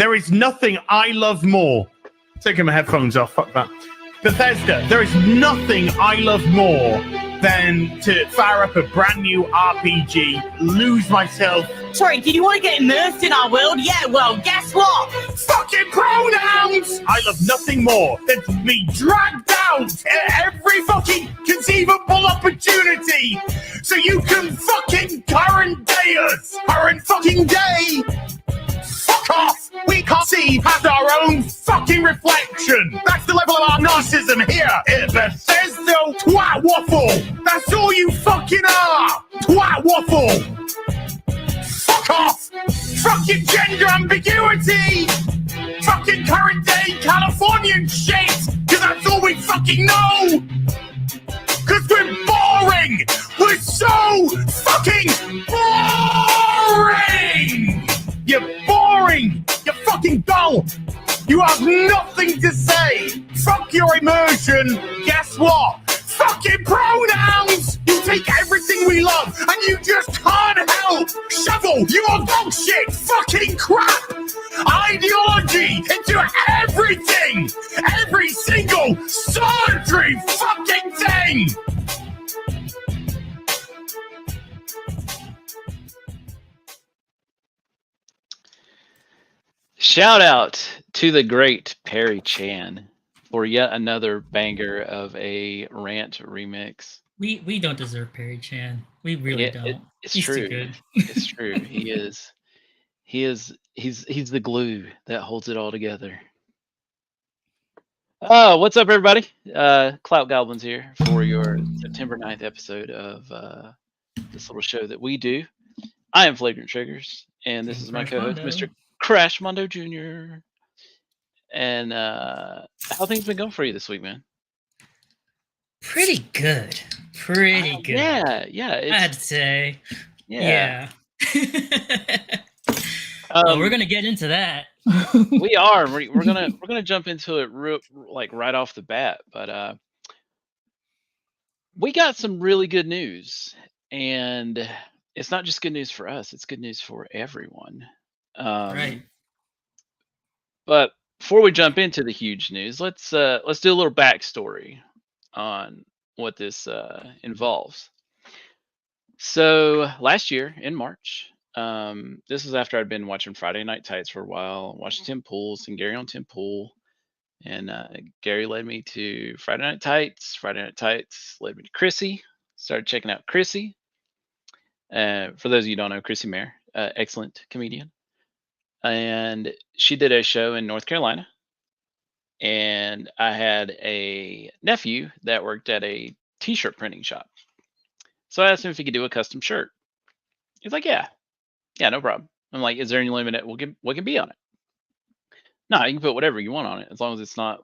There is nothing I love more. Taking my headphones off, fuck that. Bethesda, there is nothing I love more than to fire up a brand new RPG, lose myself. Sorry, did you want to get immersed in our world? Yeah, well, guess what? Fucking pronouns! I love nothing more than to be dragged out at every fucking conceivable opportunity so you can fucking current day us. Current fucking day! Fuck off! We can't see past our own fucking reflection! That's the level of our narcissism here at Bethesda Twat Waffle! That's all you fucking are! Twat Waffle! Fuck off! Fucking gender ambiguity! Fucking current day Californian shit! Cause that's all we fucking know! Cause we're boring! We're so fucking boring! You're boring! You're fucking dull! You have nothing to say! Fuck your immersion! Guess what? Fucking pronouns! You take everything we love and you just can't help! Shovel your bullshit fucking crap! Ideology into everything! Every single solitary fucking thing! Shout out to the great Perry Chan for yet another banger of a rant remix. We don't deserve Perry Chan. We really don't. It's He's true. too good. It's true. He's the glue that holds it all together. Oh, what's up, everybody? Clout Goblins here for your September 9th episode of this little show that we do. I am Flagrant Triggers, and this is my co-host, Mr. Crash Mondo Jr. And how things been going for you this week, man? Pretty good. Pretty good. Yeah. I'd say. Yeah. Well, we're gonna get into that. We are. We're gonna jump into it right off the bat. But we got some really good news, and it's not just good news for us. It's good news for everyone. Right. But before we jump into the huge news, let's do a little backstory on what this involves. So last year in March, this was after I'd been watching Friday Night Tights for a while, watching Tim Pool, seeing Gary on Tim Pool, and Gary led me to Friday Night Tights. Friday Night Tights led me to Chrissy. Started checking out Chrissy. For those of you who don't know, Chrissy Mayer, excellent comedian. And she did a show in North Carolina. And I had a nephew that worked at a t-shirt printing shop. So I asked him if he could do a custom shirt. He's like, yeah, no problem. I'm like, is there any limit at what can be on it? No, you can put whatever you want on it, as long as it's not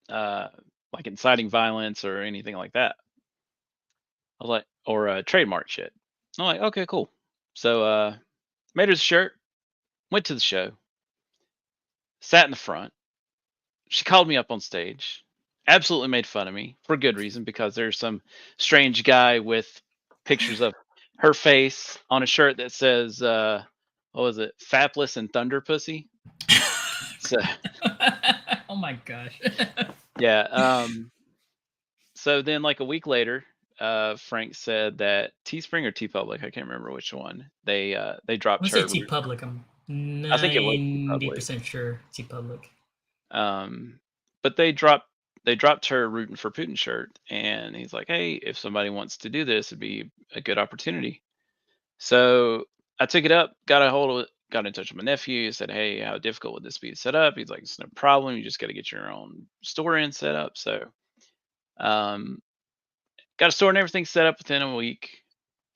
like inciting violence or anything like that. I was like, or trademark shit. I'm like, okay, cool. So made her the shirt, went to the show, sat in the front. She called me up on stage, absolutely made fun of me for good reason, because there's some strange guy with pictures of her face on a shirt that says, what was it? Fapless and Thunder Pussy. So, oh my gosh. yeah. So then like a week later, Frank said that Teespring or TeePublic, I can't remember which one, they dropped her. I say TeePublic. I'm 90% sure TeePublic. But they dropped her Rootin' for Putin shirt, and he's like, hey, if somebody wants to do this, it'd be a good opportunity. So I took it up, got in touch with my nephew, said, hey, how difficult would this be to set up? He's like, it's no problem, you just got to get your own store in set up. So got a store and everything set up within a week,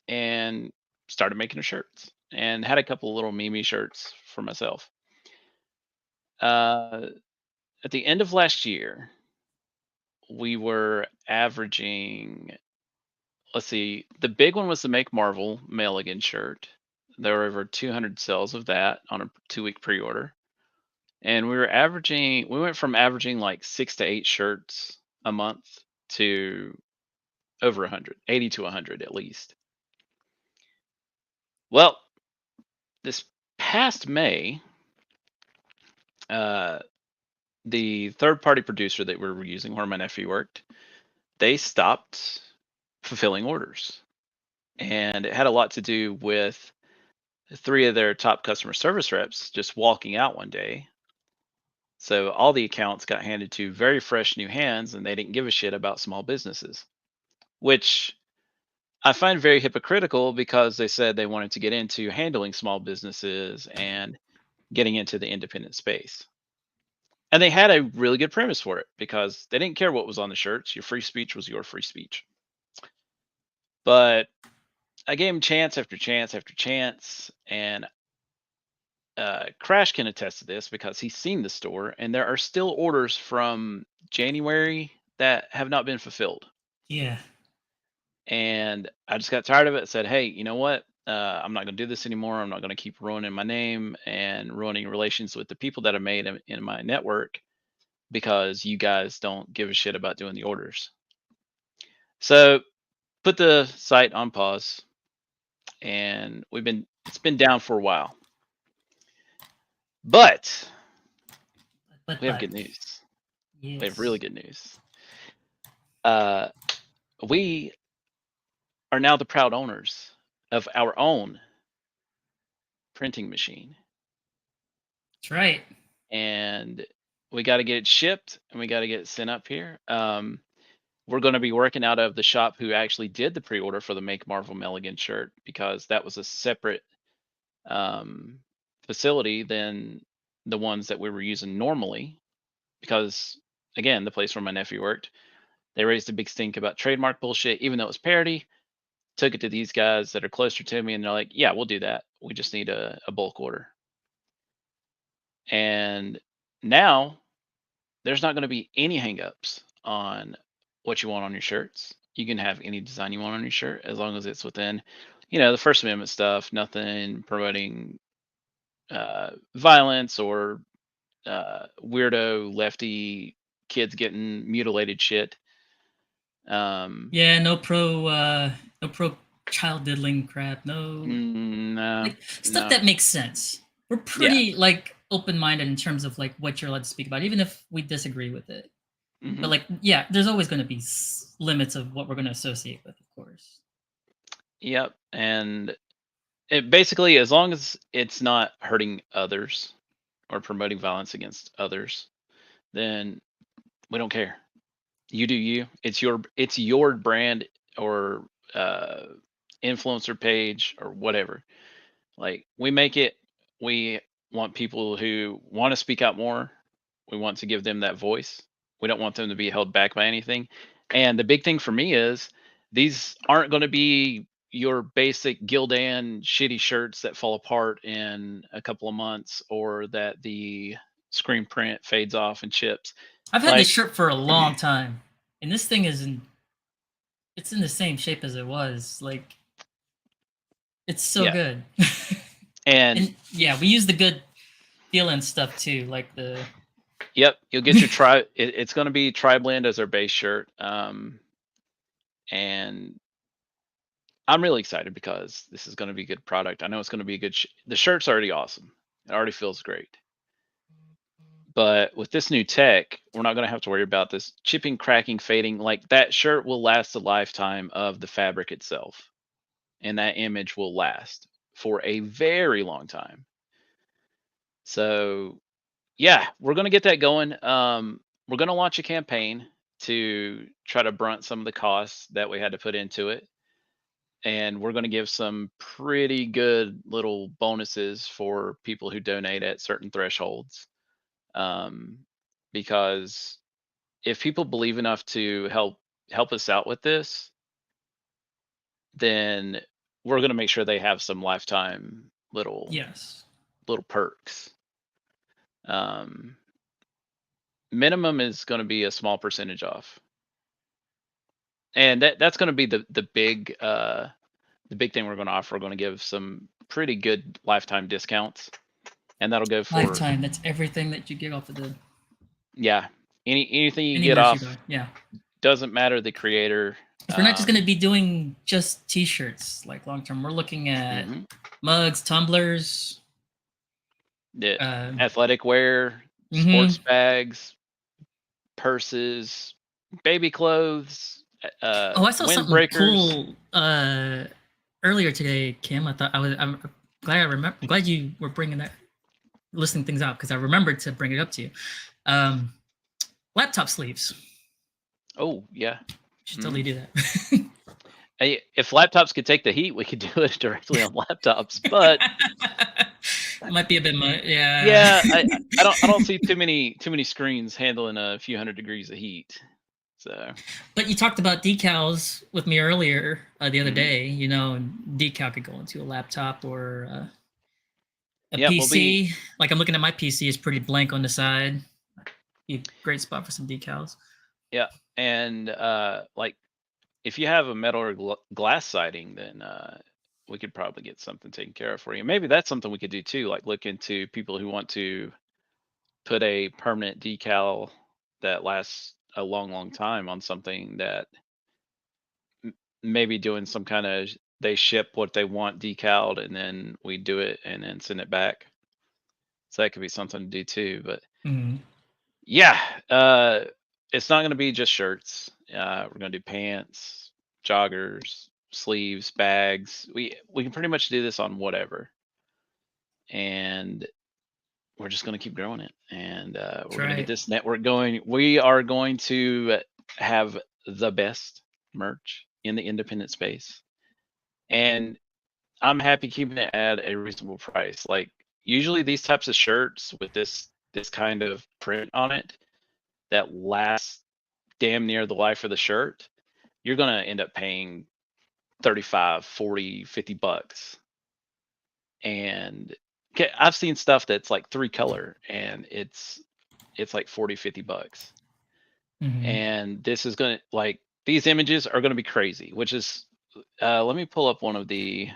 and started making her shirts, and had a couple of little Mimi shirts for myself. At the end of last year, we were averaging, let's see, the big one was the Make Marvel Milligan shirt. There were over 200 sales of that on a 2-week pre-order. And we went from averaging like 6 to 8 shirts a month to over 100, 80 to 100 at least. Well, this past May, the third-party producer that we were using, where my nephew worked, they stopped fulfilling orders, and it had a lot to do with 3 of their top customer service reps just walking out one day. So all the accounts got handed to very fresh new hands, and they didn't give a shit about small businesses, which I find very hypocritical because they said they wanted to get into handling small businesses and getting into the independent space. And they had a really good premise for it because they didn't care what was on the shirts. Your free speech was your free speech. But I gave him chance after chance after chance, and Crash can attest to this because he's seen the store, and there are still orders from January that have not been fulfilled. Yeah. And I just got tired of it. I said, hey, you know what? I'm not going to do this anymore. I'm not going to keep ruining my name and ruining relations with the people that I made in my network because you guys don't give a shit about doing the orders. So put the site on pause, and it's been down for a while. But we have good news. Yes. We have really good news. We are now the proud owners of our own printing machine. That's right. And we got to get it shipped, and we got to get it sent up here. We're going to be working out of the shop who actually did the pre-order for the Make Marvel Milligan shirt, because that was a separate facility than the ones that we were using normally. Because again, the place where my nephew worked, they raised a big stink about trademark bullshit, even though it was parody. Took it to these guys that are closer to me, and they're like, yeah, we'll do that. We just need a bulk order. And now there's not going to be any hangups on what you want on your shirts. You can have any design you want on your shirt as long as it's within, the First Amendment stuff, nothing promoting violence or weirdo lefty kids getting mutilated shit. Yeah, no pro child diddling crap. No, Stuff that makes sense. We're pretty open-minded in terms of what you're allowed to speak about, even if we disagree with it. Mm-hmm. But there's always going to be limits of what we're going to associate with, of course. Yep, and it basically, as long as it's not hurting others or promoting violence against others, then we don't care. You do you. It's your brand or influencer page or whatever. We make it. We want people who want to speak out more. We want to give them that voice. We don't want them to be held back by anything. And the big thing for me is these aren't going to be your basic Gildan shitty shirts that fall apart in a couple of months, or that the screen print fades off and chips. I've had this shirt for a long time, and this thing it's in the same shape as it was. It's so good. And yeah, we use the good feeling stuff too, Yep, you'll get your it's going to be tri-blend as our base shirt, and I'm really excited because this is going to be a good product. I know it's going to be a good. The shirt's already awesome. It already feels great. But with this new tech, we're not going to have to worry about this chipping, cracking, fading. That shirt will last the lifetime of the fabric itself, and that image will last for a very long time. So yeah, we're going to get that going. We're going to launch a campaign to try to brunt some of the costs that we had to put into it. And we're going to give some pretty good little bonuses for people who donate at certain thresholds. Because if people believe enough to help us out with this, then we're going to make sure they have some lifetime little perks. Minimum is going to be a small percentage off, and that's going to be the big thing we're going to offer. We're going to give some pretty good lifetime discounts, and that'll go for lifetime. That's everything that you get off of the. Yeah, anything you get off. Yeah, doesn't matter the creator. We're not just going to be doing just T-shirts long term. We're looking at mugs, tumblers, athletic wear, sports bags, purses, baby clothes, I saw something cool earlier today, Kim. I'm glad you were bringing that, listing things out, because I remembered to bring it up to you. Laptop sleeves. Oh yeah, should totally do that. Hey, if laptops could take the heat, we could do it directly on laptops, but it might be a bit much. Yeah. Yeah, I don't see too many screens handling a few hundred degrees of heat. So. But you talked about decals with me earlier the other day. You know, decal could go into a laptop or a PC. Like I'm looking at my PC, is pretty blank on the side. Be a great spot for some decals. Yeah, and like if you have a metal or glass siding, then we could probably get something taken care of for you. Maybe that's something we could do too. Like look into people who want to put a permanent decal that lasts a long time on something that maybe doing some kind of, they ship what they want decaled and then we do it and then send it back. So that could be something to do too. But yeah, it's not going to be just shirts. We're going to do pants, joggers, sleeves, bags. We can pretty much do this on whatever. And we're just going to keep growing it. And we're going to get this network going. We are going to have the best merch in the independent space. And I'm happy keeping it at a reasonable price. Like usually these types of shirts with this kind of print on it that lasts damn near the life of the shirt, you're going to end up paying 35, 40, 50 bucks. And I've seen stuff that's like 3 color and it's like 40, 50 bucks. And this is going to, like, these images are going to be crazy, which is, let me pull up one of the.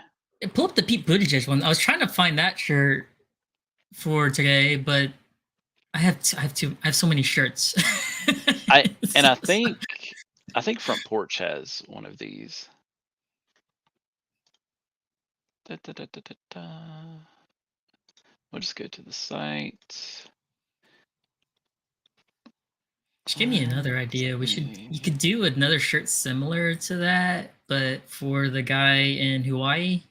Pull up the Pete Buttigieg one. I was trying to find that shirt for today, but I have so many shirts. I think Front Porch has one of these. We'll just go to the site. Just give me another idea. You could do another shirt similar to that, but for the guy in Hawaii,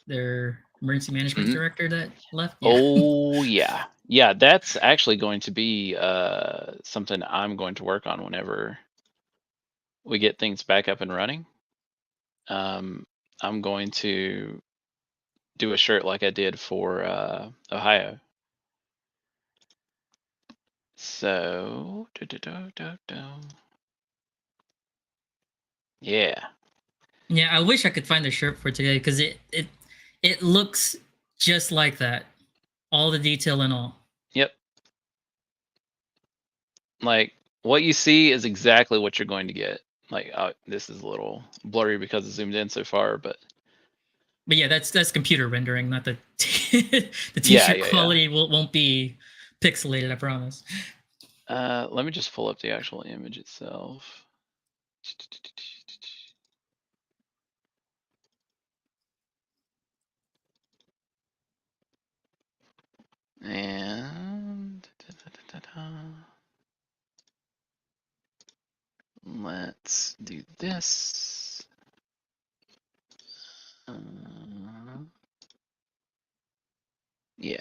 their emergency management director that left. Yeah. Oh yeah, that's actually going to be something I'm going to work on whenever we get things back up and running. I'm going to do a shirt like I did for Ohio. So yeah. Yeah, I wish I could find the shirt for today because it looks just like that. All the detail and all. Yep. Like what you see is exactly what you're going to get. Like this is a little blurry because it's zoomed in so far, but yeah, that's computer rendering, not the the t-shirt quality won't be pixelated, I promise. Let me just pull up the actual image itself. And let's do this. Yeah.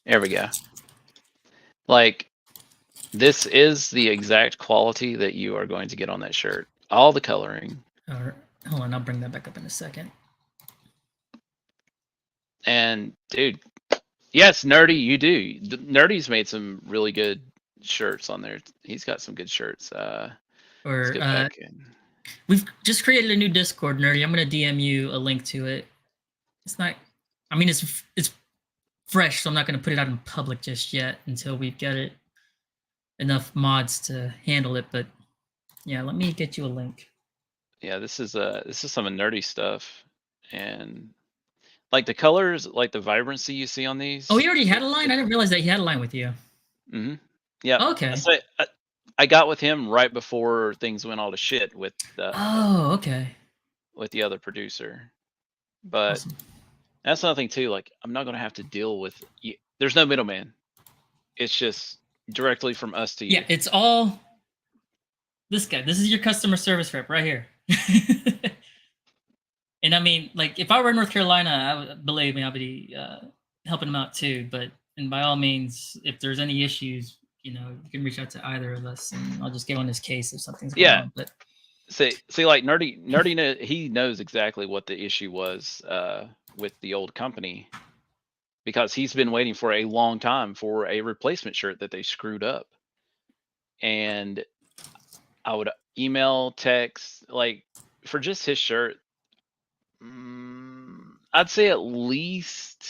There we go. Like, this is the exact quality that you are going to get on that shirt. All the coloring. All right. Hold on, I'll bring that back up in a second. And dude, yes, Nerdy, you do. Nerdy's made some really good shirts on there. He's got some good shirts. We've just created a new Discord, Nerdy. I'm gonna DM you a link to it. It's not. I mean, it's fresh, so I'm not gonna put it out in public just yet until we get it enough mods to handle it. But yeah, let me get you a link. Yeah, this is some Nerdy stuff, and like the colors, like the vibrancy you see on these. Oh, he already had a line? I didn't realize that he had a line with you. Yeah. Okay. I got with him right before things went all to shit with the. Oh, okay. With the other producer, but. Awesome. That's another thing too. Like, I'm not going to have to deal with. There's no middleman. It's just directly from us to you. Yeah, it's all this guy. This is your customer service rep right here. And I mean, like, if I were in North Carolina, I would, believe me, I'd be helping them out too. But and by all means, if there's any issues, you can reach out to either of us, and I'll just get on this case if something's going on. But see, like Nerdy, he knows exactly what the issue was with the old company, because he's been waiting for a long time for a replacement shirt that they screwed up, and I would email, text, like, for just his shirt. I'd say at least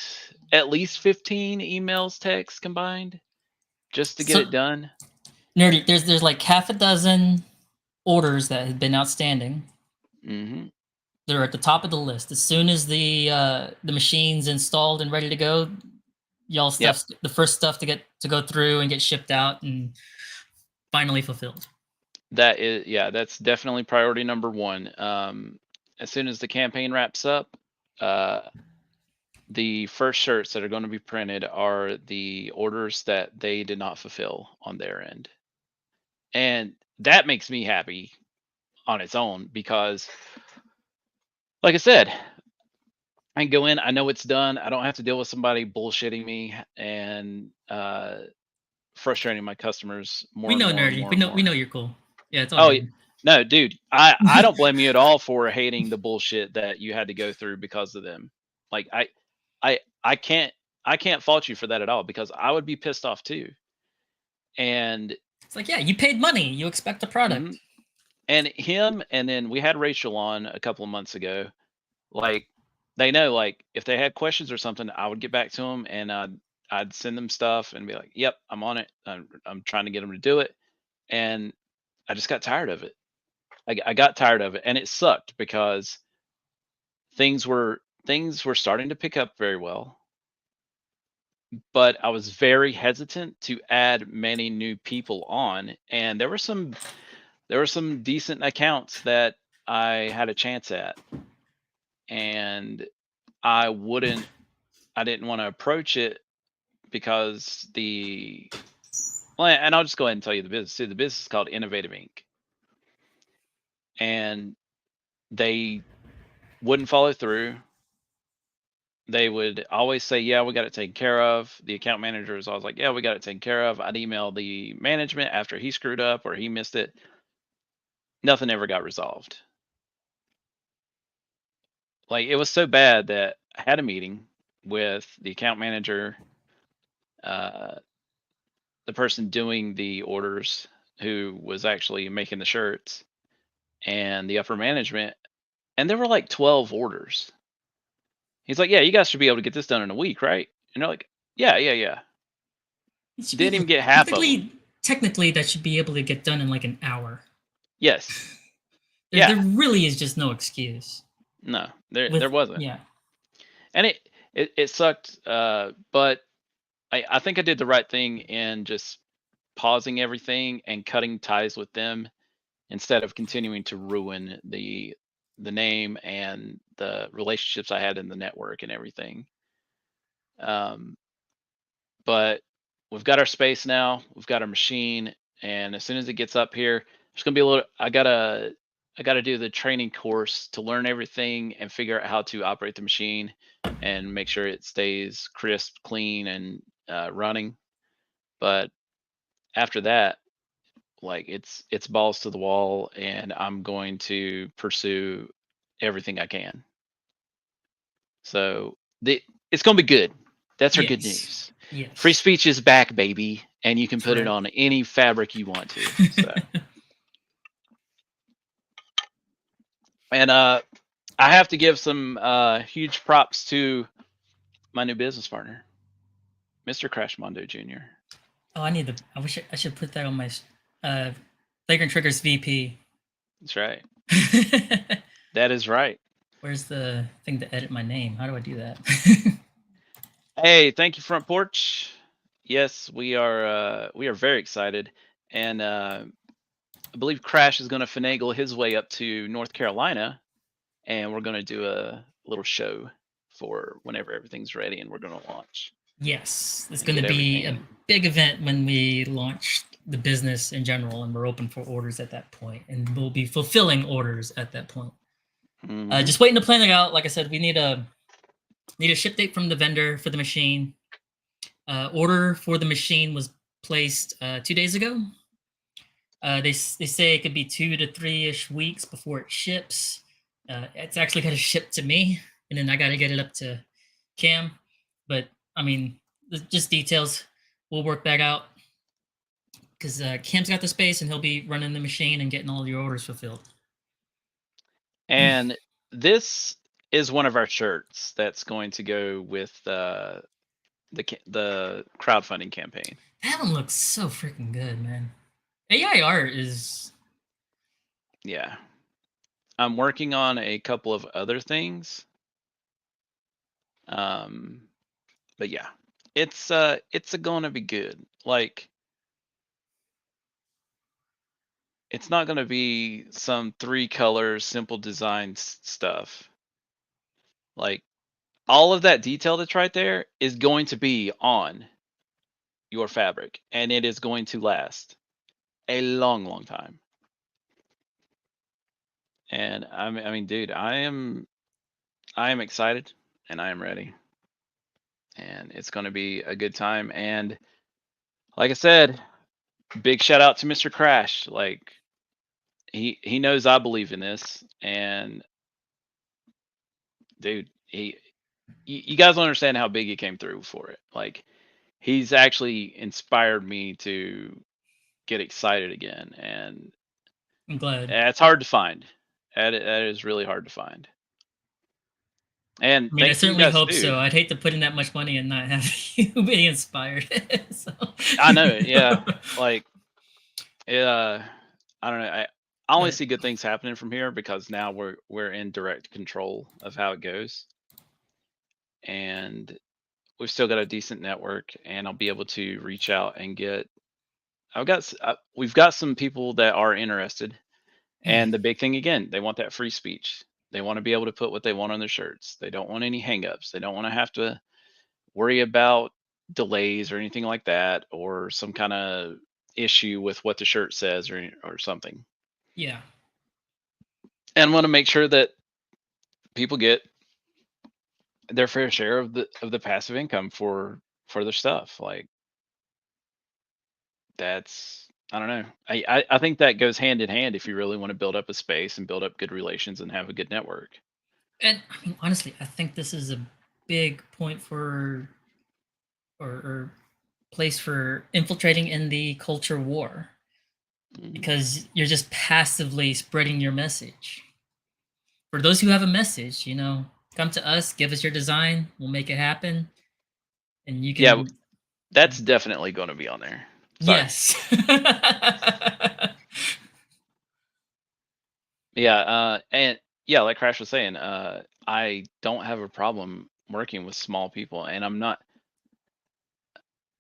15 emails, texts combined, just to get it done. Nerdy, there's like half a dozen orders that have been outstanding. Mm-hmm. They're at the top of the list. As soon as the machine's installed and ready to go, y'all stuff's the first stuff to go through and get shipped out and finally fulfilled. That is, that's definitely priority number one. As soon as the campaign wraps up, the first shirts that are going to be printed are the orders that they did not fulfill on their end. And that makes me happy on its own, because, like I said, I can go in, I know it's done. I don't have to deal with somebody bullshitting me and frustrating my customers more. We know, and more, Nerdy. more we know, more. we know you're cool. Yeah, it's all good. No, dude, I don't blame you at all for hating the bullshit that you had to go through because of them. Like, I can't fault you for that at all, because I would be pissed off too. And it's like, yeah, you paid money, you expect a product. Mm-hmm. And him, and then we had Rachel on a couple of months ago. Like, they know, like, if they had questions or something, I would get back to them, and I'd send them stuff and be like, "Yep, I'm on it. I'm trying to get them to do it." And I just got tired of it. I got tired of it, and it sucked, because things were starting to pick up very well, but I was very hesitant to add many new people on, and there were some decent accounts that I had a chance at, and I didn't want to approach it, because and I'll just go ahead and tell you the business too. The business is called Innovative Inc. And they wouldn't follow through. They would always say, "Yeah, we got it taken care of." The account manager is always like, "Yeah, we got it taken care of." I'd email the management after he screwed up or he missed it. Nothing ever got resolved. Like, it was so bad that I had a meeting with the account manager, the person doing the orders, who was actually making the shirts, and the upper management, and there were like 12 orders. He's like, "Yeah, you guys should be able to get this done in a week, right?" And they're like, "Yeah." Didn't even get half of them. Technically, that should be able to get done in like an hour. Yes. There really is just no excuse. No, there wasn't. Yeah. And it sucked, but I think I did the right thing in just pausing everything and cutting ties with them, instead of continuing to ruin the name and the relationships I had in the network and everything. But we've got our space now, we've got our machine, and as soon as it gets up here, there's gonna be a little. I gotta do the training course to learn everything and figure out how to operate the machine and make sure it stays crisp, clean, and running. But after that, like, it's balls to the wall, and I'm going to pursue everything I can. So it's gonna be good. That's our good news. Yes. Free speech is back, baby, and you can put it on any fabric you want to. So. And I have to give some huge props to my new business partner, Mr. Crash Mondo Jr. Oh, I wish I should put that on my Flagrant Triggers VP. That's right. That is right. Where's the thing to edit my name? How do I do that? Hey, thank you, Front Porch. Yes, we are very excited, and I believe Crash is going to finagle his way up to North Carolina, and we're going to do a little show for whenever everything's ready and we're going to launch. Yes, it's going to be a big event when we launch the business in general, and we're open for orders at that point, and we'll be fulfilling orders at that point. Just waiting to plan it out. Like I said, we need a ship date from the vendor for the machine. Order for the machine was placed 2 days ago. They say it could be 2 to 3-ish weeks before it ships. It's actually got to ship to me, and then I got to get it up to Cam. But I mean, just details. We'll work that out because Cam's got the space, and he'll be running the machine and getting all your orders fulfilled. And this is one of our shirts that's going to go with the crowdfunding campaign. That one looks so freaking good, man. AI art is... Yeah. I'm working on a couple of other things. But yeah, it's gonna be good. Like, it's not gonna be some 3-color simple design stuff. Like, all of that detail that's right there is going to be on your fabric, and it is going to last a long, long time. And I mean, dude, I am excited and I am ready. And it's going to be a good time. And like I said, big shout out to Mr. Crash. Like, he knows I believe in this, and dude, you guys don't understand how big he came through for it. Like, he's actually inspired me to get excited again, and I'm glad. it's hard to find. That is really hard to find. And I mean, I certainly hope so. I'd hate to put in that much money and not have you be inspired. So. I know, yeah. Like, I don't know. I only see good things happening from here because now we're in direct control of how it goes, and we've still got a decent network. And I'll be able to reach out and get. We've got some people that are interested, and the big thing again, they want that free speech. They want to be able to put what they want on their shirts. They don't want any hangups. They don't want to have to worry about delays or anything like that, or some kind of issue with what the shirt says or something. Yeah. And want to make sure that people get their fair share of the passive income for their stuff. Like, that's, I don't know. I think that goes hand in hand if you really want to build up a space and build up good relations and have a good network. And I mean, honestly, I think this is a big point for or place for infiltrating in the culture war, because you're just passively spreading your message. For those who have a message, come to us, give us your design, we'll make it happen, and you can. Yeah, that's definitely going to be on there. Sorry. Yes. Yeah, and yeah, like Crash was saying, I don't have a problem working with small people, and I'm not,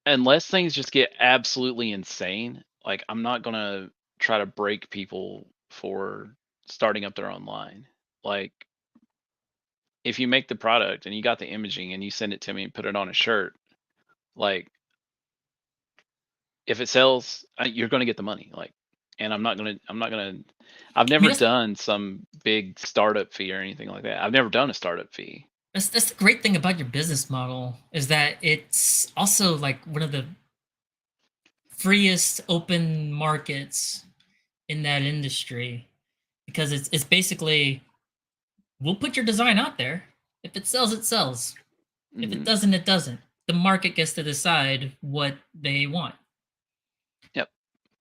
unless things just get absolutely insane. Like, I'm not gonna try to break people for starting up their own line. Like, if you make the product and you got the imaging and you send it to me and put it on a shirt, like, if it sells, you're gonna get the money. Like, and I'm not gonna. I've never done some big startup fee or anything like that. I've never done a startup fee. That's the great thing about your business model, is that it's also like one of the freest open markets in that industry, because it's basically, we'll put your design out there. If it sells, it sells. If it doesn't, it doesn't. The market gets to decide what they want. Yep.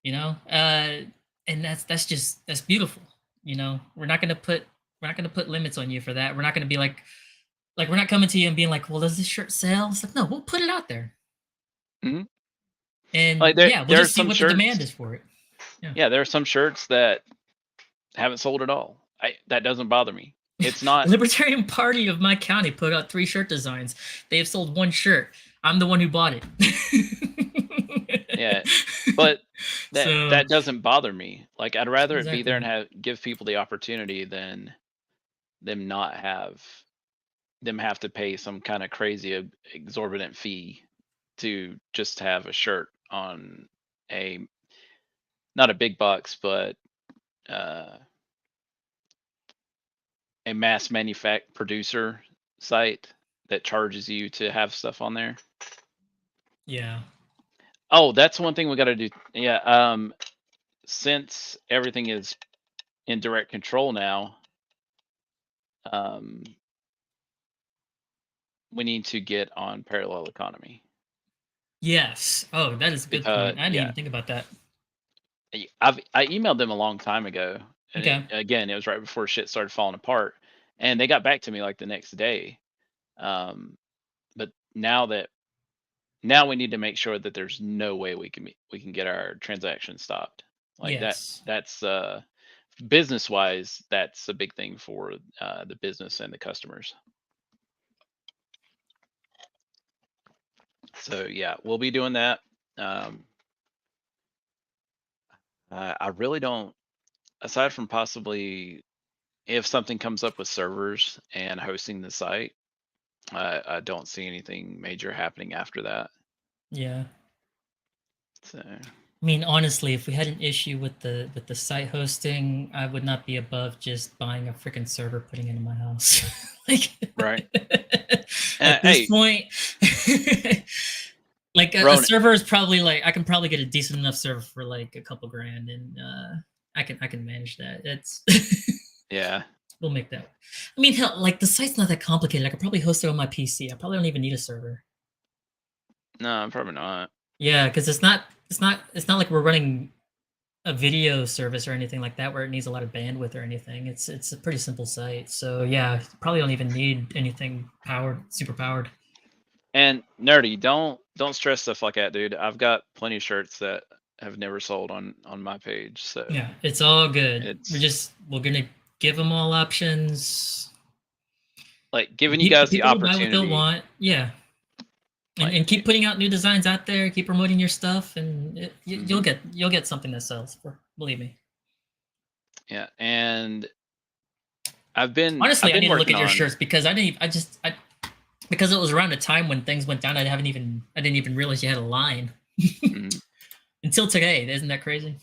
And that's beautiful. We're not gonna put limits on you for that. We're not gonna be like we're not coming to you and being like, well, does this shirt sell? It's like, no, we'll put it out there. And we'll just see what the demand is for it. Yeah, there are some shirts that haven't sold at all. That doesn't bother me. It's not. Libertarian Party of my county put out 3 shirt designs. They have sold 1 shirt. I'm the one who bought it. Yeah, but that doesn't bother me. Like, I'd rather it be there and give people the opportunity than them not have them have to pay some kind of crazy exorbitant fee to just have a shirt on a not a big box, but a mass producer site that charges you to have stuff on there. Yeah. Oh, that's one thing we got to do. Yeah. Since everything is in direct control now, we need to get on parallel economy. Yes. Oh, that is a good point. I didn't even think about that. I emailed them a long time ago. And okay. Again, it was right before shit started falling apart, and they got back to me like the next day. But now we need to make sure that there's no way we can get our transaction stopped. Like yes. that's business wise, that's a big thing for the business and the customers. So yeah, we'll be doing that. I really don't, aside from possibly if something comes up with servers and hosting the site, I don't see anything major happening after that. Yeah. So I mean, honestly, if we had an issue with the site hosting, I would not be above just buying a freaking server, putting it in my house. Like, right. At this point, like a server is probably like I can probably get a decent enough server for like a couple grand, and I can manage that. It's yeah. We'll make that. I mean, hell, like the site's not that complicated. I could probably host it on my PC. I probably don't even need a server. No, probably not. Yeah, because it's not like we're running a video service or anything like that where it needs a lot of bandwidth or anything. It's a pretty simple site. So yeah, probably don't even need anything super powered. And nerdy, don't stress stuff like that, dude. I've got plenty of shirts that have never sold on my page. So yeah, it's all good. We're gonna give them all options. Like giving you guys the opportunity. Buy what they'll want. Yeah. And keep putting out new designs out there. Keep promoting your stuff, and you'll get something that sells. Believe me. Yeah, and I've been I need to look at your shirts because because it was around a time when things went down. I didn't even realize you had a line until today. Isn't that crazy?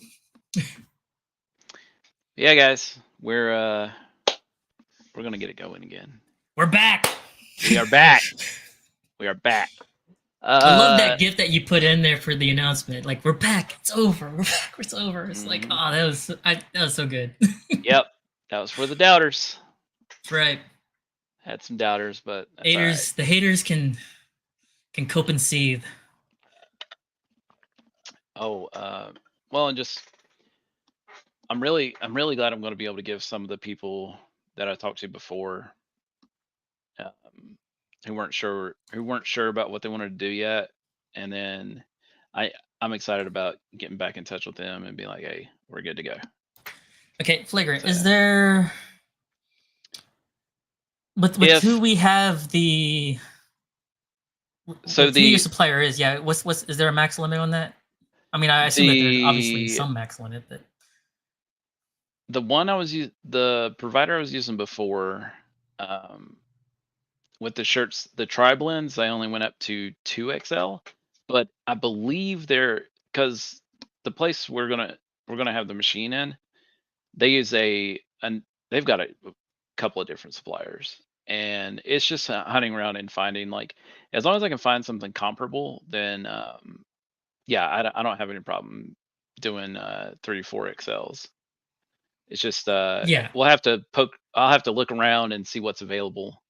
Yeah, guys, we're gonna get it going again. We're back. We are back. We are back. I love that gift that you put in there for the announcement. Like, we're back. It's over. We're back. It's over. It's like, oh, that was so good. Yep, that was for the doubters. That's right. Had some doubters, but haters. Right. The haters can cope and seethe. Oh, well, and just I'm really glad I'm going to be able to give some of the people that I talked to before, who weren't sure about what they wanted to do yet, and then I'm excited about getting back in touch with them and being like, hey, we're good to go. Okay, Flagrant, is there with who we have the your supplier is? Yeah, is there a max limit on that? I mean, I assume that there's obviously some max limit, but the provider I was using before, with the shirts, the tri-blends, I only went up to 2XL, but I believe because the place we're gonna have the machine in, they use they've got a couple of different suppliers, and it's just hunting around and finding, like, as long as I can find something comparable, then yeah, I don't have any problem doing 34XLs. It's just yeah, I'll have to look around and see what's available.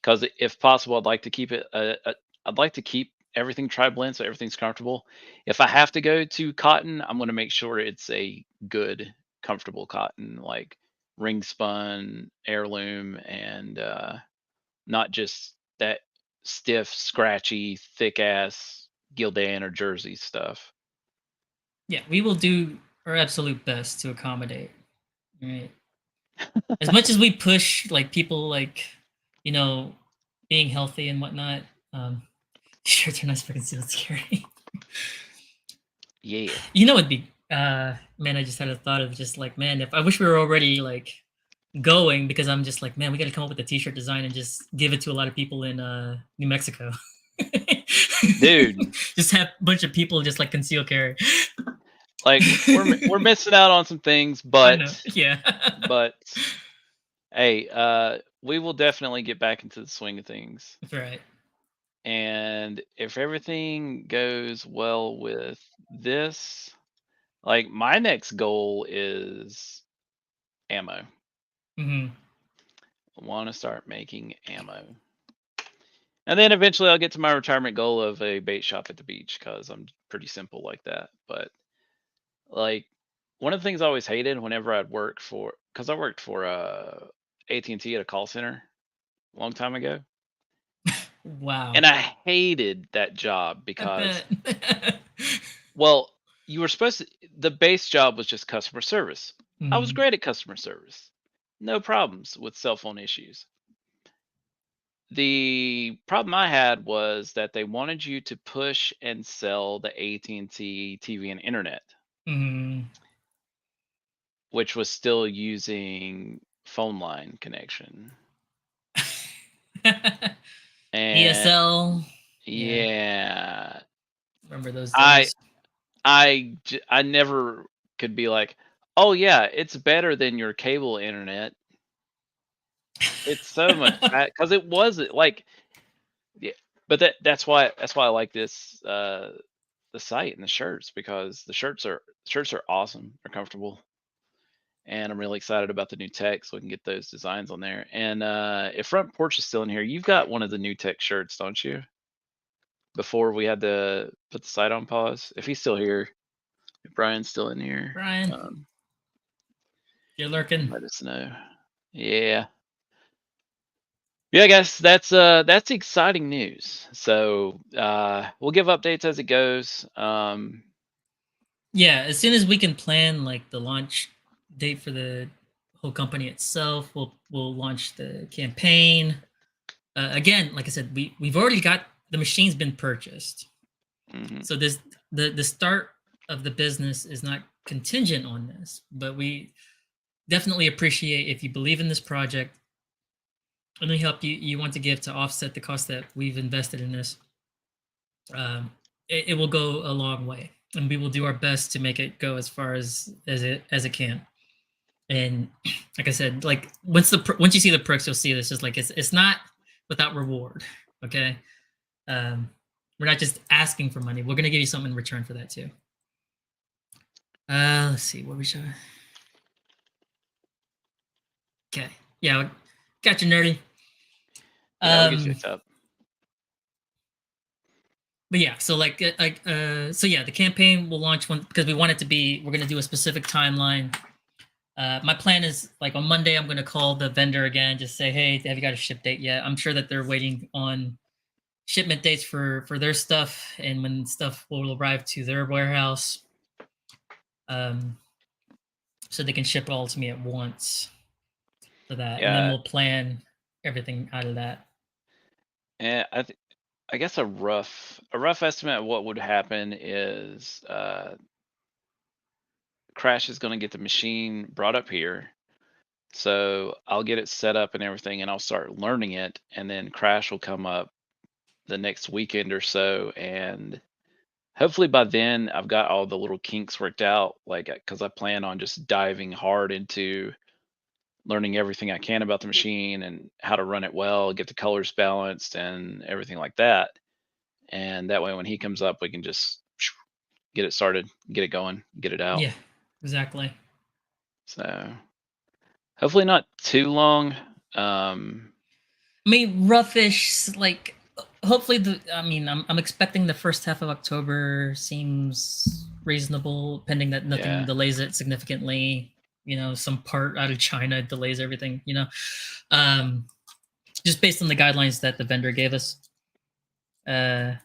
Because if possible, I'd like to keep it. I'd like to keep everything tri-blend so everything's comfortable. If I have to go to cotton, I'm going to make sure it's a good, comfortable cotton, like ring spun, heirloom, and not just that stiff, scratchy, thick ass Gildan or Jersey stuff. Yeah, we will do our absolute best to accommodate. Right. As much as we push, like, people, like, being healthy and whatnot, shirts are nice for concealed security. Yeah. It'd be man, I just had a thought of just like, man, if I wish we were already like going because I'm just like, man, we got to come up with a t-shirt design and just give it to a lot of people in New Mexico. Dude, just have a bunch of people just like conceal carry. Like we're missing out on some things, but yeah. but hey, we will definitely get back into the swing of things. That's right. And if everything goes well with this, like my next goal is ammo. Mm-hmm. I want to start making ammo. And then eventually I'll get to my retirement goal of a bait shop at the beach because I'm pretty simple like that. But like one of the things I always hated whenever I'd work for, because I worked for AT&T at a call center a long time ago. Wow. And I hated that job because, well, you were supposed to, the base job was just customer service. I was great at customer service. No problems with cell phone issues. The problem I had was that they wanted you to push and sell the AT&T TV and internet, which was still using phone line connection. And DSL. Yeah. Remember those days? I never could be like, oh yeah, it's better than your cable internet. It's so much because it wasn't like, yeah. But that's why I like this the site and the shirts, because the shirts are awesome. They're comfortable, and I'm really excited about the new tech, so we can get those designs on there. And if Front Porch is still in here, you've got one of the new tech shirts, don't you? Before we had to put the site on pause. If he's still here, if Brian's still in here, Brian, you're lurking. Let us know. Yeah. Yeah, guys, that's exciting news. So we'll give updates as it goes. Yeah, as soon as we can plan like the launch date for the whole company itself, we'll launch the campaign. Again, like I said, we've already got the machine's been purchased. So this the start of the business is not contingent on this, but we definitely appreciate if you believe in this project, any help you want to give to offset the cost that we've invested in this. It will go a long way, and we will do our best to make it go as far as it can. And like I said, like once you see the perks, you'll see this is like it's not without reward. Okay, we're not just asking for money. We're gonna give you something in return for that too. Let's see what we show. Okay, yeah, got you, nerdy. Yeah, we'll get you up. But yeah, so so yeah, the campaign will launch because we want it to be. We're gonna do a specific timeline. My plan is like on Monday, I'm gonna call the vendor again, just say, hey, have you got a ship date yet? I'm sure that they're waiting on shipment dates for their stuff and when stuff will arrive to their warehouse, so they can ship it all to me at once for that. Yeah. And then we'll plan everything out of that. And I guess a rough estimate of what would happen is Crash is going to get the machine brought up here, so I'll get it set up and everything, and I'll start learning it, and then Crash will come up the next weekend or so, and hopefully by then I've got all the little kinks worked out, like because I plan on just diving hard into learning everything I can about the machine and how to run it well, get the colors balanced and everything like that. And that way when he comes up, we can just get it started, get it going, get it out. Yeah, exactly. So hopefully not too long. I mean, roughish, like hopefully I'm expecting the first half of October seems reasonable, pending that nothing delays it significantly. You know, some part out of China delays everything, you know, just based on the guidelines that the vendor gave us. But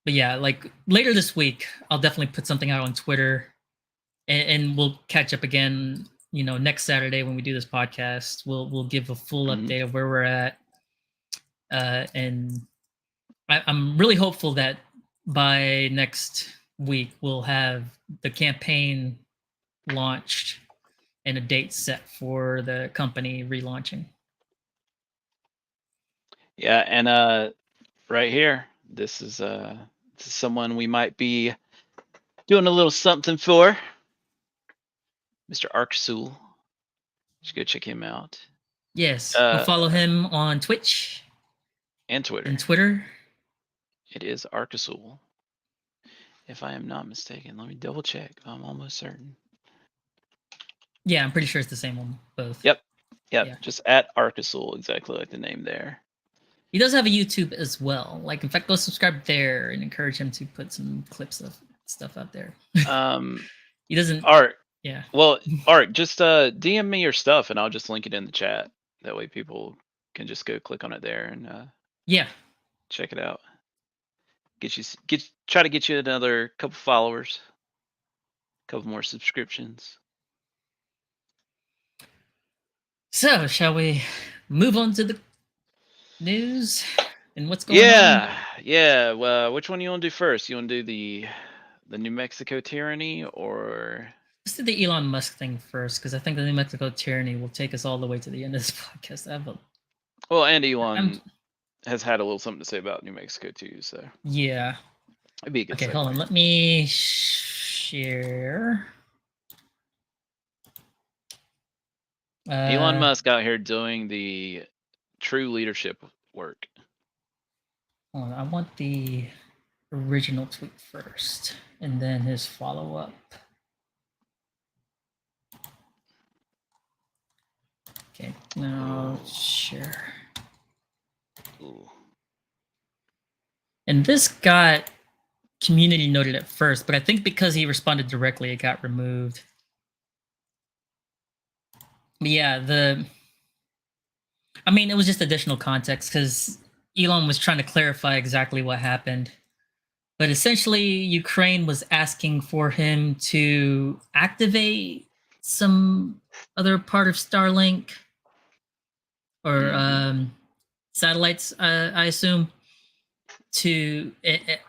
yeah, like later this week, I'll definitely put something out on Twitter, and we'll catch up again, you know, next Saturday when we do this podcast. We'll give a full update of where we're at. And I'm really hopeful that by next week we'll have the campaign launched and a date set for the company relaunching. Yeah, and right here, this is someone we might be doing a little something for. Mr. Arksul. Just go check him out. Yes, go follow him on Twitch and Twitter. And Twitter. It is Arksul, if I am not mistaken. Let me double check. I'm almost certain. Yeah, I'm pretty sure it's the same one, both. Yep. Yeah. Just at Arksul, exactly like the name there. He does have a YouTube as well. Like, in fact, go subscribe there and encourage him to put some clips of stuff out there. He doesn't. Art. Yeah. Well, Art, just DM me your stuff and I'll just link it in the chat. That way people can just go click on it there and check it out. Try to get you another couple followers, couple more subscriptions. So, shall we move on to the news and what's going on? Yeah. Well, which one you want to do first? You want to do the New Mexico tyranny, or let's do the Elon Musk thing first, because I think the New Mexico tyranny will take us all the way to the end of this podcast. Well, and Elon has had a little something to say about New Mexico too, so yeah, it'd be a good. Okay, hold on. Let me share. Elon Musk out here doing the true leadership work. Hold on, I want the original tweet first, and then his follow-up. Okay, now share. Ooh. And this got community noted at first, but I think because he responded directly, it got removed. But yeah, I mean, it was just additional context because Elon was trying to clarify exactly what happened. But essentially, Ukraine was asking for him to activate some other part of Starlink or satellites, I assume.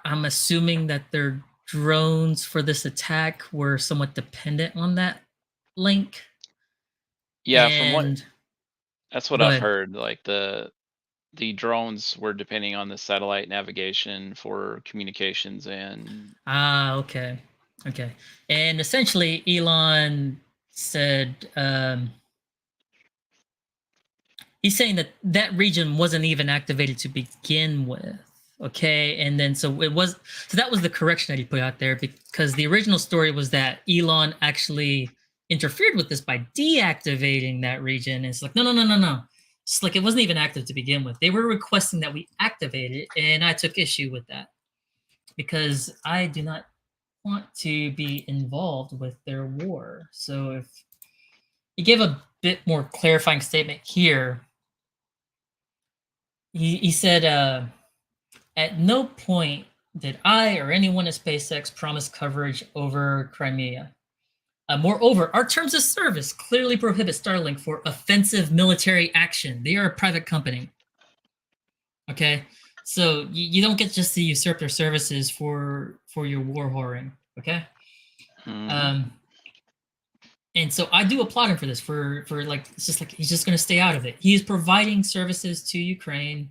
I'm assuming that their drones for this attack were somewhat dependent on that link. Yeah, that's what I've heard. Like the drones were depending on the satellite navigation for communications and. Okay. And essentially, Elon said he's saying that region wasn't even activated to begin with. Okay, and then so that was the correction that he put out there, because the original story was that Elon actually interfered with this by deactivating that region. And it's like, no. It's like it wasn't even active to begin with. They were requesting that we activate it, and I took issue with that because I do not want to be involved with their war. So if he gave a bit more clarifying statement here, he said, at no point did I or anyone at SpaceX promise coverage over Crimea. Moreover, our terms of service clearly prohibit Starlink for offensive military action. They are a private company. Okay, so you don't get just to usurp their services for your war whoring. Okay, and so I do applaud him for this. For like, it's just like he's just going to stay out of it. He is providing services to Ukraine,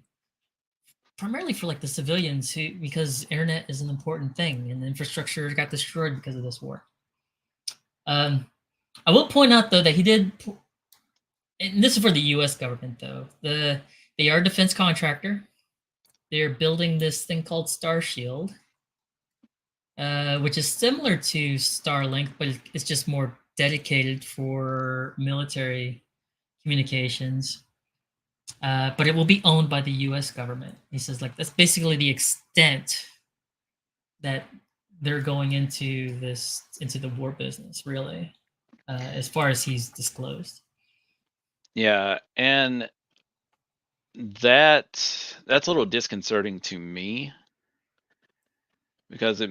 primarily for like the civilians, because internet is an important thing, and the infrastructure got destroyed because of this war. I will point out though that he did, and this is for the U.S. government though. They are a defense contractor. They're building this thing called Starshield, which is similar to Starlink, but it's just more dedicated for military communications. But it will be owned by the U.S. government. He says, like, that's basically the extent that they're going into the war business, really, as far as he's disclosed. Yeah, and that's a little disconcerting to me, because he's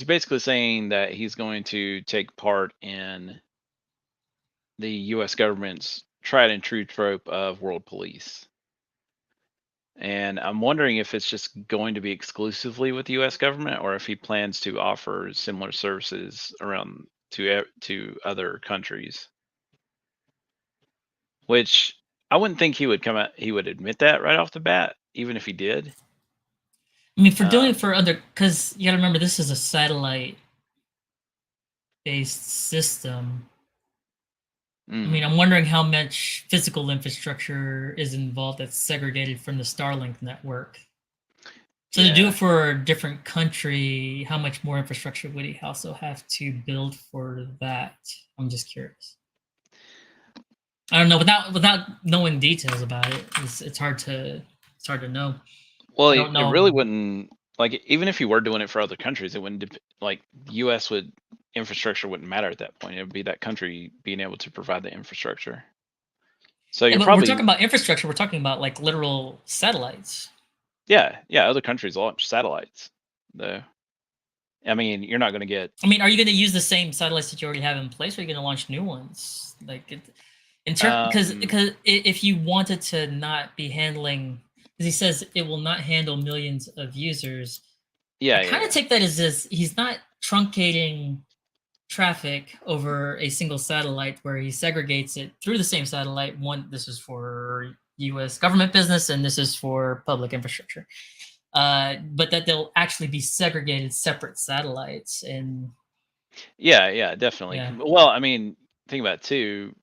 basically saying that he's going to take part in the U.S. government's tried and true trope of world police. And I'm wondering if it's just going to be exclusively with the U.S. government, or if he plans to offer similar services around to other countries. Which I wouldn't think he would admit that right off the bat, even if he did. I mean, for doing it for other, because you got to remember this is a satellite-based system. I mean, I'm wondering how much physical infrastructure is involved that's segregated from the Starlink network. So to do it for a different country, how much more infrastructure would he also have to build for that? I'm just curious. I don't know. Without knowing details about it, it's hard to know. Well, it really wouldn't, like, even if you were doing it for other countries, it wouldn't like the U.S. infrastructure wouldn't matter at that point. It would be that country being able to provide the infrastructure. So but we're talking about infrastructure. We're talking about like literal satellites. Yeah. Other countries launch satellites, though. I mean, you're not going to get. I mean, are you going to use the same satellites that you already have in place, or are you going to launch new ones? Like, because if you wanted to not be handling, because he says it will not handle millions of users. Yeah, I kind of take that as he's not truncating traffic over a single satellite, where he segregates it through the same satellite. One, this is for U.S. government business, and this is for public infrastructure. But that they'll actually be segregated, separate satellites, and yeah, definitely. Yeah. Well, I mean, think about it too.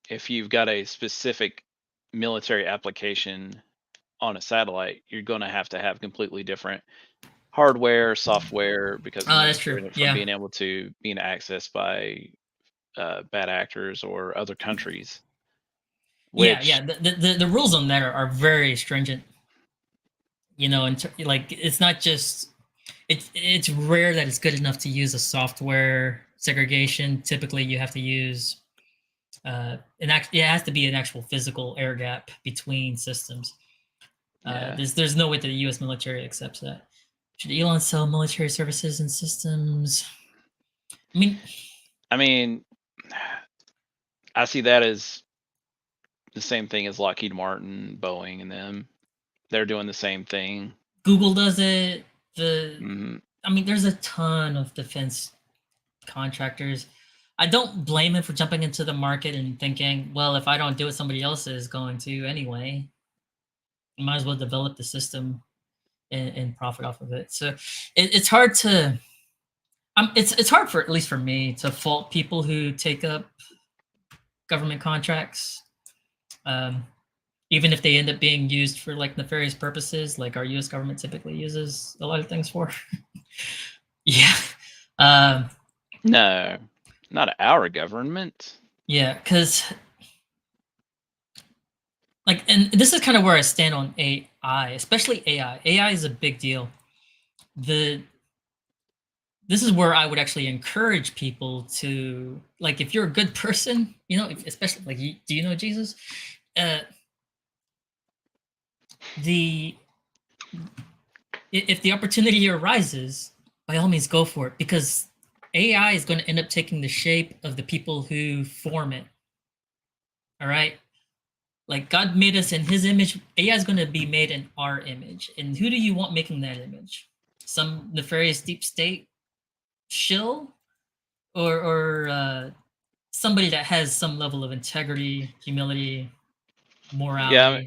If you've got a specific military application on a satellite, you're going to have completely different hardware, software, because that's true. From being able to being accessed by bad actors or other countries. The rules on that are very stringent. You know, and like it's not just it's rare that it's good enough to use a software segregation. Typically, you have to use it has to be an actual physical air gap between systems. There's no way that the U.S. military accepts that. Should Elon sell military services and systems? I mean, I see that as the same thing as Lockheed Martin, Boeing, and them. They're doing the same thing. Google does it. I mean, there's a ton of defense contractors. I don't blame them for jumping into the market and thinking, well, if I don't do it, somebody else is going to anyway. You might as well develop the system and profit off of it. So it's hard to, it's hard for, at least for me, to fault people who take up government contracts, even if they end up being used for like nefarious purposes, like our U.S. government typically uses a lot of things for. No, not our government. Yeah, because like, and this is kind of where I stand on AI, especially AI. AI is a big deal. This is where I would actually encourage people to, like, if you're a good person, you know, especially like, do you know Jesus? If the opportunity arises, by all means go for it, because AI is going to end up taking the shape of the people who form it. All right. Like, God made us in his image. AI is going to be made in our image. And who do you want making that image? Some nefarious deep state shill, or somebody that has some level of integrity, humility, morality? Yeah,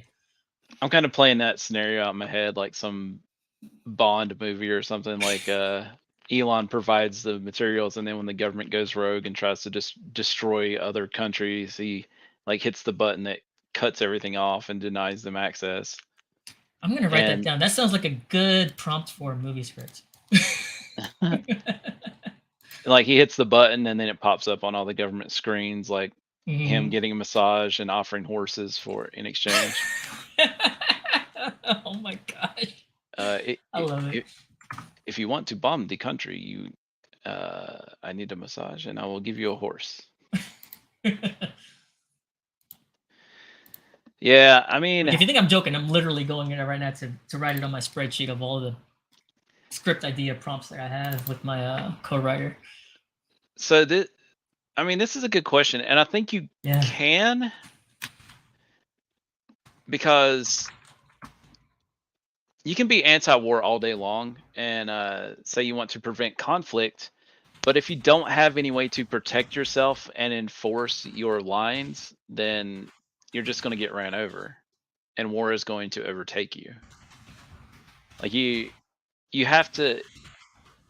I'm kind of playing that scenario out in my head, like some Bond movie or something. Like Elon provides the materials, and then when the government goes rogue and tries to destroy other countries, he like hits the button that cuts everything off and denies them access. I'm gonna write that down. That sounds like a good prompt for a movie script. Like he hits the button and then it pops up on all the government screens, like him getting a massage and offering horses in exchange. Oh my gosh! I love it. If you want to bomb the country, I need a massage and I will give you a horse. Yeah, I mean, like, if you think I'm joking, I'm literally going in there right now to write it on my spreadsheet of all the script idea prompts that I have with my co-writer. So this is a good question, and I think you can, because you can be anti-war all day long and say you want to prevent conflict, But if you don't have any way to protect yourself and enforce your lines, then you're just going to get ran over, and war is going to overtake you. Like you have to.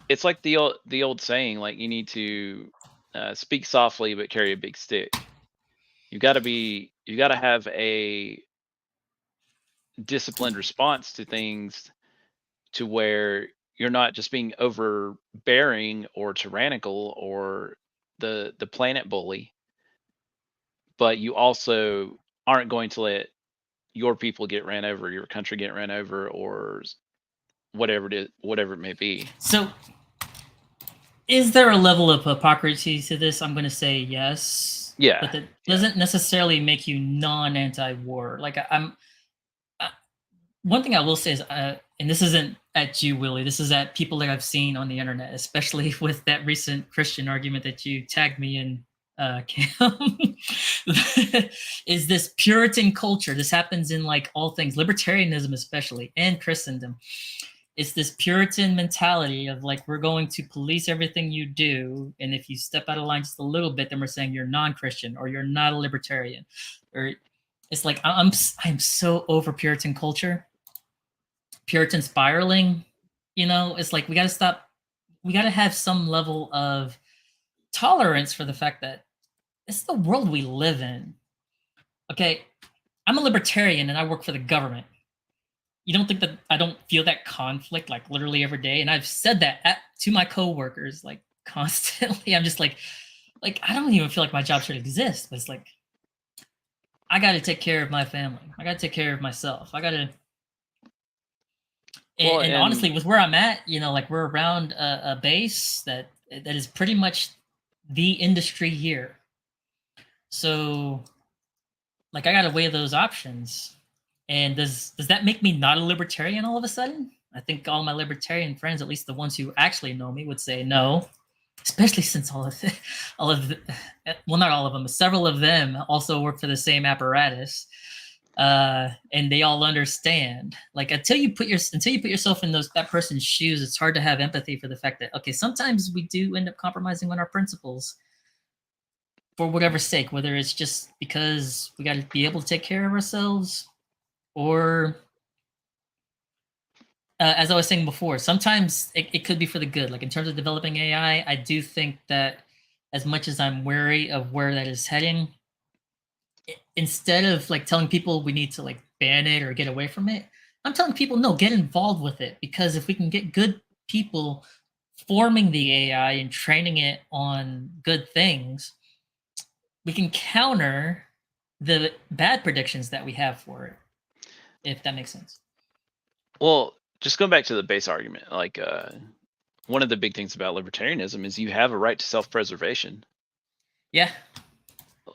It's like the old saying, like you need to speak softly but carry a big stick. You got to have a disciplined response to things, to where you're not just being overbearing or tyrannical or the planet bully, but you also aren't going to let your people get ran over, your country get ran over, or whatever it may be. So is there a level of hypocrisy to this? I'm going to say yes. Yeah. But that doesn't necessarily make you non-anti-war. Like one thing I will say is, and this isn't at you, Willie, this is at people that I've seen on the internet, especially with that recent Christian argument that you tagged me in, Cam, is this Puritan culture. This happens in like all things, libertarianism especially, and Christendom. It's this Puritan mentality of like, we're going to police everything you do, and if you step out of line just a little bit, then we're saying you're non-Christian or you're not a libertarian. Or it's like I'm so over Puritan culture, Puritan spiraling. You know, it's like we got to stop. We got to have some level of tolerance for the fact that it's the world we live in. Okay, I'm a libertarian and I work for the government. You don't think that I don't feel that conflict like literally every day? And I've said that to my coworkers like constantly. I'm just like I don't even feel like my job should exist, but it's like I got to take care of my family. I got to take care of myself. I got to. And honestly, with where I'm at, you know, like we're around a base that is pretty much the industry here. So, like, I got to weigh those options. And does that make me not a libertarian all of a sudden? I think all my libertarian friends, at least the ones who actually know me, would say no. Especially since well, not all of them, but several of them also work for the same apparatus, and they all understand. Like until you put yourself in that person's shoes, it's hard to have empathy for the fact that okay, sometimes we do end up compromising on our principles for whatever sake, whether it's just because we got to be able to take care of ourselves. Or, as I was saying before, sometimes it could be for the good. Like in terms of developing AI, I do think that as much as I'm wary of where that is heading, instead of like telling people we need to like ban it or get away from it, I'm telling people, no, get involved with it. Because if we can get good people forming the AI and training it on good things, we can counter the bad predictions that we have for it. If that makes sense. Well, just going back to the base argument, like one of the big things about libertarianism is you have a right to self-preservation. Yeah.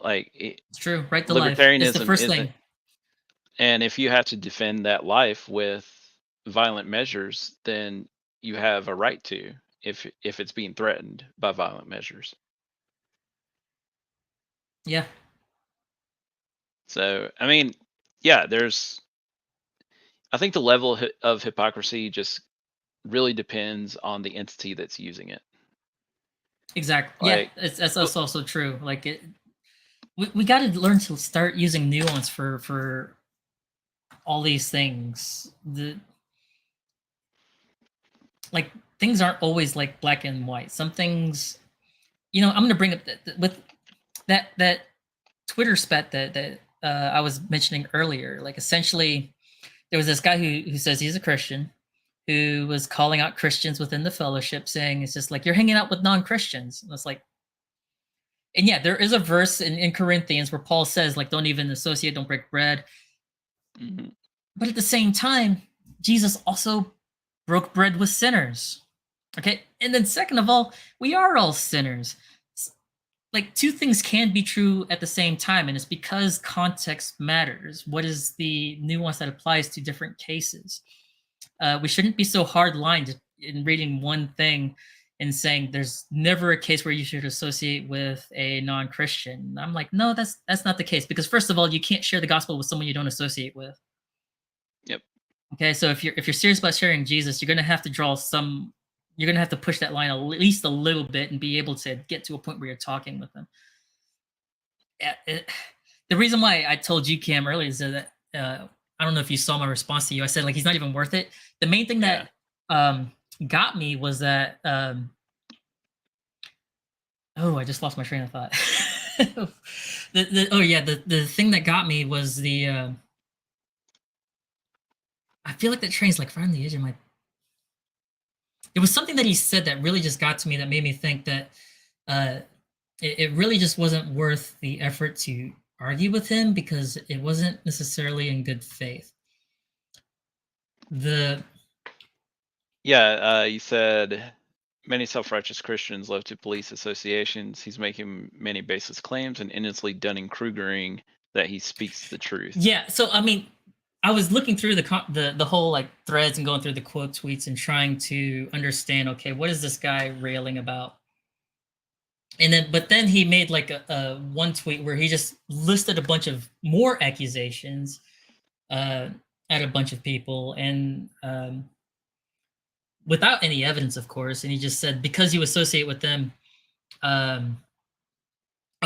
Like it's true. Right to life. It's the first thing. And if you have to defend that life with violent measures, then you have a right to, if it's being threatened by violent measures. Yeah. So, I mean, yeah, I think the level of hypocrisy just really depends on the entity that's using it. Exactly. Like, yeah, that's also true. Like we got to learn to start using nuance for all these things. Like things aren't always like black and white. Some things, you know, I'm going to bring up with that Twitter spat that I was mentioning earlier. Like essentially, there was this guy who says he's a Christian, who was calling out Christians within the fellowship, saying it's just like you're hanging out with non-Christians. And it's like, and yeah, there is a verse in Corinthians where Paul says like, don't even associate, don't break bread. Mm-hmm. But at the same time, Jesus also broke bread with sinners. Okay, and then second of all, we are all sinners. Like two things can be true at the same time, and it's because context matters. What is the nuance that applies to different cases? We shouldn't be so hard-lined in reading one thing and saying there's never a case where you should associate with a non-Christian. I'm like, no, that's not the case, because first of all, you can't share the gospel with someone you don't associate with. Yep. Okay, so if you're serious about sharing Jesus, you're going to have to draw some you're gonna have to push that line at least a little bit and be able to get to a point where you're talking with them. The reason why I told you, Cam, earlier is that I don't know if you saw my response to you. I said like he's not even worth it. The main thing that got me was that I just lost my train of thought. The thing that got me was the I feel like that train's like right on the edge of my. It was something that he said that really just got to me, that made me think that it really just wasn't worth the effort to argue with him because it wasn't necessarily in good faith. You said many self-righteous Christians love to police associations. He's making many baseless claims and endlessly Dunning-Krugering that he speaks the truth. Yeah, so I mean, I was looking through the whole like threads and going through the quote tweets and trying to understand, okay, what is this guy railing about? But then he made like a one tweet where he just listed a bunch of more accusations at a bunch of people, and without any evidence, of course. And he just said because you associate with them.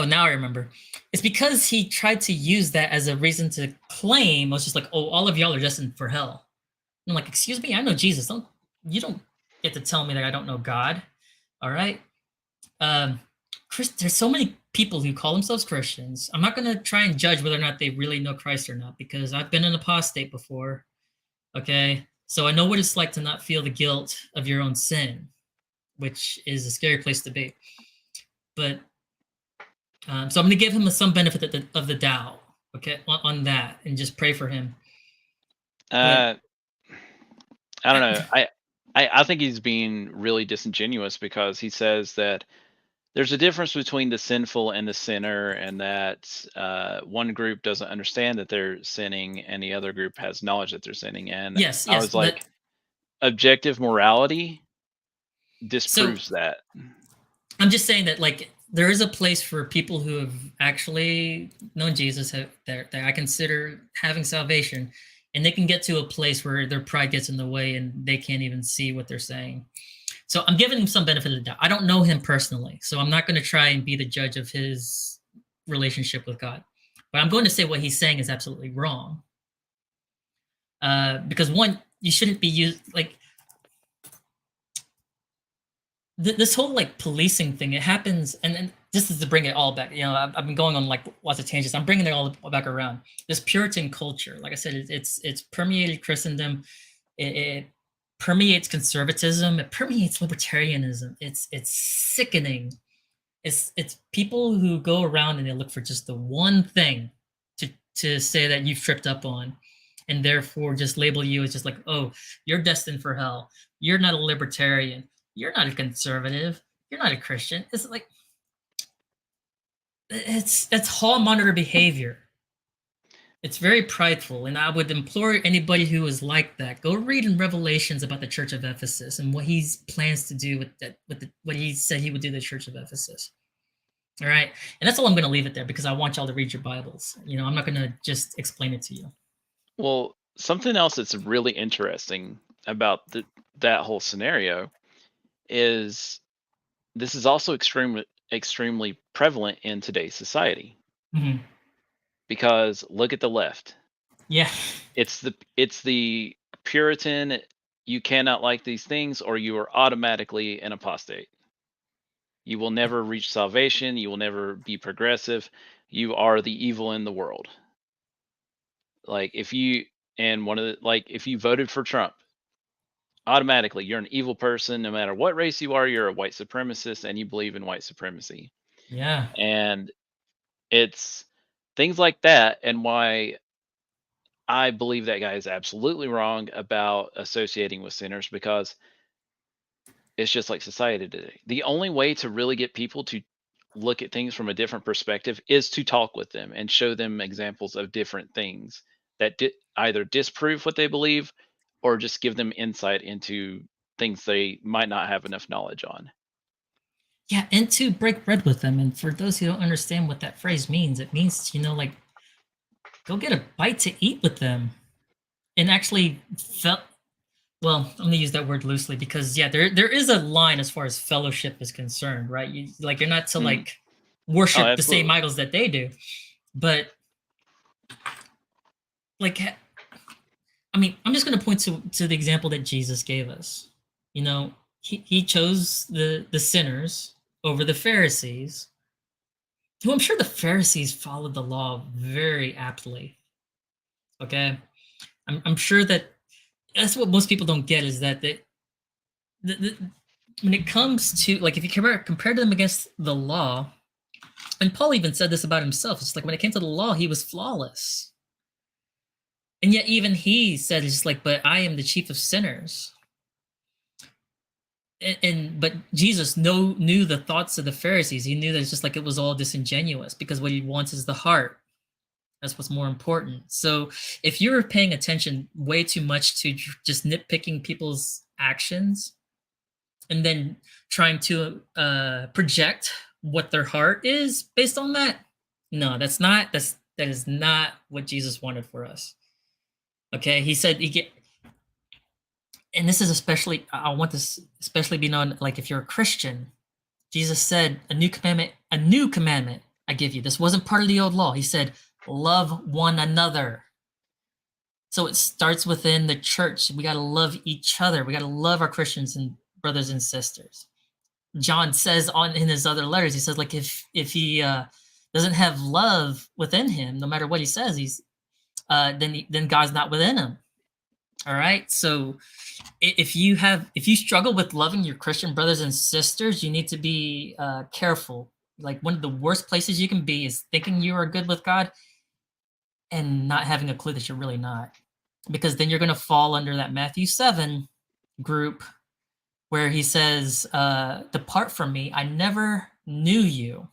Now I remember. It's because he tried to use that as a reason to claim. I was just like, oh, all of y'all are destined for hell. And I'm like, excuse me, I know Jesus. You don't get to tell me that I don't know God. All right. There's so many people who call themselves Christians. I'm not going to try and judge whether or not they really know Christ or not, because I've been an apostate before. Okay. So I know what it's like to not feel the guilt of your own sin, which is a scary place to be. But so I'm going to give him some benefit of the doubt, okay, on that, and just pray for him. I don't know. I think he's being really disingenuous because he says that there's a difference between the sinful and the sinner, and that one group doesn't understand that they're sinning and the other group has knowledge that they're sinning. And I was like, objective morality disproves that. I'm just saying that, like, there is a place for people who have actually known Jesus that I consider having salvation, and they can get to a place where their pride gets in the way and they can't even see what they're saying. So I'm giving him some benefit of the doubt. I don't know him personally, so I'm not going to try and be the judge of his relationship with God. But I'm going to say what he's saying is absolutely wrong. Because one, you shouldn't be used like this whole like policing thing. It happens, and this is to bring it all back. You know, I've been going on like lots of tangents. I'm bringing it all back around. This Puritan culture, like I said, it's permeated Christendom. It permeates conservatism. It permeates libertarianism. It's sickening. It's people who go around and they look for just the one thing to say that you've tripped up on, and therefore just label you as just like, oh, you're destined for hell. You're not a libertarian. You're not a conservative. You're not a Christian. It's like that's hall monitor behavior. It's very prideful, and I would implore anybody who is like that, go read in Revelations about the Church of Ephesus and what he plans to do with that, what he said he would do to the Church of Ephesus. All right, and that's all I'm going to leave it there because I want y'all to read your Bibles. You know, I'm not going to just explain it to you. Well, something else that's really interesting about that whole scenario is this is also extremely prevalent in today's society. Mm-hmm. Because look at the left. Yeah. It's the Puritan, you cannot like these things or you are automatically an apostate. You will never reach salvation, you will never be progressive. You are the evil in the world. Like if you voted for Trump, automatically you're an evil person. No matter what race you are, you're a white supremacist and you believe in white supremacy. Yeah. And it's things like that, and why I believe that guy is absolutely wrong about associating with sinners, because it's just like society today. The only way to really get people to look at things from a different perspective is to talk with them and show them examples of different things that either disprove what they believe or just give them insight into things they might not have enough knowledge on. Yeah, and to break bread with them. And for those who don't understand what that phrase means, it means, you know, like, go get a bite to eat with them and actually well, I'm gonna use that word loosely because yeah, there is a line as far as fellowship is concerned, right? You're not to like worship the same idols that they do, but like, I mean, I'm just gonna point to the example that Jesus gave us. You know, he chose the sinners over the Pharisees, who I'm sure the Pharisees followed the law very aptly. Okay, I'm sure that that's what most people don't get is that when it comes to like if you compare them against the law, and Paul even said this about himself, it's like when it came to the law, he was flawless. And yet even he said it's like, but I am the chief of sinners. But Jesus knew the thoughts of the Pharisees. He knew that it's just like it was all disingenuous because what he wants is the heart. That's what's more important. So if you're paying attention way too much to just nitpicking people's actions and then trying to project what their heart is based on that, no, that is not what Jesus wanted for us. Okay, he said and this is especially, I want this especially be known, like if you're a Christian, Jesus said a new commandment I give you. This wasn't part of the old law. He said, love one another. So it starts within the church. We got to love each other. We got to love our Christians and brothers and sisters. John says in his other letters, he says like if he doesn't have love within him, no matter what he says, then God's not within him. All right. So if you struggle with loving your Christian brothers and sisters, you need to be careful. Like one of the worst places you can be is thinking you are good with God and not having a clue that you're really not, because then you're going to fall under that Matthew 7 group where he says, depart from me, I never knew you.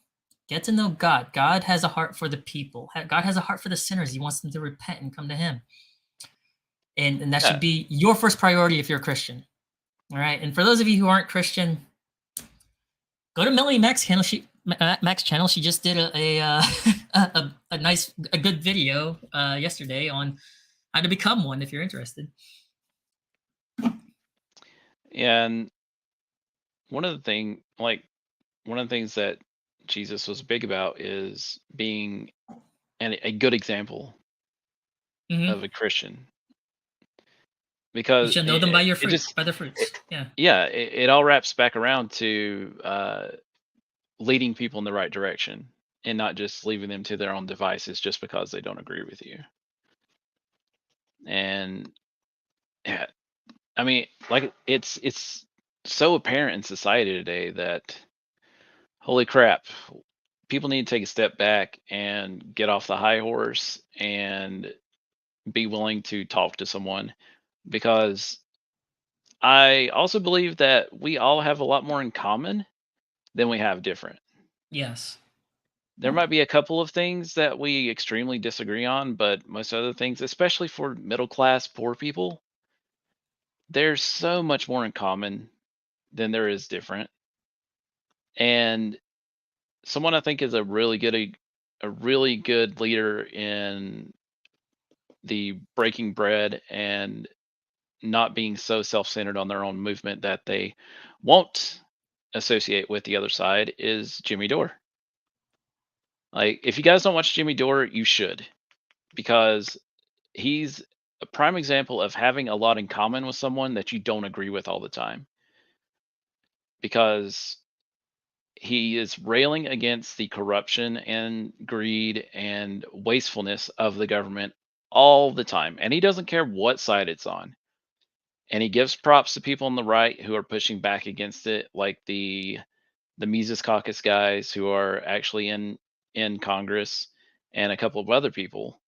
Get to know God. God has a heart for the people. God has a heart for the sinners. He wants them to repent and come to him. And that should be your first priority if you're a Christian. All right. And for those of you who aren't Christian, go to Melanie Mack's channel. She just did a good video yesterday on how to become one if you're interested. Yeah, and one of the things that Jesus was big about is being a good example of a Christian. Because you should know them by your fruits, by their fruits. It all wraps back around to leading people in the right direction and not just leaving them to their own devices just because they don't agree with you. And yeah, I mean, like it's so apparent in society today that holy crap, people need to take a step back and get off the high horse and be willing to talk to someone, because I also believe that we all have a lot more in common than we have different. Yes. There might be a couple of things that we extremely disagree on, but most other things, especially for middle class poor people, there's so much more in common than there is different. And someone I think is a really good leader in the breaking bread and not being so self-centered on their own movement that they won't associate with the other side is Jimmy Dore. Like, if you guys don't watch Jimmy Dore, you should, because he's a prime example of having a lot in common with someone that you don't agree with all the time. Because he is railing against the corruption and greed and wastefulness of the government all the time, and he doesn't care what side it's on. And he gives props to people on the right who are pushing back against it, like the Mises Caucus guys who are actually in Congress, and a couple of other people.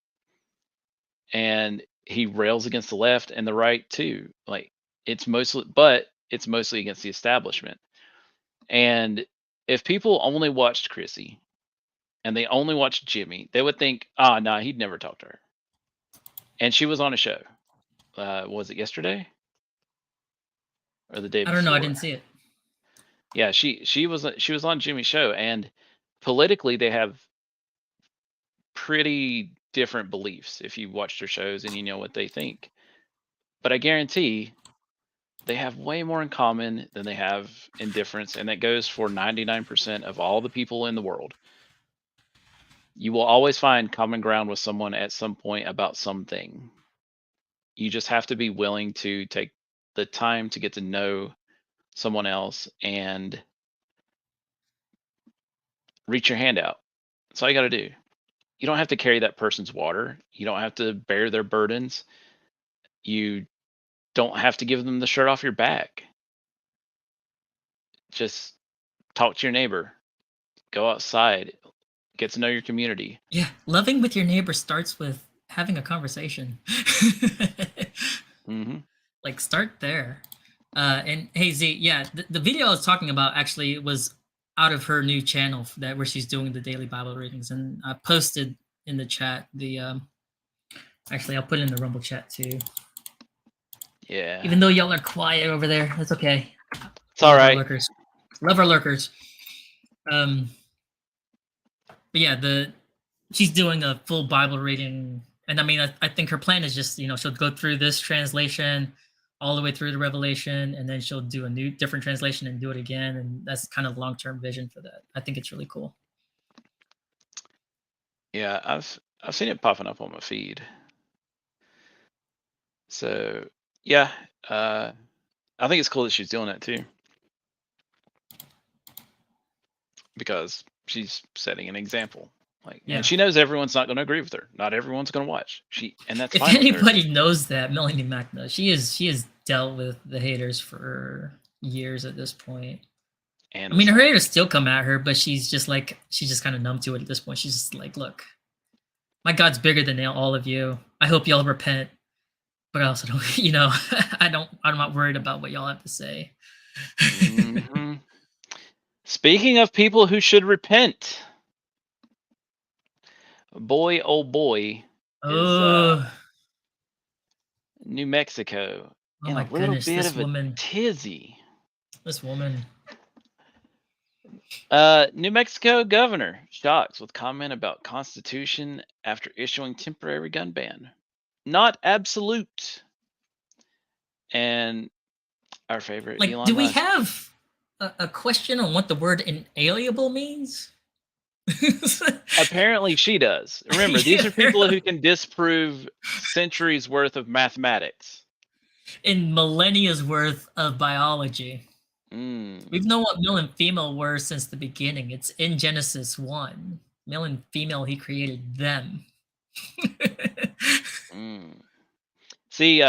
And he rails against the left and the right too. Like, it's mostly against the establishment. And if people only watched Chrissy and they only watched Jimmy, they would think, nah, he'd never talk to her. And she was on a show. Was it yesterday or the day before? I don't know. I didn't see it. Yeah, she was on Jimmy's show, and politically they have pretty different beliefs if you watched their shows and you know what they think. But I guarantee they have way more in common than they have in difference, and that goes for 99% of all the people in the world. You will always find common ground with someone at some point about something. You just have to be willing to take the time to get to know someone else and reach your hand out. That's all you got to do. You don't have to carry that person's water. You don't have to bear their burdens. You don't have to give them the shirt off your back. Just talk to your neighbor. Go outside. Get to know your community. Yeah, loving with your neighbor starts with having a conversation. Mm-hmm. Like, start there. And hey, Z, yeah, the video I was talking about actually was out of her new channel where she's doing the daily Bible readings, and I posted in the chat the actually I'll put it in the Rumble chat too. Yeah. Even though y'all are quiet over there, that's okay. It's all right. Lurkers. Love our lurkers. But yeah, she's doing a full Bible reading, and I mean, I think her plan is just, she'll go through this translation all the way through to Revelation, and then she'll do a different translation and do it again, and that's kind of long-term vision for that. I think it's really cool. Yeah, I've seen it popping up on my feed. So yeah, I think it's cool that she's doing that too, because she's setting an example. And she knows everyone's not going to agree with her. Not everyone's going to watch. And that's fine. If anybody knows that, Melanie Mack knows. She has dealt with the haters for years at this point. And I mean, her haters still come at her, but she's just kind of numb to it at this point. She's just like, look, my God's bigger than all of you. I hope y'all repent, but I also don't, I'm not worried about what y'all have to say. Mm-hmm. Speaking of people who should repent, boy, oh boy, is New Mexico in a little bit of a tizzy. This woman. New Mexico governor shocks with comment about Constitution after issuing temporary gun ban. Not absolute. And our favorite Elon do we Musk. have a question on what the word inalienable means? Apparently she does. Remember, these are people who can disprove centuries worth of mathematics. In millennia's worth of biology. We've known what male and female were since the beginning. It's in Genesis 1. Male and female, he created them. See,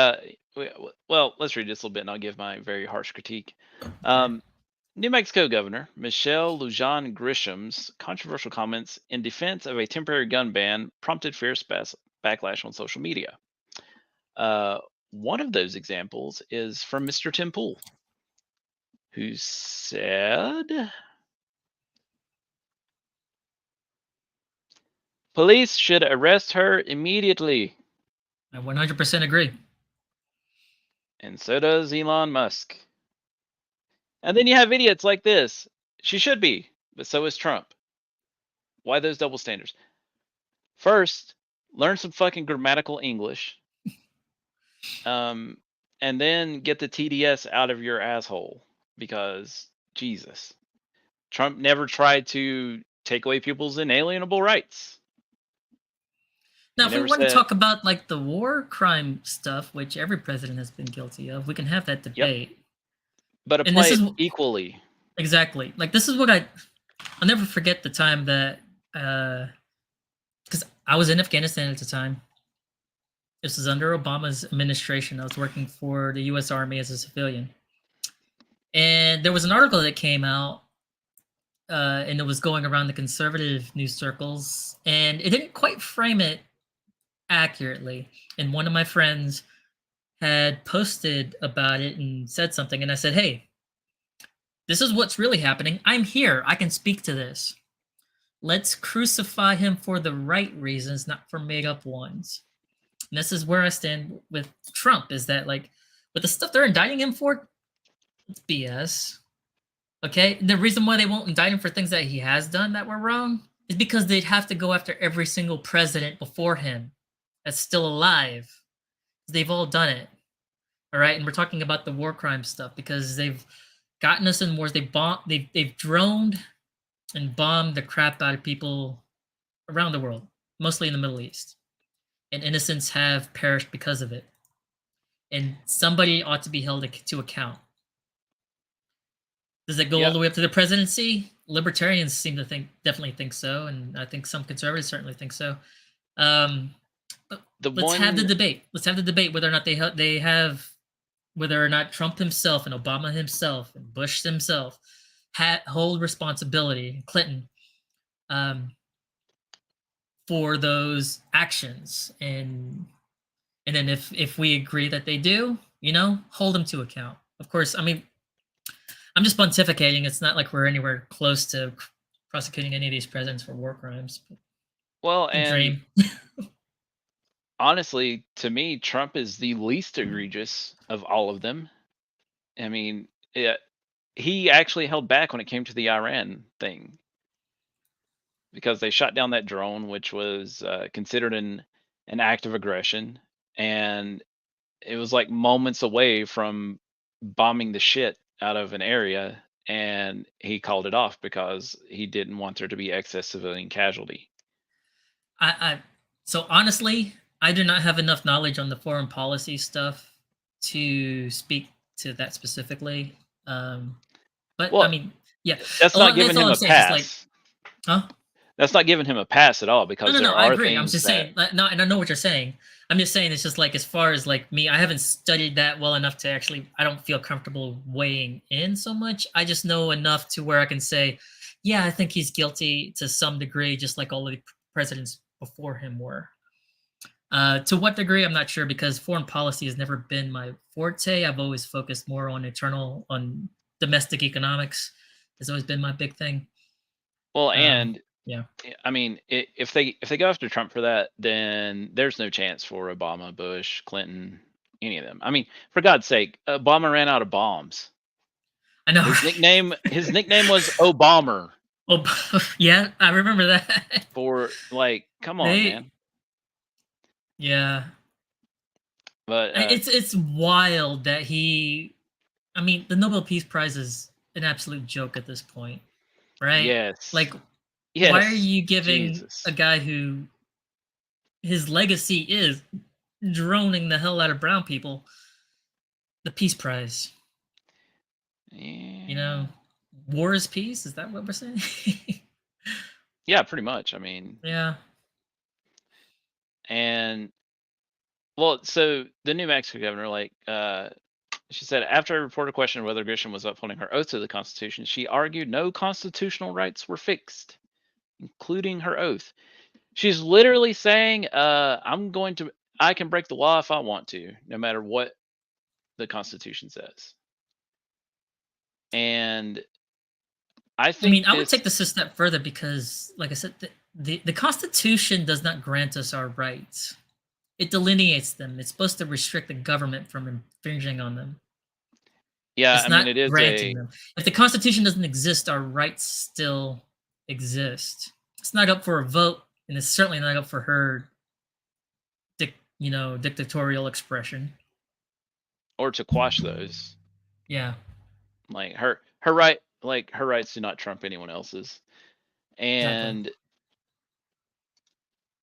well, let's read this a little bit and I'll give my very harsh critique. New Mexico Governor Michelle Lujan Grisham's controversial comments in defense of a temporary gun ban prompted fierce backlash on social media. One of those examples is from Mr. Tim Pool, who said, police should arrest her immediately. I 100% agree. And so does Elon Musk. And then you have idiots like this. She should be, but so is Trump. Why those double standards? First, learn some fucking grammatical English. And then get the TDS out of your asshole. Because, Jesus. Trump never tried to take away people's inalienable rights. Now, if we want to talk about the war crime stuff, which every president has been guilty of, we can have that debate. Yep. But apply it equally. Exactly. This is what I'll never forget the time that, because I was in Afghanistan at the time. This was under Obama's administration. I was working for the U.S. Army as a civilian. And there was an article that came out, and it was going around the conservative news circles, and it didn't quite frame it accurately. And one of my friends had posted about it and said something, and I said, hey, this is what's really happening. I'm here. I can speak to this. Let's crucify him for the right reasons, not for made-up ones. And this is where I stand with Trump, is that, with the stuff they're indicting him for, it's BS. Okay? The reason why they won't indict him for things that he has done that were wrong is because they'd have to go after every single president before him that's still alive. They've all done it. All right, and we're talking about the war crime stuff because they've gotten us in wars. They've droned and bombed the crap out of people around the world, mostly in the Middle East, and innocents have perished because of it. And somebody ought to be held to account. Does it go all the way up to the presidency? Libertarians seem to definitely think so, and I think some conservatives certainly think so. But let's have the debate. Let's have the debate whether or not they have whether or not Trump himself and Obama himself and Bush himself hold responsibility, Clinton, for those actions, and then if we agree that they do, hold them to account. Of course, I mean, I'm just pontificating. It's not like we're anywhere close to prosecuting any of these presidents for war crimes. Well, and honestly, to me, Trump is the least egregious of all of them. I mean, he actually held back when it came to the Iran thing because they shot down that drone, which was considered an act of aggression, and it was like moments away from bombing the shit out of an area, and he called it off because he didn't want there to be excess civilian casualty. So honestly, I do not have enough knowledge on the foreign policy stuff to speak to that specifically. But well, I mean, yeah, that's not giving him a pass. Huh? That's not giving him a pass at all because no, I agree. I'm just saying. No, and I know what you're saying. I'm just saying it's just like as far as like me, I haven't studied that well enough to actually. I don't feel comfortable weighing in so much. I just know enough to where I can say, yeah, I think he's guilty to some degree, just like all the presidents before him were. To what degree, I'm not sure because foreign policy has never been my forte. I've always focused more on domestic economics. Has always been my big thing. Well, and yeah, I mean, if they go after Trump for that, then there's no chance for Obama, Bush, Clinton, any of them. I mean, for God's sake, Obama ran out of bombs. I know. His nickname was Obama. Oh, yeah, I remember that. For like, come on, man. Yeah, but it's wild that he. I mean, the Nobel Peace Prize is an absolute joke at this point, right? Yes. Like, why are you giving a guy who his legacy is droning the hell out of brown people the Peace Prize? Yeah. War is peace. Is that what we're saying? Yeah, pretty much. I mean, yeah. And well, so the New Mexico governor, she said, after I reported a question of whether Grisham was upholding her oath to the Constitution, she argued no constitutional rights were fixed, including her oath. She's literally saying, I can break the law if I want to, no matter what the Constitution says. And I think I would take this a step further because, like I said, the Constitution does not grant us our rights. It delineates them. It's supposed to restrict the government from infringing on them. Yeah, it's not granting them. If the Constitution doesn't exist, our rights still exist. It's not up for a vote, and it's certainly not up for her, dictatorial expression. Or to quash those. Yeah. Like her right, like her rights do not trump anyone else's. And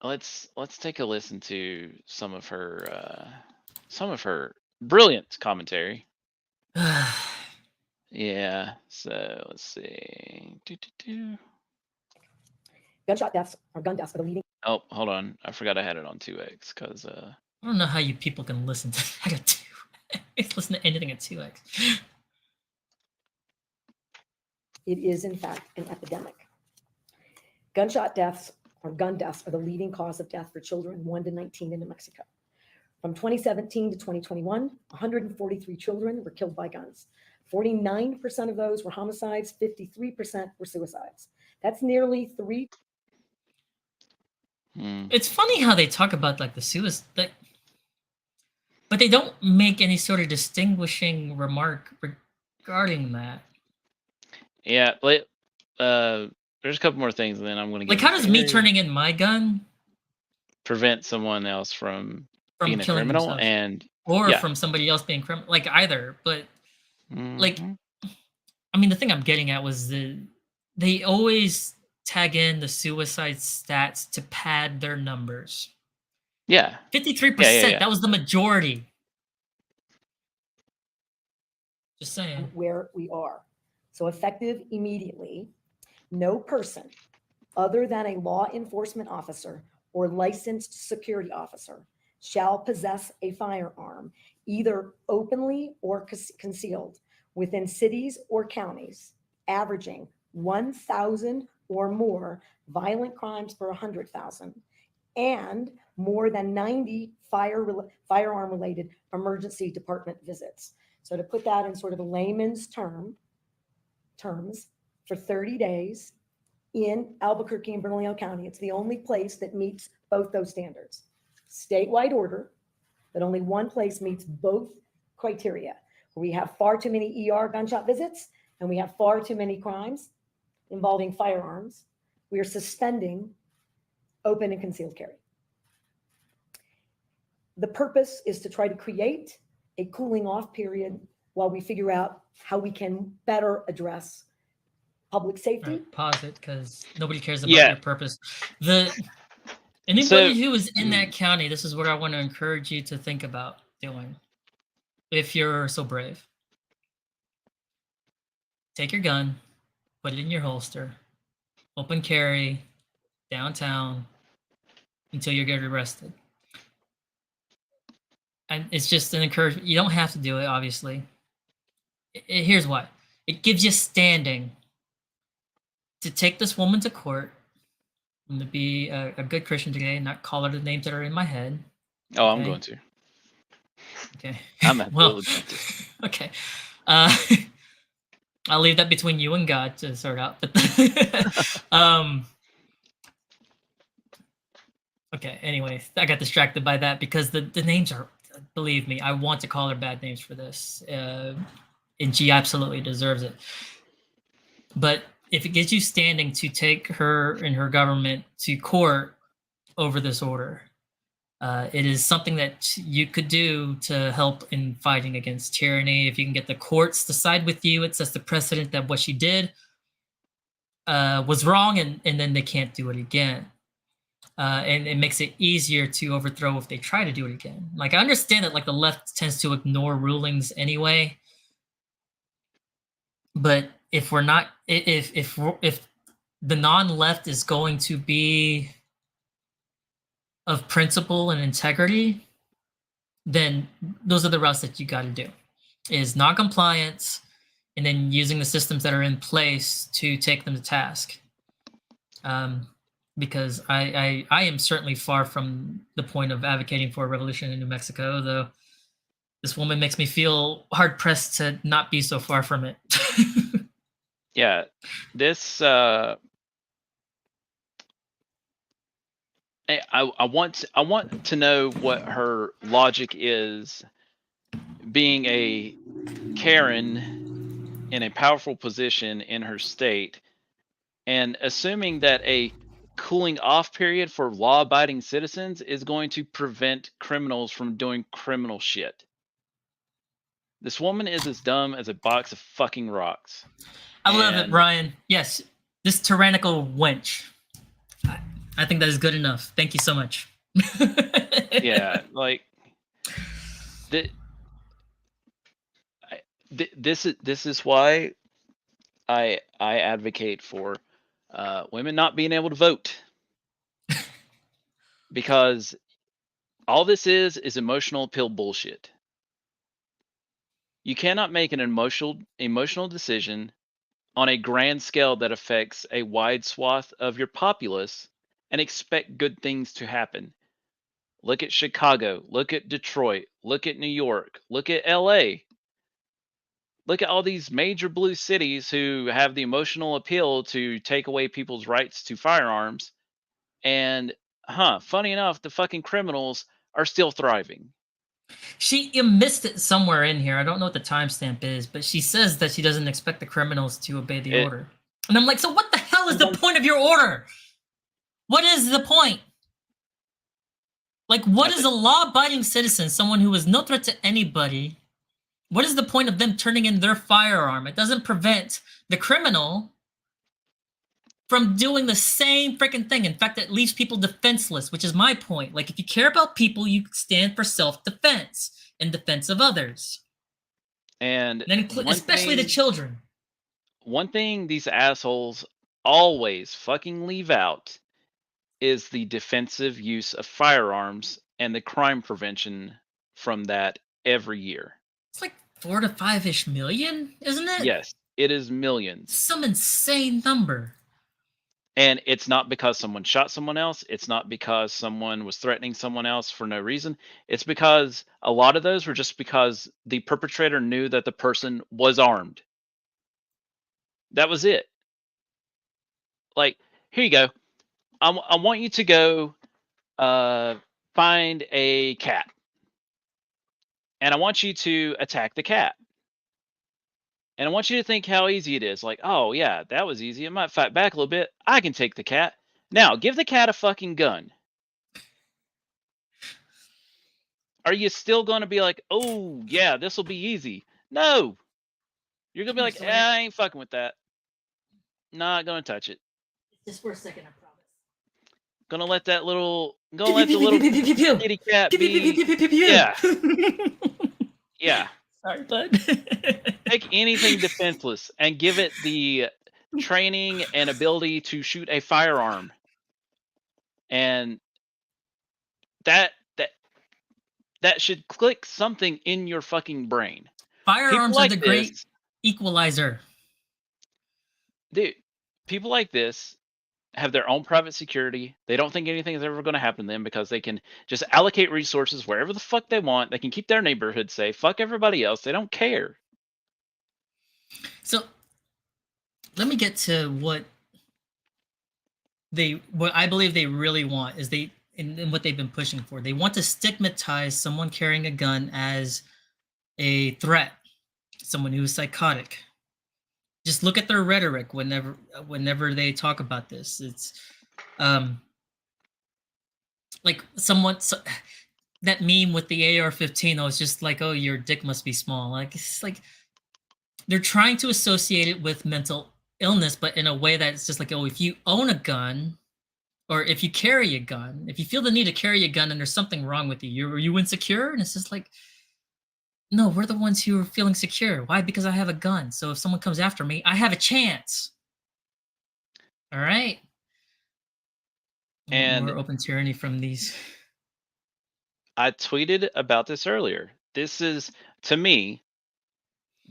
let's take a listen to some of her brilliant commentary. Yeah, so let's see. Gunshot deaths or gun deaths are the leading. Oh, hold on. I forgot I had it on 2x because I don't know how you people can listen to that at 2x. Listen to anything at 2x. It is, in fact, an epidemic. Gunshot deaths or gun deaths are the leading cause of death for children 1 to 19 in New Mexico. From 2017 to 2021, 143 children were killed by guns. 49% of those were homicides, 53% were suicides. That's nearly 3. It's funny how they talk about like the suicide, but they don't make any sort of distinguishing remark regarding that. Yeah, there's a couple more things, and then I'm going to get. Like, how does me turning in my gun prevent someone else from being a criminal and from somebody else being criminal, like either. But like, I mean, the thing I'm getting at was they always tag in the suicide stats to pad their numbers. Yeah. 53%. That was the majority. Just saying. Where we are. So effective immediately, no person other than a law enforcement officer or licensed security officer shall possess a firearm, either openly or concealed, within cities or counties, averaging 1,000 or more violent crimes per 100,000, and more than 90 firearm-related emergency department visits. So to put that in sort of a layman's terms, for 30 days in Albuquerque and Bernalillo County, it's the only place that meets both those standards. Statewide order, but only one place meets both criteria. We have far too many ER gunshot visits, and we have far too many crimes involving firearms. We are suspending open and concealed carry. The purpose is to try to create a cooling off period while we figure out how we can better address public safety. Right, pause it, because nobody cares about your purpose. Anybody who is in that county, this is what I want to encourage you to think about doing, if you're so brave. Take your gun, put it in your holster, open carry, downtown, until you get arrested. And it's just an encouragement. You don't have to do it, obviously. Here's why. It gives you standing to take this woman to court. I'm going to be a good Christian today and not call her the names that are in my head. Oh, okay? I'm going to. Okay. I'm well, okay. I'll leave that between you and God to sort out. But okay, anyway, I got distracted by that because the names are, believe me, I want to call her bad names for this. And she absolutely deserves it. But if it gives you standing to take her and her government to court over this order, it is something that you could do to help in fighting against tyranny. If you can get the courts to side with you, it sets the precedent that what she did was wrong, and then they can't do it again. And it makes it easier to overthrow if they try to do it again. Like, I understand that like the left tends to ignore rulings anyway, but if we're not, if the non-left is going to be of principle and integrity, then those are the routes that you got to do, is non-compliance and then using the systems that are in place to take them to task. Because I am certainly far from the point of advocating for a revolution in New Mexico, though this woman makes me feel hard-pressed to not be so far from it. Yeah, this I want to know what her logic is, being a Karen in a powerful position in her state, and assuming that a cooling off period for law-abiding citizens is going to prevent criminals from doing criminal shit. This woman is as dumb as a box of fucking rocks. I love it, Brian. Yes, this tyrannical wench. I think that is good enough. Thank you so much. Yeah, like this is why I advocate for women not being able to vote, because all this is emotional pill bullshit. You cannot make an emotional decision on a grand scale that affects a wide swath of your populace and expect good things to happen. Look at Chicago, look at Detroit, look at New York, look at LA. Look at all these major blue cities who have the emotional appeal to take away people's rights to firearms. And, funny enough, the fucking criminals are still thriving. You missed it somewhere in here. I don't know what the timestamp is, but she says that she doesn't expect the criminals to obey the order. And I'm like, so what the hell is the point of your order? What is the point? Like, what is a law-abiding citizen? Someone who is no threat to anybody. What is the point of them turning in their firearm? It doesn't prevent the criminal from doing the same freaking thing. In fact, it leaves people defenseless, which is my point. Like, if you care about people, you stand for self-defense in defense of others. And then especially the children. One thing these assholes always fucking leave out is the defensive use of firearms and the crime prevention from that every year. It's like 4 to 5-ish million, isn't it? Yes, it is millions. Some insane number. And it's not because someone shot someone else. It's not because someone was threatening someone else for no reason. It's because a lot of those were just because the perpetrator knew that the person was armed. That was it. Like, here you go. I want you to go find a cat. And I want you to attack the cat. And I want you to think how easy it is. Like, oh, yeah, that was easy. It might fight back a little bit. I can take the cat. Now, give the cat a fucking gun. Are you still going to be like, oh, yeah, this will be easy? No. You're going to be like, I ain't fucking with that. Not going to touch it. Just for a second, I promise. Gonna let the little kitty cat be. Yeah. Yeah. Sorry, bud. Take anything defenseless and give it the training and ability to shoot a firearm. And that should click something in your fucking brain. Firearms are the great equalizer. Dude, people like this have their own private security. They don't think anything is ever going to happen to them because they can just allocate resources wherever the fuck they want. They can keep their neighborhood safe. Fuck everybody else. They don't care. So let me get to what I believe they really want is and what they've been pushing for. They want to stigmatize someone carrying a gun as a threat, someone who is psychotic. Just look at their rhetoric whenever they talk about this. It's like that meme with the AR-15. I was just like, oh, your dick must be small. Like, it's like they're trying to associate it with mental illness, but in a way that's just like, oh, if you own a gun or if you carry a gun, if you feel the need to carry a gun and there's something wrong with you, are you insecure? And it's just like, no, we're the ones who are feeling secure. Why? Because I have a gun. So if someone comes after me, I have a chance. All right. And more open tyranny from these. I tweeted about this earlier. This is, to me,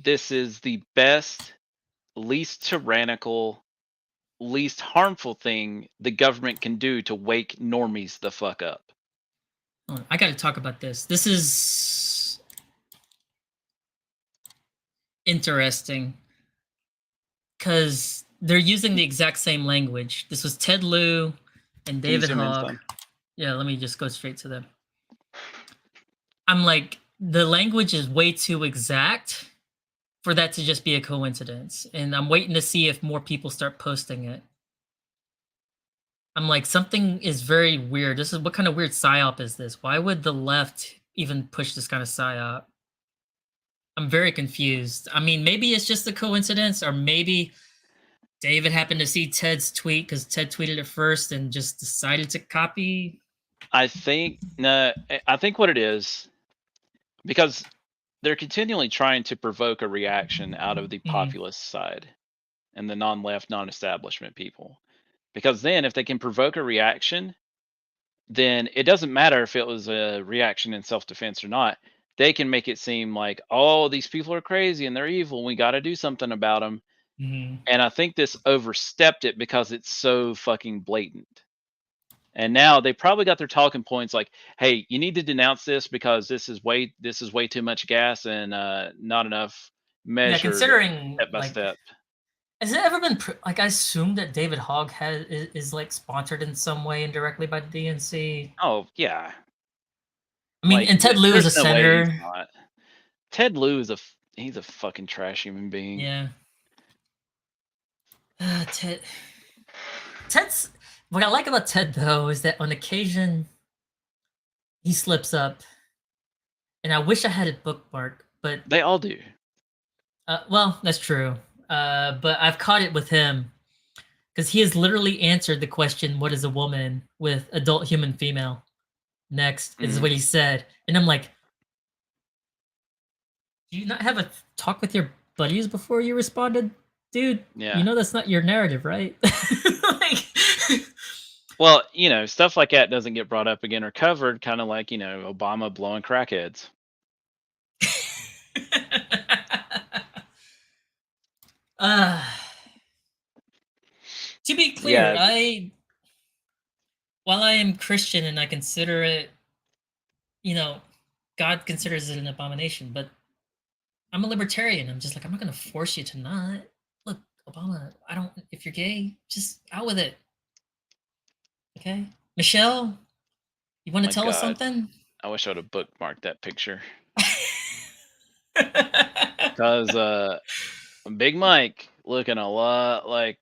this is the best, least tyrannical, least harmful thing the government can do to wake normies the fuck up. I got to talk about this. This is interesting because they're using the exact same language. This was Ted Lieu and David Hogg. Yeah, let me just go straight to them. I'm like, the language is way too exact for that to just be a coincidence. And I'm waiting to see if more people start posting it. I'm like, something is very weird. What kind of weird psyop is this? Why would the left even push this kind of psyop? I'm very confused. I mean, maybe it's just a coincidence, or maybe David happened to see Ted's tweet because Ted tweeted it first and just decided to copy. I think what it is, because they're continually trying to provoke a reaction out of the populist side and the non-left, non-establishment people. Because then if they can provoke a reaction, then it doesn't matter if it was a reaction in self-defense or not. They can make it seem like, oh, these people are crazy and they're evil. We got to do something about them. And I think this overstepped it because it's so fucking blatant. And now they probably got their talking points like, hey, you need to denounce this because this is way too much gas and not enough measure. Yeah, considering step by step. Has it ever been like, I assume that David Hogg is like sponsored in some way indirectly by the DNC? Oh yeah. I mean, like, and Ted Lieu is a senator. Ted Lieu is he's a fucking trash human being. Yeah. Ted's what I like about Ted though is that on occasion he slips up, and I wish I had it bookmarked, but they all do. Well, that's true. But I've caught it with him because he has literally answered the question, "What is a woman?" with adult human female. Next is what he said, and I'm like, "Do you not have a talk with your buddies before you responded, dude? Yeah. You know that's not your narrative, right?" Like, well, stuff like that doesn't get brought up again or covered, kind of like Obama blowing crackheads. To be clear, Yeah. while I am Christian and I consider it, God considers it an abomination, but I'm a libertarian. I'm just like, I'm not gonna force you to not. Look, Obama, if you're gay, just out with it. Okay? Michelle, you want to tell us something? I wish I would have bookmarked that picture. Because Big Mike looking a lot like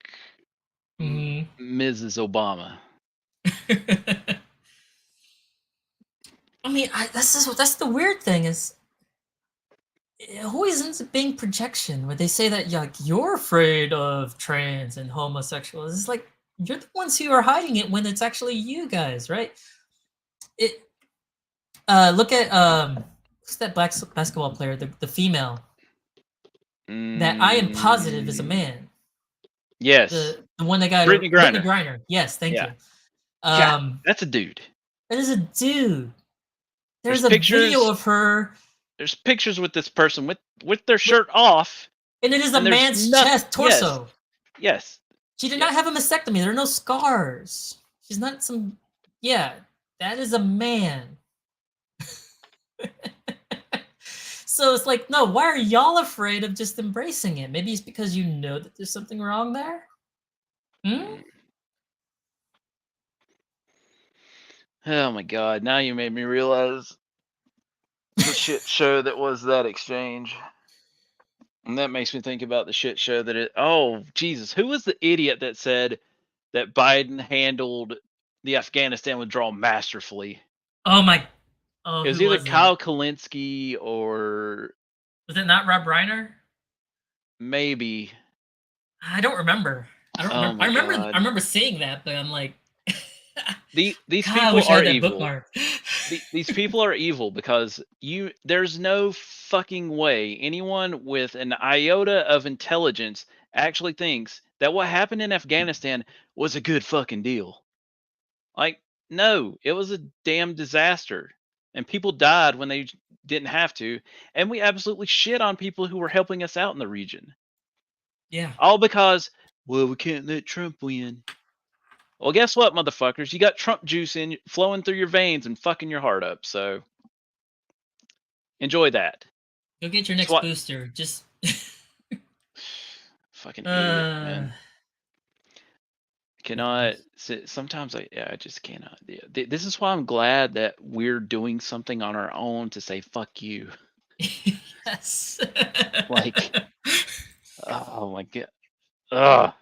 Mrs. Obama. I mean, that's the weird thing is it always ends up being projection where they say that you're afraid of trans and homosexuals. It's like you're the ones who are hiding it when it's actually you guys, right? Look at who's that black basketball player, the female that I am positive is a man. Yes, the one that got Brittany Griner. Yes, thank you. That's a dude. That is a dude. There's a video of her. There's pictures with this person with their shirt off, and it is a man's chest, torso. Yes. She did not have a mastectomy. There are no scars. She's not some. Yeah, that is a man. So it's like, no, why are y'all afraid of just embracing it? Maybe it's because you know that there's something wrong there? Oh my god, now you made me realize the shit show that was that exchange. And that makes me think about the shit show oh, Jesus, who was the idiot that said that Biden handled the Afghanistan withdrawal masterfully? Oh my. It was either Kyle Kalinske or... Was it not Rob Reiner? Maybe. I don't remember. I remember seeing that, but I'm like... These people are evil. These people are evil because there's no fucking way anyone with an iota of intelligence actually thinks that what happened in Afghanistan was a good fucking deal. Like, no, it was a damn disaster. And people died when they didn't have to. And we absolutely shit on people who were helping us out in the region. Yeah. All because, well, we can't let Trump win. Well, guess what, motherfuckers? You got Trump juice flowing through your veins and fucking your heart up. So enjoy that. Go get your next booster. Just fucking idiot, man. Cannot. Sometimes I just cannot. This is why I'm glad that we're doing something on our own to say fuck you. Yes. Like, oh my god. Ugh.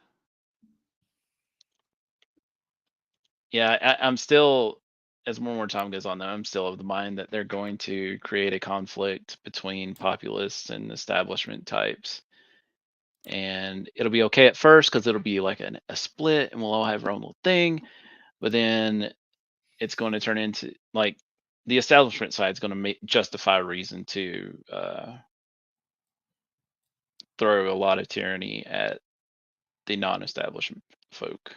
Yeah, I'm still, as more time goes on, though, I'm still of the mind that they're going to create a conflict between populists and establishment types. And it'll be okay at first because it'll be like a split and we'll all have our own little thing. But then it's going to turn into, like, the establishment side is going to justify a reason to throw a lot of tyranny at the non-establishment folk.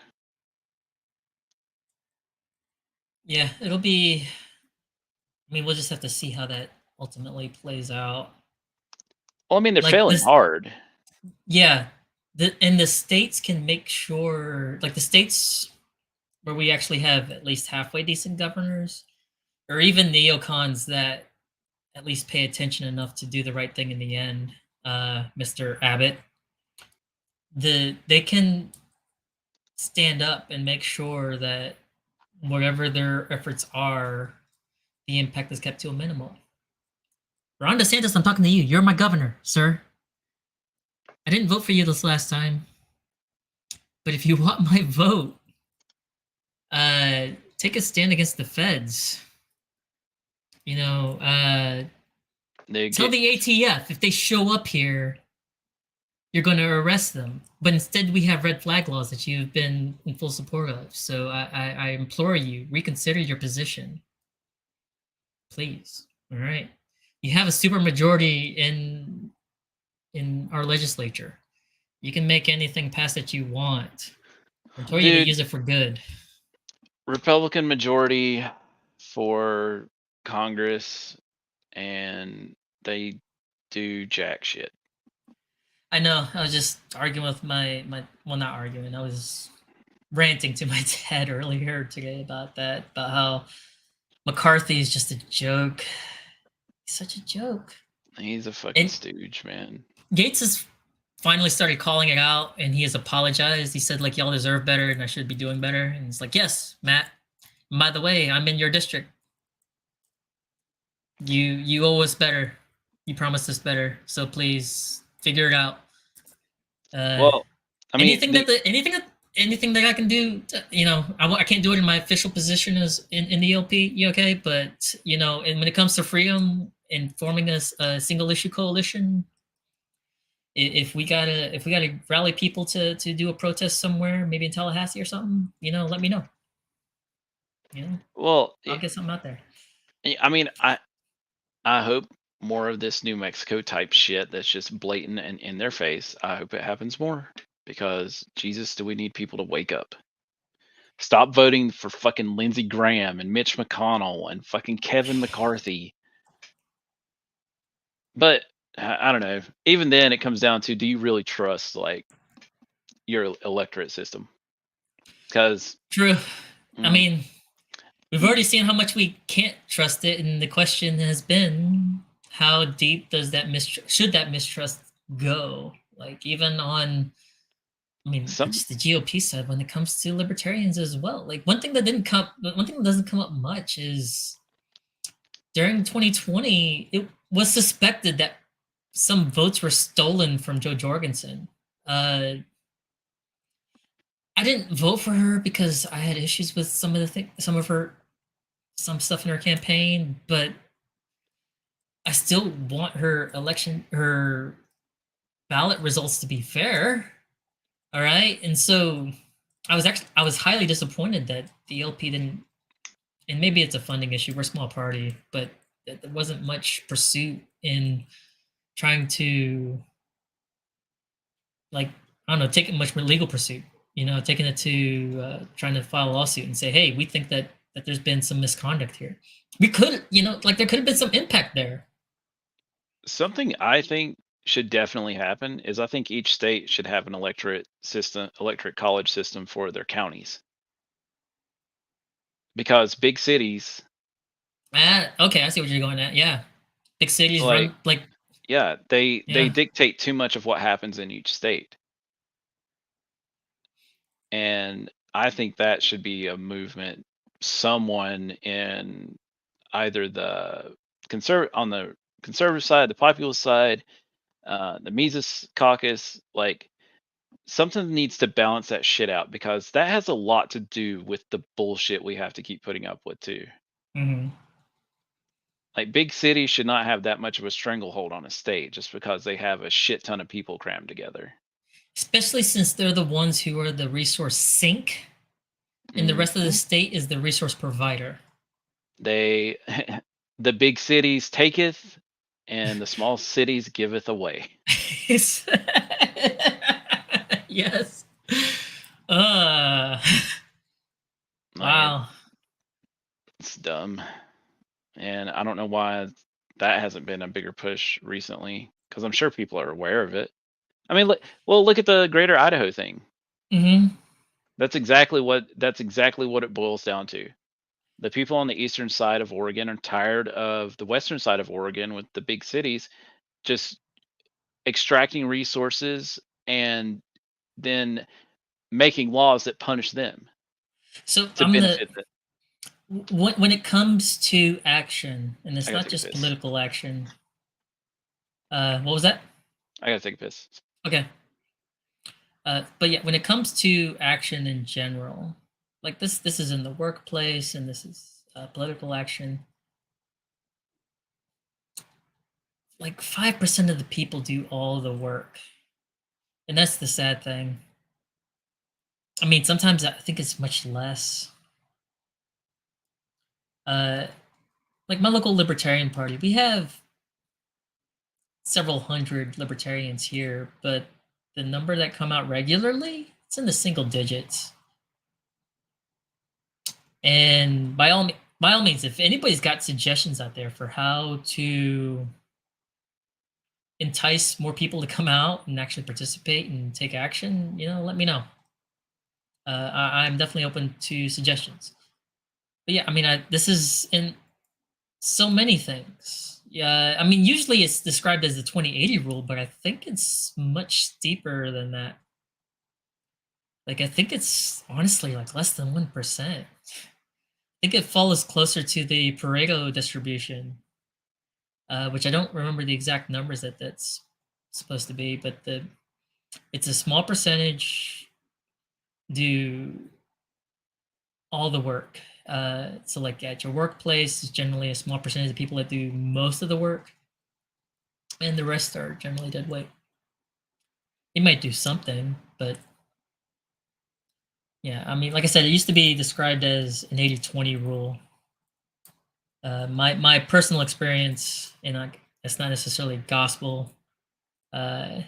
Yeah, it'll be. I mean, we'll just have to see how that ultimately plays out. Well, I mean, they're failing hard. Yeah, and the states can make sure, like the states where we actually have at least halfway decent governors, or even neocons that at least pay attention enough to do the right thing in the end. Mr. Abbott, they can stand up and make sure that whatever their efforts are, the impact is kept to a minimum. Ron DeSantis, I'm talking to you. You're my governor, sir. I didn't vote for you this last time, but if you want my vote, take a stand against the feds. You know, tell the ATF if they show up here, you're going to arrest them. But instead, we have red flag laws that you've been in full support of. So I implore you, reconsider your position. Please. All right. You have a super majority in our legislature. You can make anything pass that you want. I implore you to use it for good. Republican majority for Congress, and they do jack shit. I know. I was just arguing with my well, not arguing. I was ranting to my dad earlier today about that, about how McCarthy is just a joke. He's such a joke. He's a fucking stooge, man. Gates has finally started calling it out, and he has apologized. He said, like, y'all deserve better, and I should be doing better. And it's like, yes, Matt. And by the way, I'm in your district. You owe us better. You promised us better. So please figure it out. Well, I mean, anything that I can do, to, you know, I can't do it in my official position as in the LP, okay? But you know, and when it comes to freedom and forming a single issue coalition, if we gotta rally people to do a protest somewhere, maybe in Tallahassee or something, you know, let me know. You know, well, I'll get something out there. I mean, I hope more of this New Mexico type shit that's just blatant and in their face. I hope it happens more, because Jesus, do we need people to wake up? Stop voting for fucking Lindsey Graham and Mitch McConnell and fucking Kevin McCarthy. But I don't know. Even then, it comes down to, do you really trust like your electorate system? Because true. I mean, we've already seen how much we can't trust it, and the question has been, how deep does that should that mistrust go? Like, even on, I mean, just the GOP side, when it comes to libertarians as well. Like, one thing that doesn't come up much is during 2020, it was suspected that some votes were stolen from Jo Jorgensen. I didn't vote for her because I had issues with some stuff in her campaign, but I still want her ballot results to be fair. All right. And so I was highly disappointed that the LP didn't, and maybe it's a funding issue, we're a small party, but there wasn't much pursuit in trying to, like, I don't know, taking much more legal pursuit, you know, taking it to trying to file a lawsuit and say, hey, we think that there's been some misconduct here. We could, you know, like, there could have been some impact there. Something I think should definitely happen is, I think each state should have an electorate college system for their counties. Because big cities. Okay, I see what you're going at. Yeah. Big cities run like. Yeah, they dictate too much of what happens in each state. And I think that should be a movement. Someone in either the conservative side, the populist side, the Mises caucus, like, something needs to balance that shit out, because that has a lot to do with the bullshit we have to keep putting up with too. Mm-hmm. Like, big cities should not have that much of a stranglehold on a state just because they have a shit ton of people crammed together. Especially since they're the ones who are the resource sink, and the rest of the state is the resource provider. The big cities taketh, and the small cities giveth away. Yes. Wow. It's dumb. And I don't know why that hasn't been a bigger push recently, because I'm sure people are aware of it. I mean, look at the Greater Idaho thing. Mm-hmm. That's exactly what it boils down to. The people on the eastern side of Oregon are tired of the western side of Oregon with the big cities just extracting resources and then making laws that punish them. So to benefit them. When it comes to action, and it's not just political action. What was that? I gotta take a piss. Okay. But yeah, when it comes to action in general, like this is in the workplace, and this is political action. like 5% of the people do all the work. And that's the sad thing. I mean, sometimes I think it's much less. Like my local libertarian party, we have several hundred libertarians here, but the number that come out regularly, it's in the single digits. And by all means, if anybody's got suggestions out there for how to entice more people to come out and actually participate and take action, let me know. I'm definitely open to suggestions. But yeah, I mean, this is in so many things. Yeah, I mean, usually it's described as the 20/80 rule, but I think it's much steeper than that. Like, I think it's honestly like less than 1%. I think it follows closer to the Pareto distribution, which I don't remember the exact numbers that's supposed to be, but it's a small percentage do all the work. So like at your workplace, it's generally a small percentage of people that do most of the work, and the rest are generally dead weight. You might do something, but yeah, I mean, like I said, it used to be described as an 80/20 rule. My personal experience, and it's not necessarily gospel, but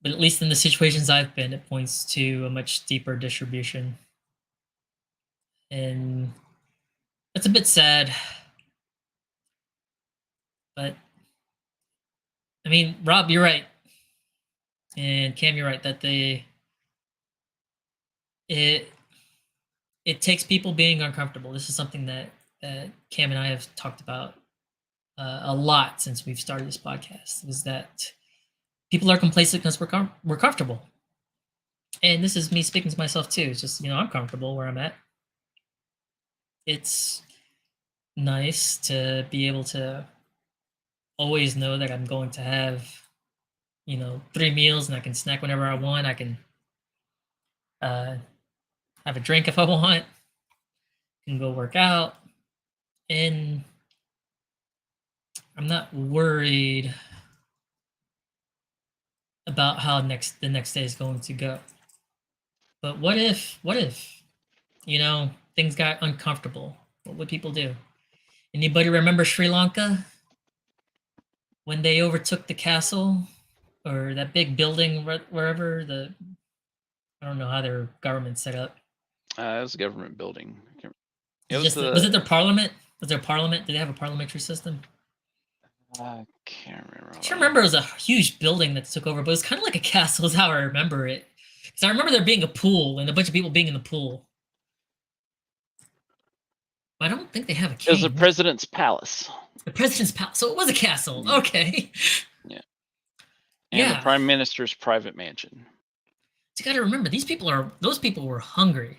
at least in the situations I've been, it points to a much deeper distribution. And it's a bit sad. But I mean, Rob, you're right. And Cam, you're right that it takes people being uncomfortable. This is something that Cam and I have talked about a lot since we've started this podcast, is that people are complacent because we're comfortable. And this is me speaking to myself too. It's just, I'm comfortable where I'm at. It's nice to be able to always know that I'm going to have, 3 meals, and I can snack whenever I want. I can have a drink if I want. Can go work out, and I'm not worried about how the next day is going to go. But what if things got uncomfortable? What would people do? Anybody remember Sri Lanka when they overtook the castle or that big building wherever I don't know how their government's set up. It was a government building. Was it their parliament? Was there parliament? Did they have a parliamentary system? I can't remember. I remember it was a huge building that took over, but it was kind of like a castle is how I remember it. Because I remember there being a pool and a bunch of people being in the pool. But I don't think they have a king. It was the president's palace. The president's palace. So it was a castle. Mm-hmm. Okay. Yeah. And the prime minister's private mansion. You got to remember, those people were hungry.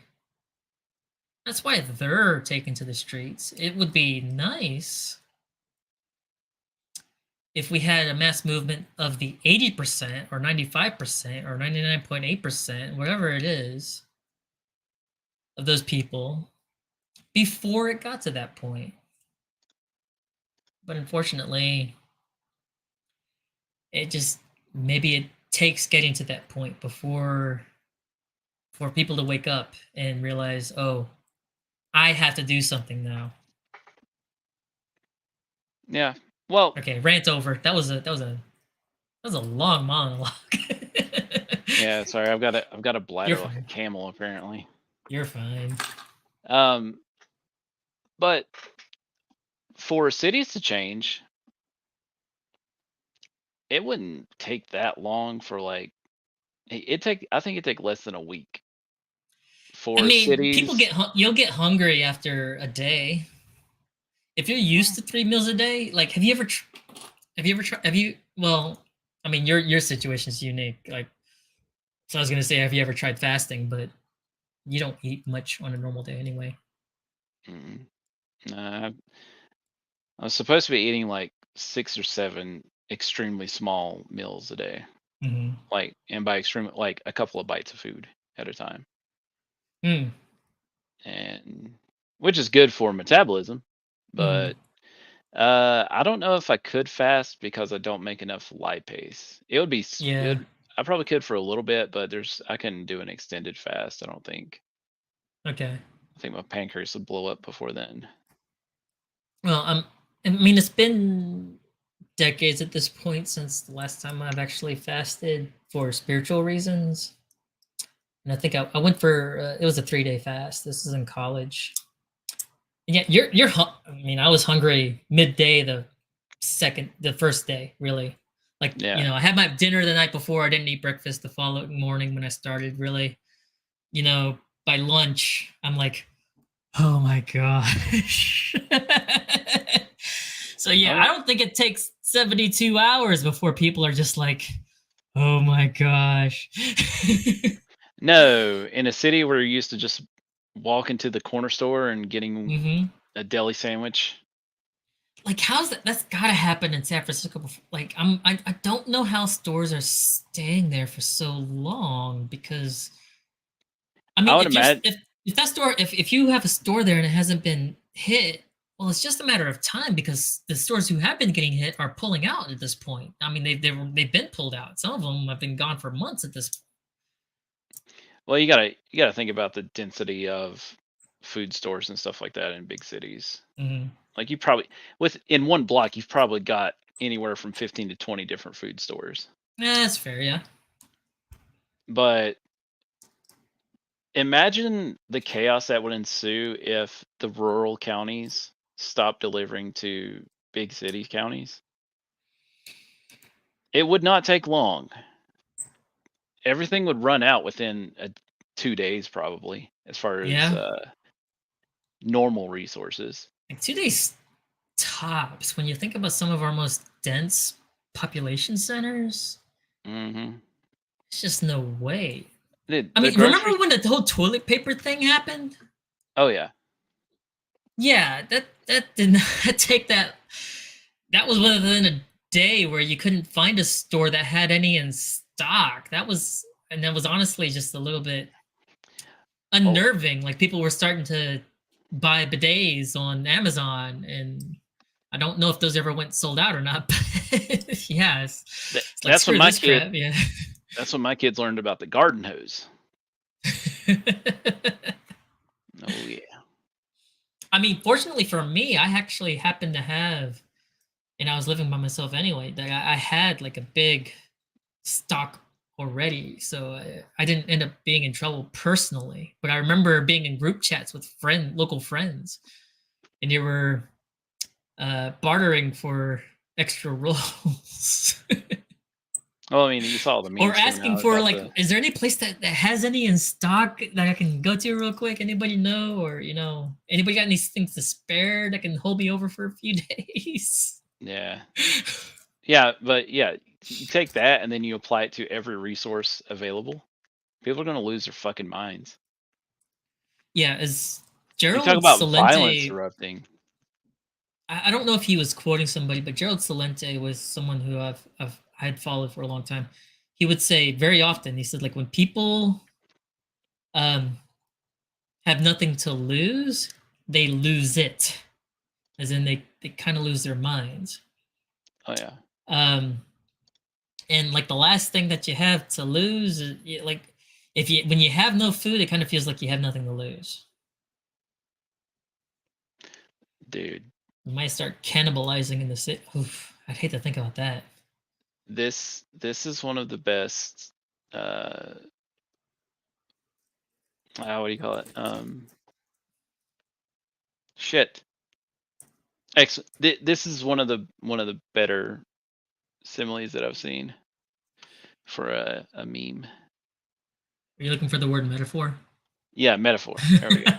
That's why they're taken to the streets. It would be nice if we had a mass movement of the 80% or 95% or 99.8%, whatever it is, of those people before it got to that point. But unfortunately, maybe it takes getting to that point for people to wake up and realize, oh, I have to do something now. Yeah. Well. Okay, rant over. That was a long monologue. Yeah, sorry. I've got a bladder like a camel apparently. You're fine. But for cities to change, it wouldn't take that long for I think it'd take less than a week. Cities, people you'll get hungry after a day. If you're used to 3 meals a day, like have you ever well, I mean your situation is unique. Like, so I was gonna say, have you ever tried fasting? But you don't eat much on a normal day anyway. I was supposed to be eating like 6 or 7 extremely small meals a day. Mm-hmm. And by extreme, like a couple of bites of food at a time. And which is good for metabolism, but I don't know if I could fast because I don't make enough lipase. It would be Yeah. I probably could for a little bit, but I couldn't do an extended fast, I don't think. Okay. I think my pancreas would blow up before then. Well, I mean, it's been decades at this point since the last time I've actually fasted for spiritual reasons. And I think I went for it was a 3-day fast. This is in college. And yeah, I mean, I was hungry midday the first day, really. Like, Yeah. I had my dinner the night before. I didn't eat breakfast the following morning when I started, really. By lunch, I'm like, oh my gosh. So yeah, I don't think it takes 72 hours before people are just like, oh my gosh. No, in a city where you're used to just walking to the corner store and getting a deli sandwich. Like, how's that? That's gotta happen in San Francisco. Like, I don't know how stores are staying there for so long, because I mean, I would imagine if that store, if you have a store there and it hasn't been hit, well, it's just a matter of time, because the stores who have been getting hit are pulling out at this point. I mean, they've been pulled out. Some of them have been gone for months at this point. Well, you gotta think about the density of food stores and stuff like that in big cities. Like, you probably in one block you've probably got anywhere from 15 to 20 different food stores. That's fair, yeah. But imagine the chaos that would ensue if the rural counties stopped delivering to big city counties. It would not take long. Everything would run out within 2 days, probably, as far as normal resources. Like 2 days tops. When you think about some of our most dense population centers, it's just no way. I mean, remember when the whole toilet paper thing happened? Oh yeah. Yeah, that did not take that. That was within a day where you couldn't find a store that had any in stock. That was honestly just a little bit unnerving. Like, people were starting to buy bidets on Amazon, and I don't know if those ever went sold out or not. But yeah, that's when my kid. Yeah. That's when my kids learned about the garden hose. Oh yeah. I mean, fortunately for me, I actually happened to have, and I was living by myself anyway, that I had like a big stock already, so I didn't end up being in trouble personally. But I remember being in group chats with local friends, and they were bartering for extra rolls. Well, I mean, you saw the memes. Or asking for, like, is there any place that has any in stock that I can go to real quick? Anybody know? Or, anybody got any things to spare that can hold me over for a few days? Yeah. Yeah, but yeah, you take that and then you apply it to every resource available. People are going to lose their fucking minds. Yeah, as Gerald talk about Celente, violence erupting. I don't know if he was quoting somebody, but Gerald Celente was someone who I had followed for a long time. He would say very often, he said, like, when people have nothing to lose, they lose it. As in, they kind of lose their minds. Oh yeah. And like, the last thing that you have to lose is, like, when you have no food, it kind of feels like you have nothing to lose. Dude. You might start cannibalizing in the city. Oof, I'd hate to think about that. This is one of the best. What do you call it? Shit. This is one of the better similes that I've seen for a meme. Are you looking for the word metaphor? Yeah, metaphor. There we go.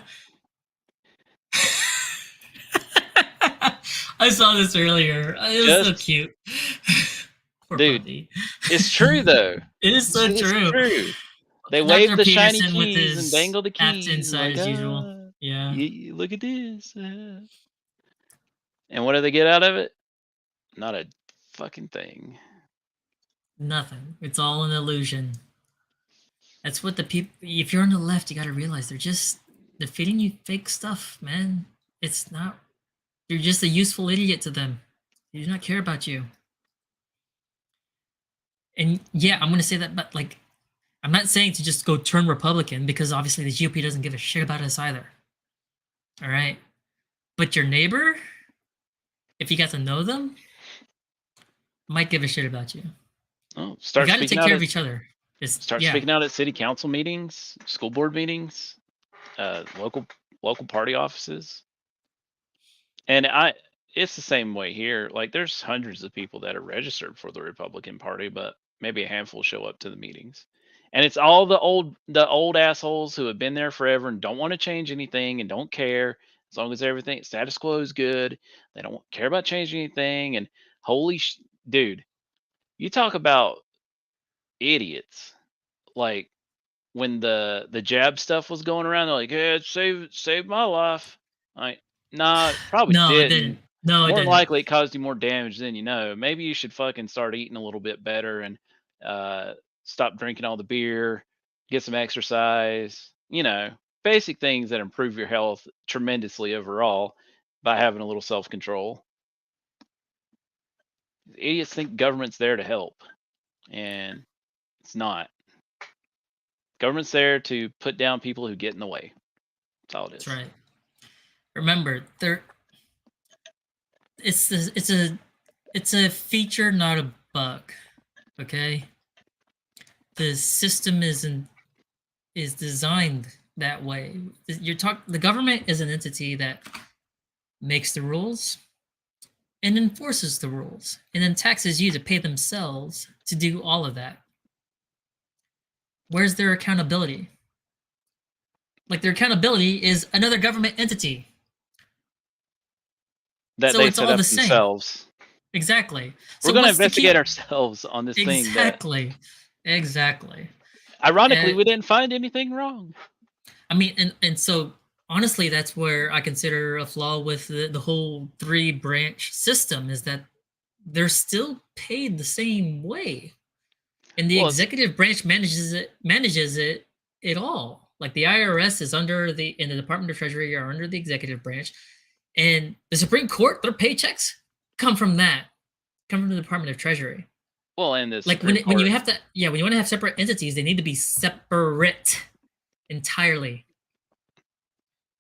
I saw this earlier. It was so cute. Dude, puppy. It's true though. It is so true. They wave the shiny keys and dangle the keys. Inside as usual. Yeah. Look at this. And what do they get out of it? Not a fucking thing. Nothing. It's all an illusion. That's what the people. If you're on the left, you got to realize they're feeding you fake stuff, man. It's not You're just a useful idiot to them. They do not care about you. And yeah, I'm going to say that, but like, I'm not saying to just go turn Republican, because obviously the GOP doesn't give a shit about us either. All right. But your neighbor, if you got to know them, might give a shit about you. Oh, start you got to take speaking out care at, of each other. start speaking out at city council meetings, school board meetings, local party offices. And it's the same way here. Like, there's hundreds of people that are registered for the Republican Party, but maybe a handful show up to the meetings. And it's all the old assholes who have been there forever and don't want to change anything and don't care as long as everything status quo is good. They don't care about changing anything. And dude, you talk about idiots. Like, when the jab stuff was going around, they're like, "Yeah, it saved my life." Like, nah, probably No, it didn't. didn't. No, it More than didn't. likely, it caused you more damage than you know. Maybe you should fucking start eating a little bit better and stop drinking all the beer, get some exercise. You know, basic things that improve your health tremendously overall by having a little self control. Idiots think government's there to help, and it's not. Government's there to put down people who get in the way. That's all it is. That's right. Remember, it's a feature, not a bug. Okay. The system is designed that way. The government is an entity that makes the rules and enforces the rules, and then taxes you to pay themselves to do all of that. Where's their accountability? Like, their accountability is another government entity that they set up themselves. Exactly. We're going to investigate ourselves on this thing. Exactly. Ironically, we didn't find anything wrong. I mean, and so honestly, that's where I consider a flaw with the whole 3-branch system, is that they're still paid the same way, and the executive branch manages it all. Like, the IRS is under the Department of Treasury are under the executive branch, and the Supreme Court, their paychecks come from the Department of Treasury. Well, and this, like, when you want to have separate entities, they need to be separate entirely.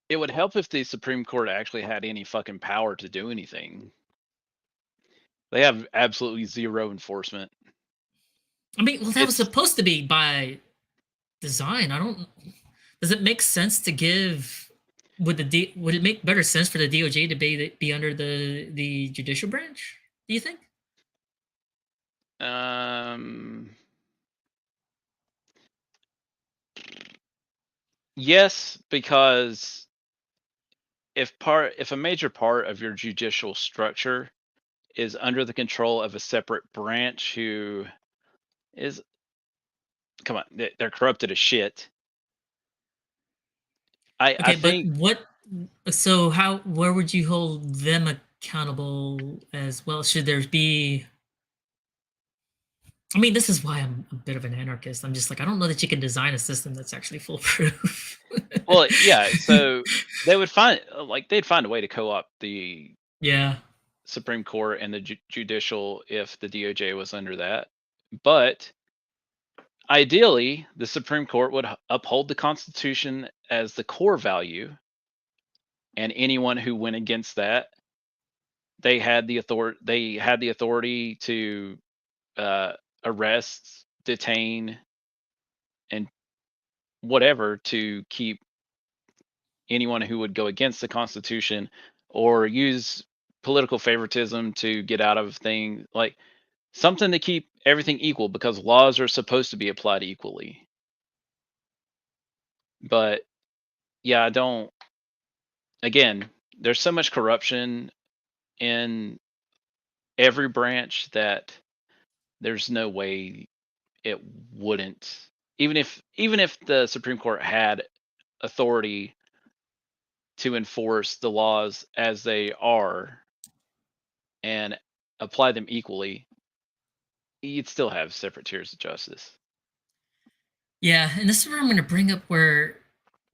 It would help if the Supreme Court actually had any fucking power to do anything. They have absolutely zero enforcement. I mean, well, that was supposed to be by design. Does it make sense to give? Would it make better sense for the DOJ to be under the judicial branch? Do you think? Yes, because if a major part of your judicial structure is under the control of a separate branch who is, come on, they're corrupted as shit. I think. Where would you hold them accountable as well? Should there be? I mean, this is why I'm a bit of an anarchist. I'm just like, I don't know that you can design a system that's actually foolproof. Well, yeah. So they'd find a way to co-opt the Supreme Court and the judicial if the DOJ was under that. But ideally, the Supreme Court would uphold the Constitution as the core value, and anyone who went against that, they had the authority to arrest, detain, and whatever to keep anyone who would go against the Constitution or use political favoritism to get out of things, like something to keep everything equal, because laws are supposed to be applied equally. But yeah, again, there's so much corruption in every branch that there's no way it wouldn't, even if the Supreme Court had authority to enforce the laws as they are and apply them equally, you'd still have separate tiers of justice. Yeah, and this is where I'm going to bring up where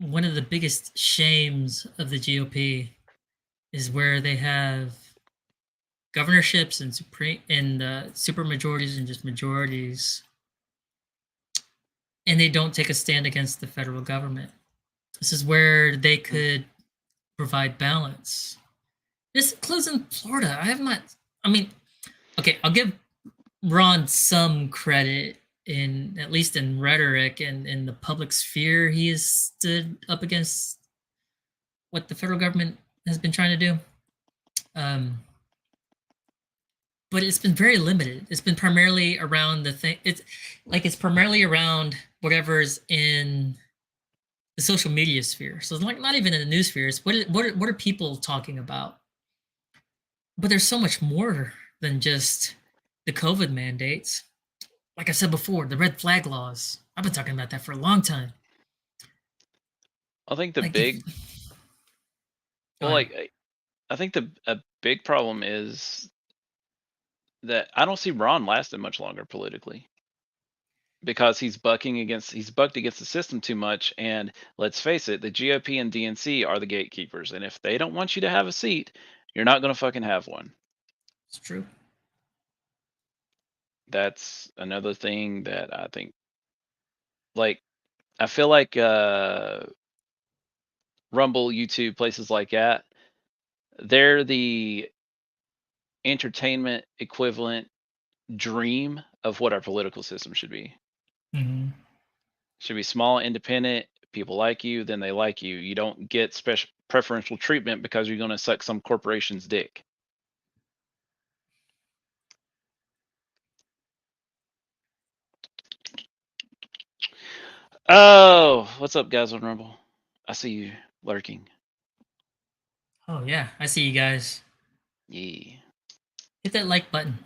one of the biggest shames of the GOP is where they have governorships and super majorities and just majorities, and they don't take a stand against the federal government. This is where they could provide balance. This includes in Florida. Okay, I'll give Ron some credit in, at least in rhetoric and in the public sphere. He has stood up against what the federal government has been trying to do. But it's been very limited. It's been primarily around it's primarily around whatever's in the social media sphere. So it's like not even in the news sphere. It's what are people talking about? But there's so much more than just the COVID mandates. Like I said before, the red flag laws. I've been talking about that for a long time. I think the I think a big problem is that I don't see Ron lasting much longer politically, because he's bucked against the system too much. And let's face it, the GOP and DNC are the gatekeepers, and if they don't want you to have a seat, you're not going to fucking have one. It's true. That's another thing that I think, like, I feel like Rumble, YouTube, places like that, they're the entertainment equivalent dream of what our political system should be. Mm-hmm. Should be small, independent. People like you, then they like you. You don't get special preferential treatment because you're going to suck some corporation's dick. Oh, what's up, guys on Rumble? I see you lurking. Oh yeah, I see you guys. Yeah. Hit that like button.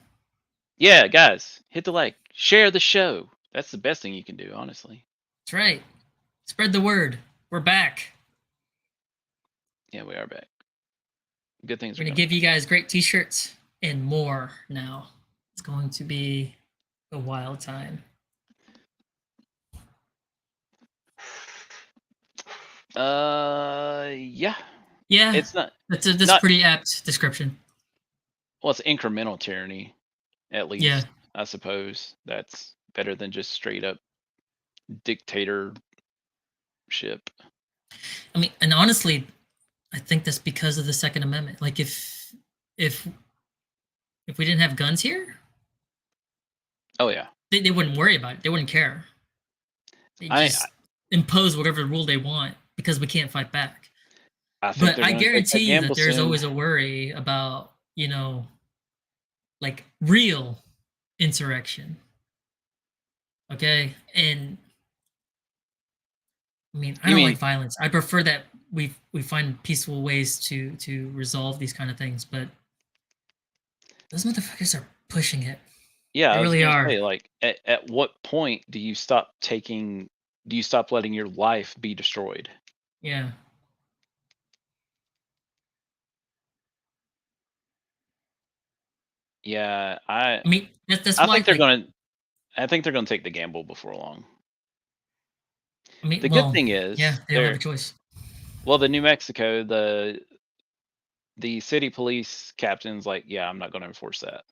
Yeah, guys, hit the like. Share the show. That's the best thing you can do, honestly. That's right. Spread the word. We're back. Yeah, we are back. Good things. We're going to give you guys great t-shirts and more now. It's going to be a wild time. Yeah. Yeah. It's not. That's a pretty apt description. Well, it's incremental tyranny, at least. Yeah. I suppose that's better than just straight up dictatorship. I mean, and honestly, I think that's because of the Second Amendment. Like, if we didn't have guns here, oh yeah, they wouldn't worry about it. They wouldn't care. They just impose whatever rule they want because we can't fight back. But I guarantee you that there's always a worry about, like real insurrection. Okay, and I mean, I don't like violence. I prefer that we find peaceful ways to resolve these kind of things. But those motherfuckers are pushing it. Yeah, they really are. Say, like, at what point do you stop letting your life be destroyed? Yeah. Yeah, I mean, that's why I think they're gonna take the gamble before long. I mean, the good thing is, yeah, they don't have a choice. Well, the New Mexico, the city police captain's like, yeah, I'm not going to enforce that.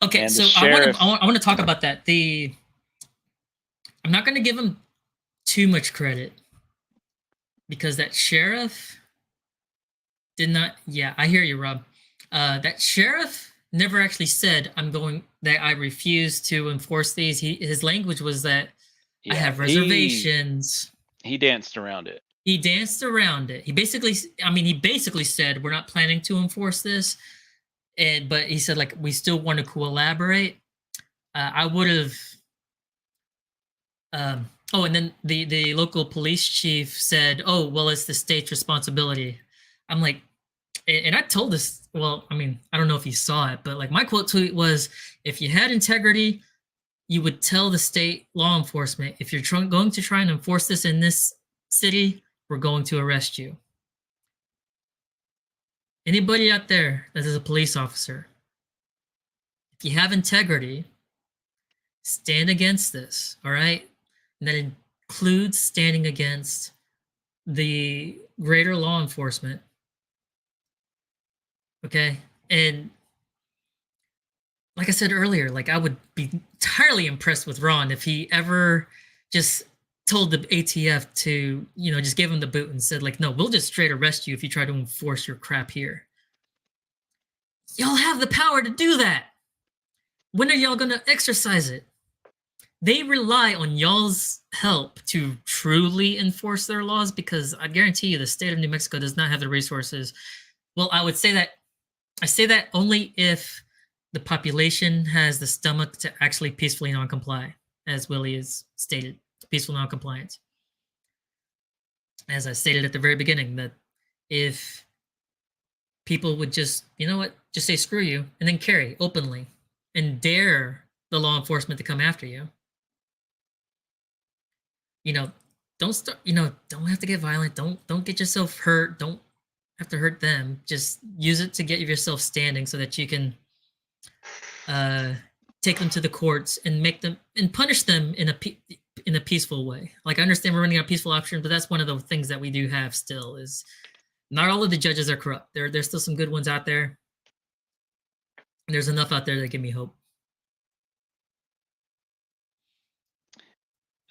Okay, and so I want to talk about that. I'm not going to give him too much credit because that sheriff did not. Yeah, I hear you, Rob. That sheriff never actually said that I refuse to enforce these. His language was that I have reservations. He danced around it. He danced around it. He basically said we're not planning to enforce this, but he said like we still want to collaborate. I would have. And then the local police chief said, "Oh, well, it's the state's responsibility." I'm like, and I told this. Well, I mean, I don't know if you saw it, but like my quote tweet was, "If you had integrity, you would tell the state law enforcement, if you're going to try and enforce this in this city, we're going to arrest you." Anybody out there that is a police officer, if you have integrity, stand against this, all right? And that includes standing against the greater law enforcement Okay, and like I said earlier, like I would be entirely impressed with Ron if he ever just told the ATF to, just give him the boot and said, like, no, we'll just straight arrest you if you try to enforce your crap here. Y'all have the power to do that. When are y'all gonna exercise it? They rely on y'all's help to truly enforce their laws, because I guarantee you the state of New Mexico does not have the resources. Well, I say that only if the population has the stomach to actually peacefully non-comply, as Willie has stated, peaceful non-compliance. As I stated at the very beginning, that if people would just, just say screw you, and then carry openly and dare the law enforcement to come after you, don't start, don't have to get violent, don't get yourself hurt, don't have to hurt them, just use it to get yourself standing so that you can take them to the courts and make them and punish them in a peaceful way. Like, I understand we're running a peaceful option, but that's one of the things that we do have still, is not all of the judges are corrupt. There's still some good ones out there. There's enough out there that give me hope.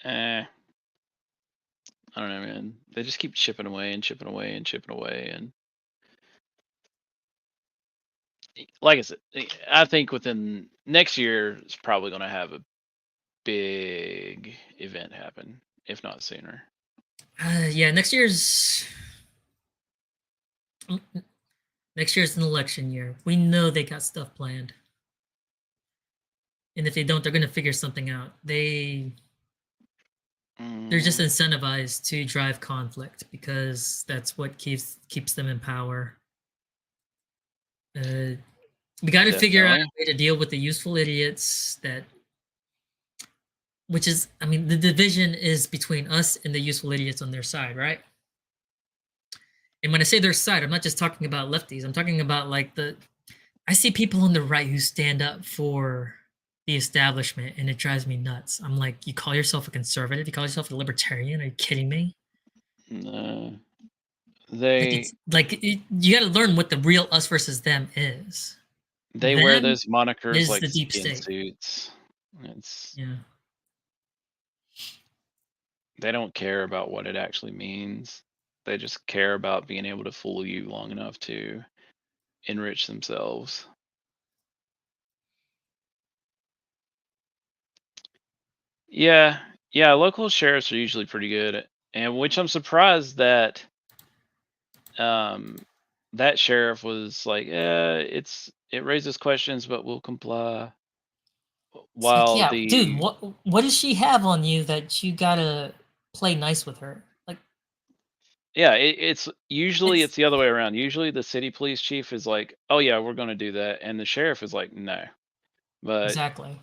I don't know, man. They just keep chipping away and chipping away and chipping away, and like I said, I think within next year is probably going to have a big event happen, if not sooner. Yeah, next year's an election year. We know they got stuff planned, and if they don't, they're going to figure something out. They're just incentivized to drive conflict, because that's what keeps them in power. We got to figure out a way to deal with the useful idiots which is, the division is between us and the useful idiots on their side, right? And when I say their side, I'm not just talking about lefties. I'm talking about I see people on the right who stand up for the establishment, and it drives me nuts. I'm like, you call yourself a conservative? You call yourself a libertarian? Are you kidding me? No. You got to learn what the real us versus them is. They wear those monikers like the deep skin state. suits. They don't care about what it actually means. They just care about being able to fool you long enough to enrich themselves. Yeah, local sheriffs are usually pretty good, and which I'm surprised that that sheriff was like, it raises questions, but we'll comply. While dude, what does she have on you that you gotta play nice with her? It's usually it's the other way around. Usually the city police chief is like, oh yeah, we're going to do that, and the sheriff is like, no. But exactly.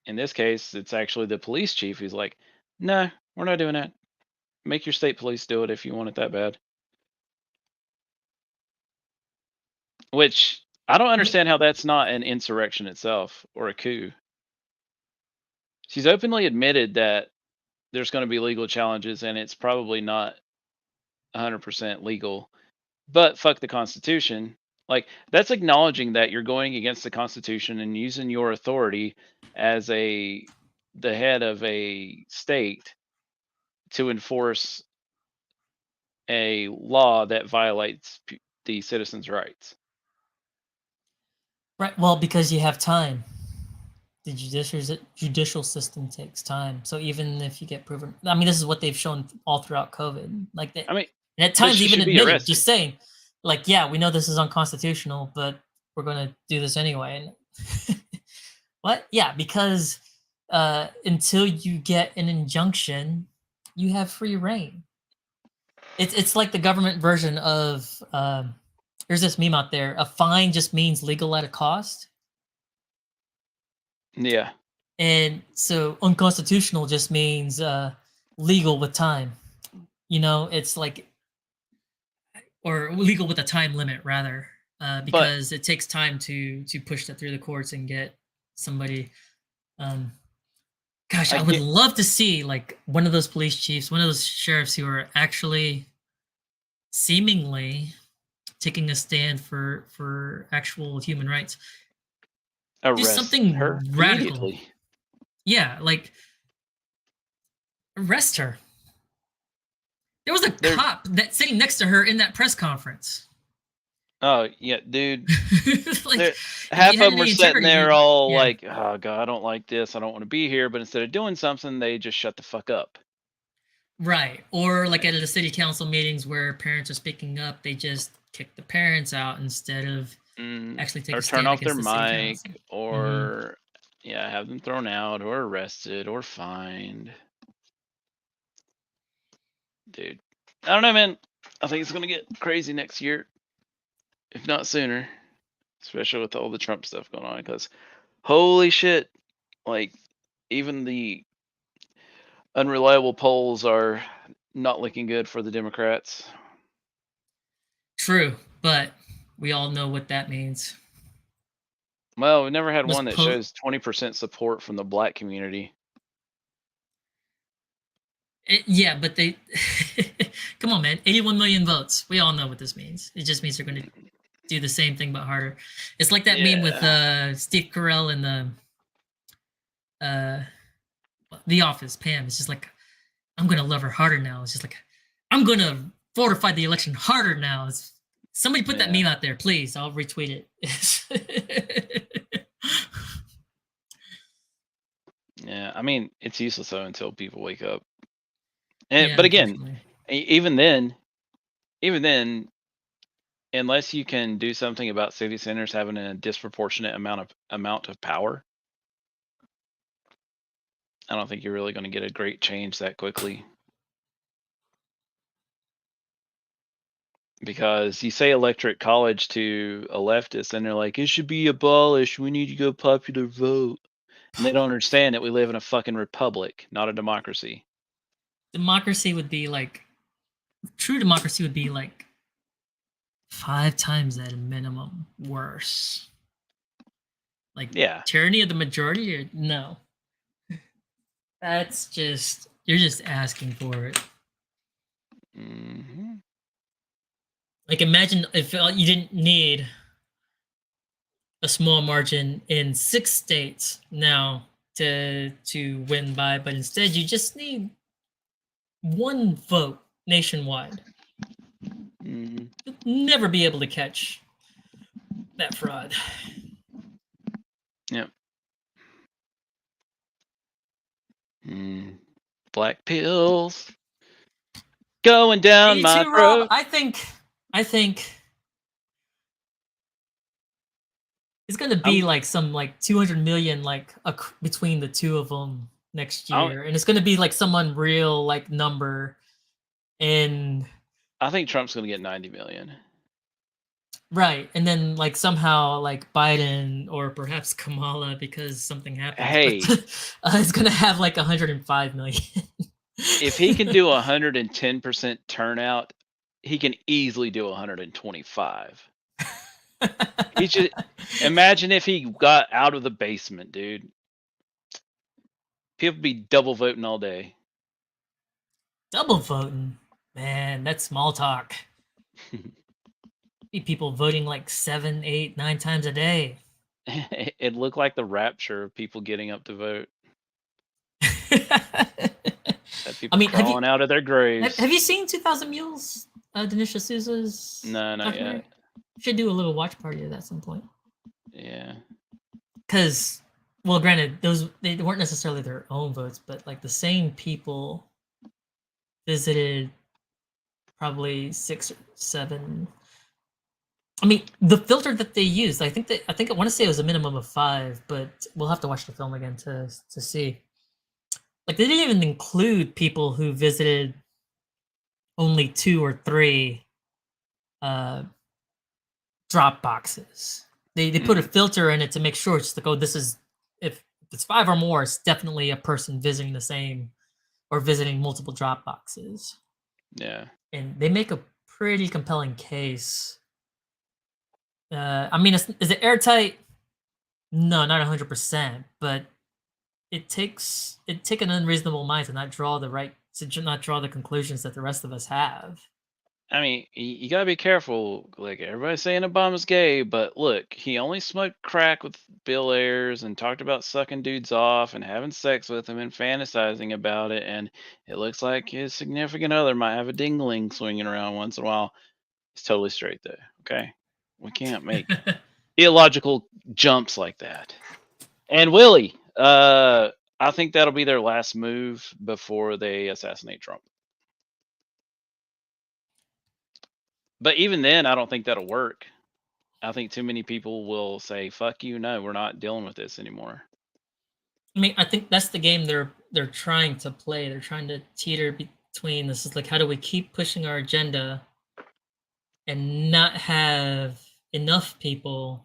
In this case, it's actually the police chief who's like, no, we're not doing that. Make your state police do it if you want it that bad. Which I don't understand how that's not an insurrection itself or a coup. She's openly admitted that there's going to be legal challenges, and it's probably not 100% legal, but fuck the Constitution. Like, that's acknowledging that you're going against the Constitution and using your authority as the head of a state to enforce a law that violates the citizens' rights. Right. Well, because you have time. The judicial system takes time. So even if you get proven, this is what they've shown all throughout COVID. And at times even admitted, just saying, we know this is unconstitutional, but we're going to do this anyway. And what? Yeah, because until you get an injunction, you have free reign. It's like the government version of there's this meme out there. A fine just means legal at a cost. Yeah. And so unconstitutional just means legal with time. It's or legal with a time limit rather, because it takes time to push that through the courts and get somebody. Gosh, I would love to see one of those police chiefs, one of those sheriffs who are actually seemingly taking a stand for actual human rights. Arrest do something her radical. immediately. Yeah, like arrest her. There was a cop that sitting next to her in that press conference. Oh yeah, dude. Like, half of them were sitting there all yeah. like, "Oh God, I don't like this. I don't want to be here." But instead of doing something, they just shut the fuck up. Right. Or like at the city council meetings where parents are speaking up, they just kick the parents out instead of actually taking or a stand turn off their against the city mic, council. or yeah, have them thrown out or arrested or fined. Dude, I don't know, man. I think it's gonna get crazy next year, if not sooner, especially with all the Trump stuff going on. Because holy shit, like even the unreliable polls are not looking good for the Democrats. True, but we all know what that means. Well, we never had one that shows 20% support from the black community. Yeah, but they come on, man. 81 million votes. We all know what this means. It just means they're going to do the same thing but harder. It's like that meme with Steve Carell and the Office. Pam. It's just like, I'm going to love her harder now. It's just like, I'm going to fortify the election harder now. Somebody put that meme out there, please. I'll retweet it. Yeah, I mean, it's useless though until people wake up. And but again, even then, unless you can do something about city centers having a disproportionate amount of power, I don't think you're really going to get a great change that quickly. Because you say electorate college to a leftist and they're like, it should be abolished. We need to go popular vote. And they don't understand that we live in a fucking republic, not a democracy. Democracy would be like, true democracy would be like 5 times at a minimum worse. Like, tyranny of the majority, or no? That's just, you're just asking for it. Mm-hmm. Like, imagine if you didn't need a small margin in 6 states now to win by, but instead you just need 1 vote nationwide. Mm-hmm. You'll never be able to catch that fraud. Yep. Black pills going down my throat. Rob, I think it's gonna be like some like 200 million like between the two of them next year, and it's gonna be like some unreal like number. And I think Trump's gonna get 90 million. Right, and then like somehow like Biden or perhaps Kamala, because something happens. Hey, it's gonna have like 105 million. If he can do 110% turnout, he can easily do 125. He should imagine if he got out of the basement, dude. People be double voting all day. Double voting, man, that's small talk. Be people voting like 7, 8, 9 times a day. It looked like the rapture of people getting up to vote. People crawling out of their graves. Have you seen 2,000 Mules? Denisha Souza's? No, not yet. Should do a little watch party of that at some point. Yeah. Because, well, granted, they weren't necessarily their own votes, but like the same people visited probably 6 or 7. I mean, the filter that they used, I want to say it was a minimum of 5, but we'll have to watch the film again to see. Like, they didn't even include people who visited only 2 or 3 drop boxes. They put a filter in it to make sure it's like, oh, this is, if it's 5 or more, it's definitely a person visiting the same or visiting multiple drop boxes. Yeah. And they make a pretty compelling case. I mean, is it airtight? No, not 100%, but it takes an unreasonable mind to not draw the conclusions that the rest of us have. I mean, you gotta be careful. Like, everybody's saying Obama's gay, but look, he only smoked crack with Bill Ayers and talked about sucking dudes off and having sex with them and fantasizing about it. And it looks like his significant other might have a dingling swinging around once in a while. He's totally straight though. Okay, we can't make illogical jumps like that. And Willie, I think that'll be their last move before they assassinate Trump. But even then, I don't think that'll work. I think too many people will say, "Fuck you, no, we're not dealing with this anymore." I mean, I think that's the game they're trying to play. They're trying to teeter between this. Is like, how do we keep pushing our agenda and not have enough people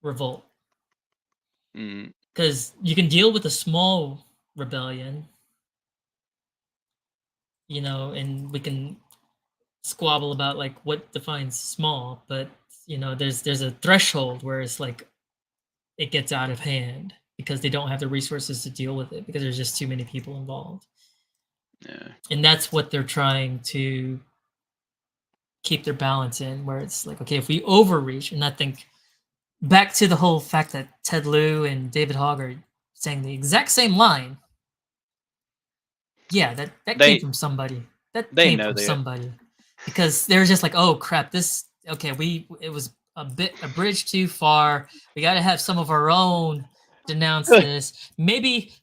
revolt? Because you can deal with a small rebellion, you know, and we can squabble about like what defines small, but you know, there's a threshold where it's like it gets out of hand because they don't have the resources to deal with it because there's just too many people involved. Yeah. And that's what they're trying to keep their balance in, where it's like, okay, if we overreach, and I think back to the whole fact that Ted Lieu and David Hogg are saying the exact same line. Yeah, that came from somebody. That came from somebody. Because they're just like, oh crap, this it was a bridge too far. We got to have some of our own denounce this. Maybe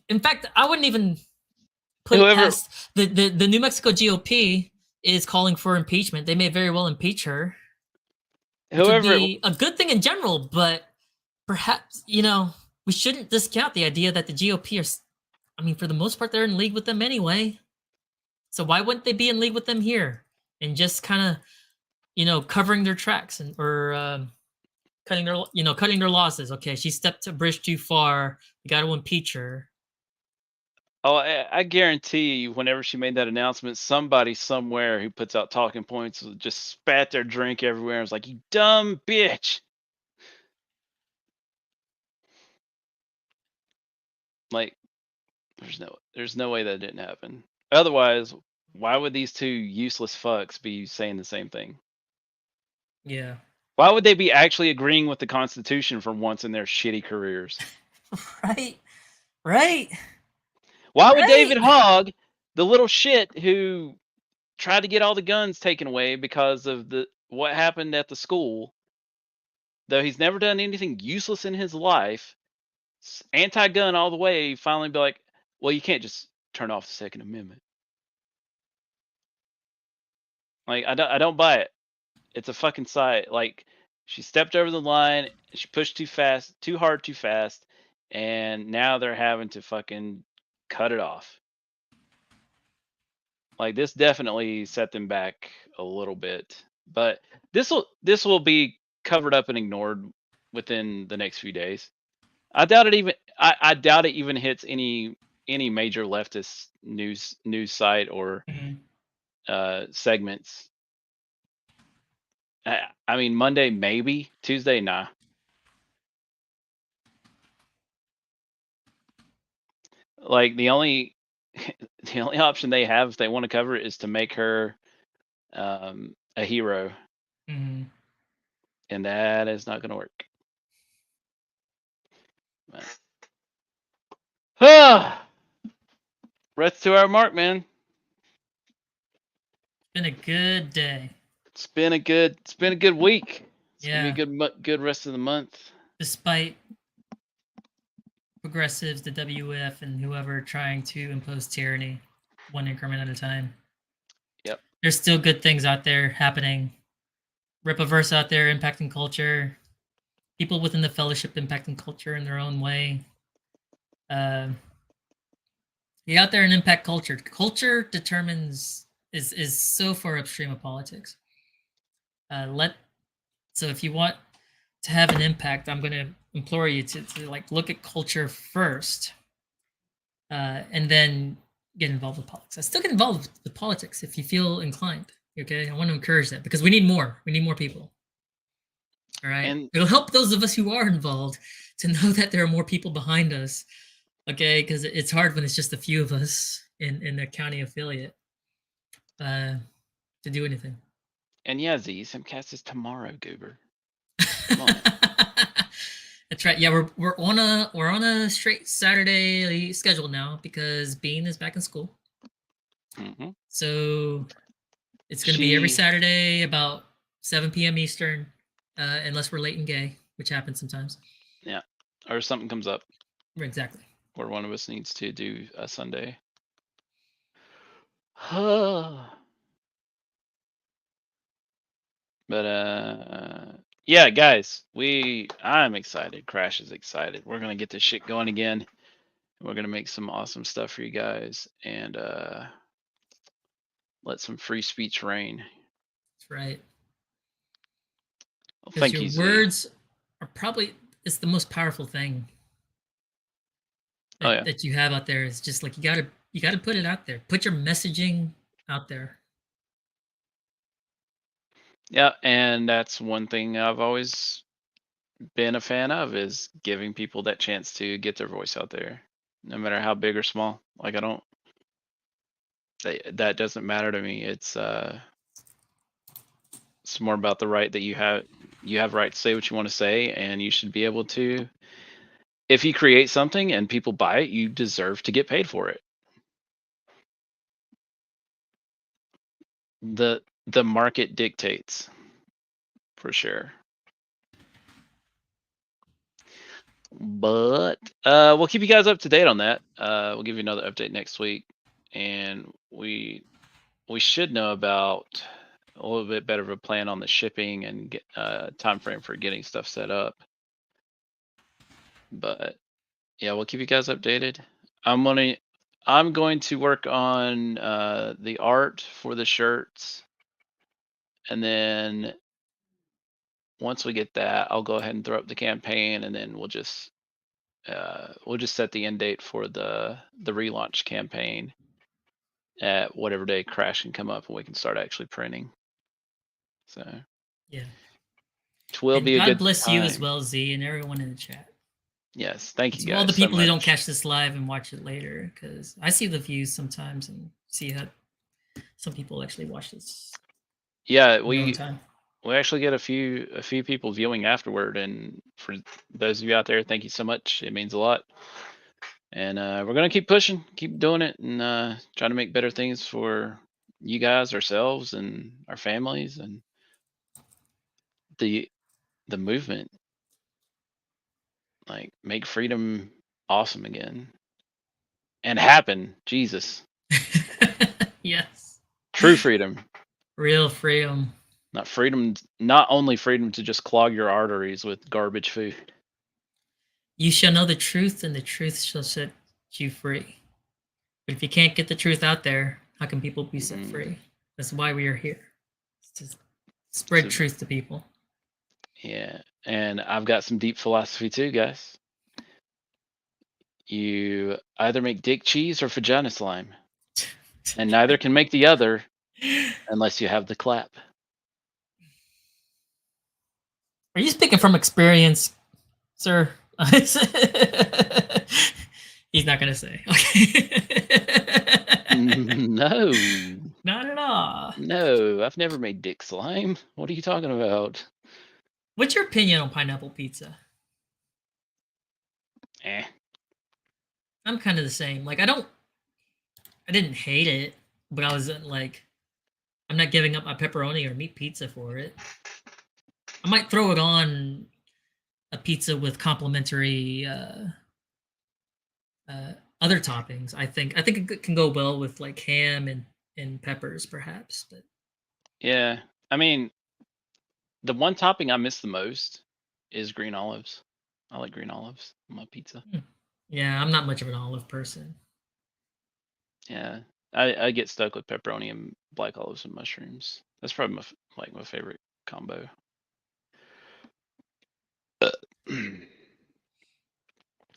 in fact, I wouldn't even put it past the New Mexico GOP is calling for impeachment. They may very well impeach her. Which would be a good thing in general, but perhaps, you know, we shouldn't discount the idea that the GOP are, I mean, for the most part, they're in league with them anyway. So why wouldn't they be in league with them here? And just kind of, you know, covering their tracks or cutting their losses. Okay, she stepped a bridge too far. We got to impeach her. Oh, I guarantee you, whenever she made that announcement, somebody somewhere who puts out talking points just spat their drink everywhere and was like, "You dumb bitch!" Like, there's no way that didn't happen. Otherwise, why would these two useless fucks be saying the same thing? Yeah. Why would they be actually agreeing with the Constitution for once in their shitty careers? Right. Why would David Hogg, the little shit who tried to get all the guns taken away because of what happened at the school, though he's never done anything useless in his life, anti-gun all the way, finally be like, well, you can't just turn off the Second Amendment. Like, I don't buy it. It's a fucking side. Like, she stepped over the line, she pushed too fast, too hard, too fast, and now they're having to fucking cut it off. Like, this definitely set them back a little bit, but this will be covered up and ignored within the next few days. I doubt it even hits any major leftist news site or segments. I mean, Monday maybe, Tuesday nah. Like, the only option they have if they want to cover it is to make her a hero, and that is not going to work. Rest to our mark, man. It's been a good day. It's been a good week. It's gonna be a good rest of the month. Despite progressives, the WF, and whoever trying to impose tyranny one increment at a time. Yep. There's still good things out there happening. Ripaverse out there impacting culture. People within the fellowship impacting culture in their own way. Get out there and impact culture. Culture determines is so far upstream of politics. So if you want to have an impact, I'm going to implore you to like look at culture first, and then get involved with politics. I still get involved with politics if you feel inclined. Okay, I want to encourage that because we need more. We need more people. All right, and it'll help those of us who are involved to know that there are more people behind us. Okay, because it's hard when it's just a few of us in the county affiliate. to do anything. And yeah, Z, Simcast is tomorrow, Goober. Come on. That's right. Yeah, we're on a straight Saturday schedule now because Bean is back in school. Mm-hmm. So it's going to be every Saturday about 7 p.m. Eastern, unless we're late and gay, which happens sometimes. Yeah, or something comes up. Exactly. Or one of us needs to do a Sunday. But yeah, guys, I'm excited. Crash is excited. We're gonna get this shit going again. We're gonna make some awesome stuff for you guys and let some free speech reign. That's right. Well, thank your you, Z. words are probably it's the most powerful thing that you have out there. It's just like you gotta put it out there. Put your messaging out there. Yeah, and that's one thing I've always been a fan of is giving people that chance to get their voice out there, no matter how big or small. Like that doesn't matter to me. It's more about the right that you have. You have right to say what you want to say, and you should be able to. If you create something and people buy it, you deserve to get paid for it. The market dictates, for sure. But we'll keep you guys up to date on that. We'll give you another update next week, and we should know about a little bit better of a plan on the shipping and get time frame for getting stuff set up. But yeah, we'll keep you guys updated. I'm going to work on the art for the shirts, and then once we get that, I'll go ahead and throw up the campaign, and then we'll just set the end date for the relaunch campaign at whatever day Crash can come up, and we can start actually printing. So yeah, it will be a good God bless time. you as well, Z, and everyone in the chat. Yes, thank you guys. All the people so who don't catch this live and watch it later, because I see the views sometimes and see how some people actually watch this. Yeah, we actually get a few people viewing afterward, and for those of you out there, thank you so much. It means a lot. And we're gonna keep pushing, keep doing it, and trying to make better things for you guys, ourselves, and our families, and the movement. Like, make freedom awesome again and happen. Jesus. Yes. True freedom. Real freedom. Not only freedom to just clog your arteries with garbage food. You shall know the truth, and the truth shall set you free. But if you can't get the truth out there, how can people be set free? That's why we are here. It's to spread truth to people. Yeah, and I've got some deep philosophy too, guys. You either make dick cheese or vagina slime, and neither can make the other unless you have the clap. Are you speaking from experience, sir? He's not gonna say. No. Not at all. No, I've never made dick slime. What are you talking about? What's your opinion on pineapple pizza? I'm kind of the same. Like, I didn't hate it, but I was like, I'm not giving up my pepperoni or meat pizza for it. I might throw it on a pizza with complimentary other toppings. I think it can go well with like ham and peppers, perhaps. But yeah, I mean, the one topping I miss the most is green olives. I like green olives on my pizza. Yeah, I'm not much of an olive person. Yeah, I get stuck with pepperoni and black olives and mushrooms. That's probably my favorite combo.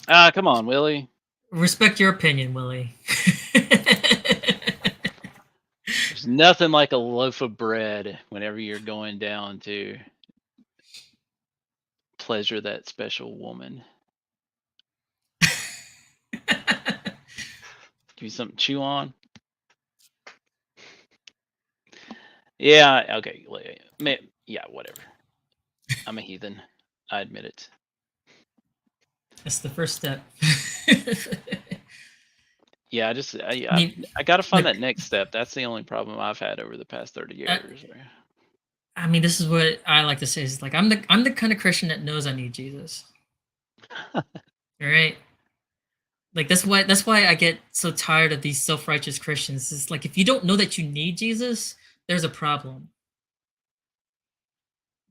Come on, Willie. Respect your opinion, Willie. There's nothing like a loaf of bread whenever you're going down to pleasure that special woman. Give you something to chew on. Yeah. Okay. Yeah. Whatever. I'm a heathen. I admit it. That's the first step. Yeah, I gotta find that next step. That's the only problem I've had over the past 30 years. I mean, this is what I like to say is like I'm the kind of Christian that knows I need Jesus. All right. Like that's why I get so tired of these self-righteous Christians. It's like if you don't know that you need Jesus, there's a problem.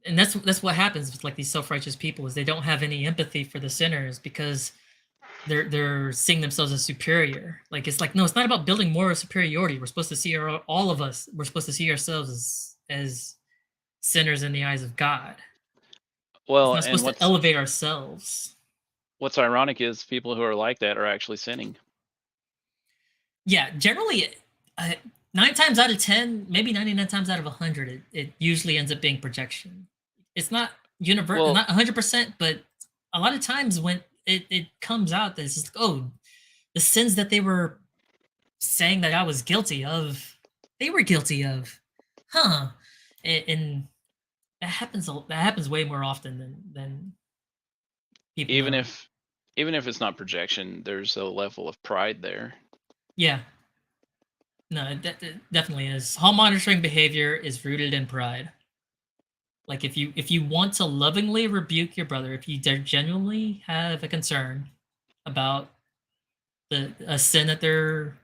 And that's what happens with like these self-righteous people is they don't have any empathy for the sinners because they're seeing themselves as superior. Like it's like no, it's not about building moral superiority. We're supposed to see all of us. We're supposed to see ourselves as sinners in the eyes of God. Well, it's not supposed to elevate ourselves. What's ironic is people who are like that are actually sinning. Yeah, generally, 9 times out of 10, maybe 99 times out of 100, it usually ends up being projection. It's not universal, not 100%, but a lot of times when it comes out that it's just, oh, the sins that they were saying that I was guilty of, they were guilty of, huh? And that happens way more often than people. Even if it's not projection, there's a level of pride there. Yeah. No, it definitely is. Hall monitoring behavior is rooted in pride. Like if you want to lovingly rebuke your brother, if you genuinely have a concern about a sin that they're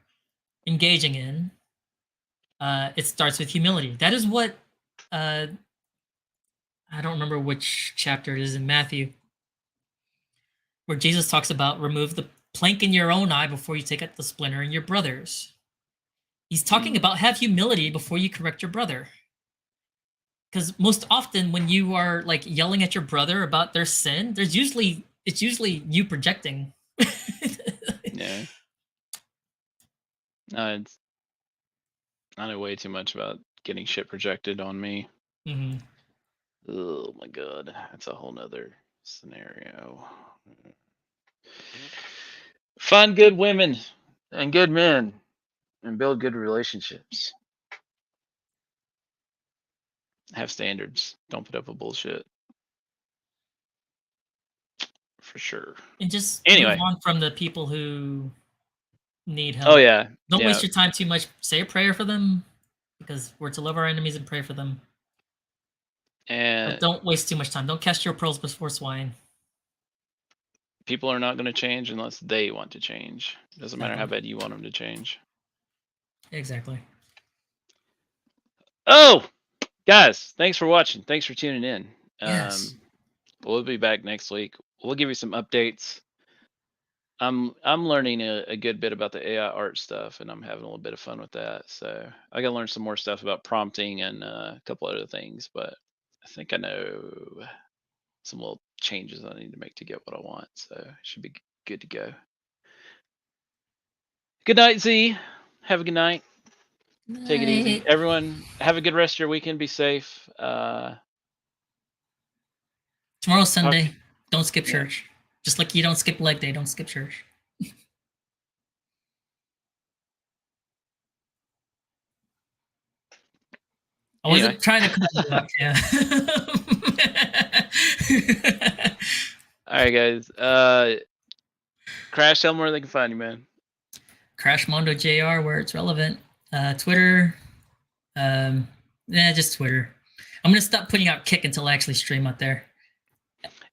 engaging in, it starts with humility. That is what I don't remember which chapter it is in Matthew, where Jesus talks about remove the plank in your own eye before you take out the splinter in your brother's. He's talking about have humility before you correct your brother. Because most often when you are like yelling at your brother about their sin, it's usually you projecting. Yeah. I know way too much about getting shit projected on me. Mm-hmm. Oh my god, that's a whole nother scenario. Find good women and good men and build good relationships. Have standards. Don't put up with bullshit. For sure. And just anyway, move on from the people who need help. Oh yeah. Don't waste your time too much. Say a prayer for them because we're to love our enemies and pray for them. But don't waste too much time. Don't cast your pearls before swine. People are not going to change unless they want to change. Doesn't matter how bad you want them to change. Exactly. Oh, guys, thanks for watching. Thanks for tuning in. Yes. We'll be back next week. We'll give you some updates. I'm learning a good bit about the AI art stuff, and I'm having a little bit of fun with that. So I got to learn some more stuff about prompting and a couple other things, but I think I know some little changes I need to make to get what I want. So it should be good to go. Good night, Z. Have a good night. Take it easy. Everyone, have a good rest of your weekend. Be safe. Tomorrow's Sunday. Don't skip church. Just like you don't skip leg day, don't skip church. I wasn't trying to cut you up, yeah. All right, guys. Crash, tell them where they can find you, man. Crash Mondo JR, where it's relevant. Twitter. Just Twitter. I'm gonna stop putting out Kick until I actually stream out there.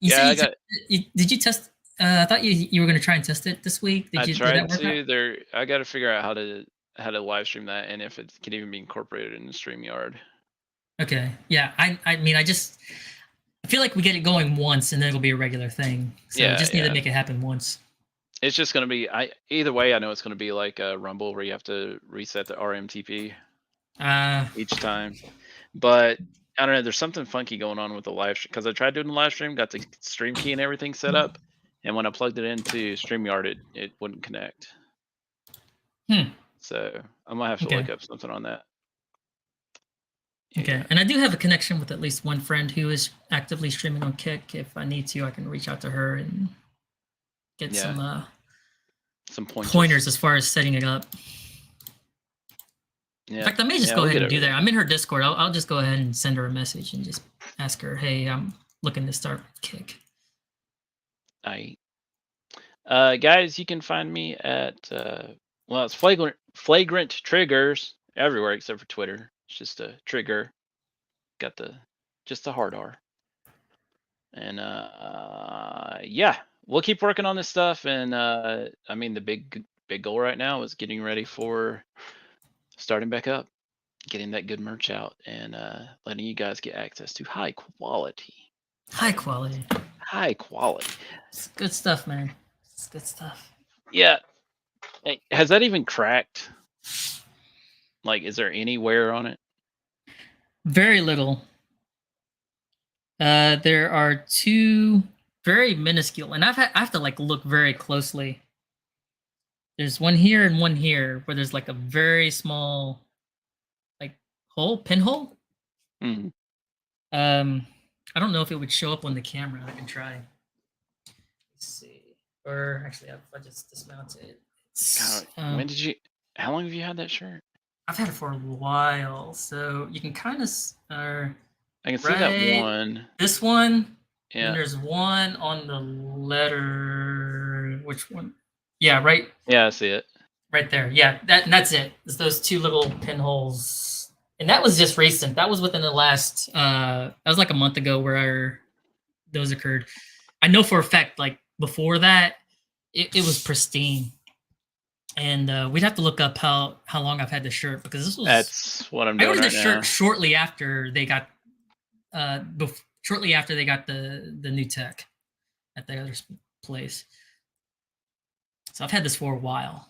Did you test? I thought you were gonna try and test it this week. I tried to. I got to figure out how to live stream that and if it can even be incorporated in the StreamYard. Okay. Yeah. I mean, I feel like we get it going once and then it'll be a regular thing. So we just need to make it happen once. It's just gonna be. Either way, I know it's gonna be like a Rumble where you have to reset the RMTP each time. But I don't know. There's something funky going on with the live stream because I tried doing the live stream, got the stream key and everything set up, and when I plugged it into StreamYard, it wouldn't connect. So I might have to look up something on that. Okay, and I do have a connection with at least one friend who is actively streaming on Kick. If I need to, I can reach out to her and get some pointers as far as setting it up. Yeah. In fact, I may just go ahead and do that. I'm in her Discord. I'll just go ahead and send her a message and just ask her, hey, I'm looking to start Kick. Guys, you can find me at well, it's Flagrant Triggers everywhere except for Twitter. It's just a trigger. Got just the hard R. And yeah, we'll keep working on this stuff. And I mean, the big goal right now is getting ready for starting back up, getting that good merch out, and letting you guys get access to high quality. It's good stuff, man. It's good stuff. Yeah. Hey, has that even cracked? Like, is there any wear on it? Very little. There are 2 very minuscule, and I have to like look very closely. There's one here and one here where there's like a very small like pinhole. Mm. I don't know if it would show up on the camera. I can try. Let's see. Or actually, I just dismounted. How long have you had that shirt? I've had it for a while, so you can kind of. I can see that one. This one. Yeah. And there's one on the letter. Which one? Yeah, right. Yeah, I see it. Right there. Yeah, that's it. It's those 2 little pinholes. And that was just recent. That was within the last that was like a month ago where those occurred. I know for a fact, like before that, it was pristine. And we'd have to look up how long I've had the shirt, because this was that's what I'm doing. I ordered the shirt shortly after they got the new tech at the other place. So I've had this for a while.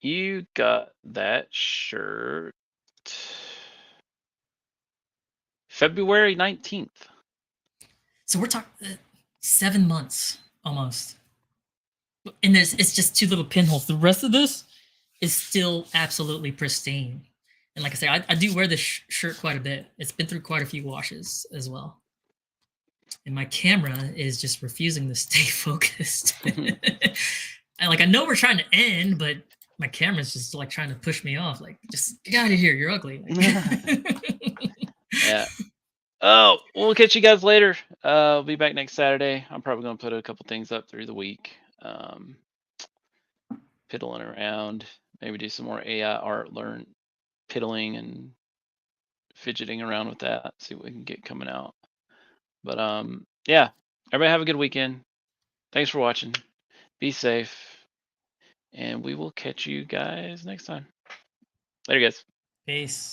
You got that shirt February 19th. So we're talking 7 months almost. And it's just 2 little pinholes. The rest of this is still absolutely pristine. And like I say, I do wear this shirt quite a bit. It's been through quite a few washes as well. And my camera is just refusing to stay focused. I know we're trying to end, but my camera's just like trying to push me off. Like, just get out of here. You're ugly. Yeah. Oh, we'll catch you guys later. I'll be back next Saturday. I'm probably going to put a couple things up through the week. Piddling around. Maybe do some more AI art, learn piddling and fidgeting around with that. See what we can get coming out. But yeah, everybody have a good weekend. Thanks for watching. Be safe. And we will catch you guys next time. Later, guys. Peace.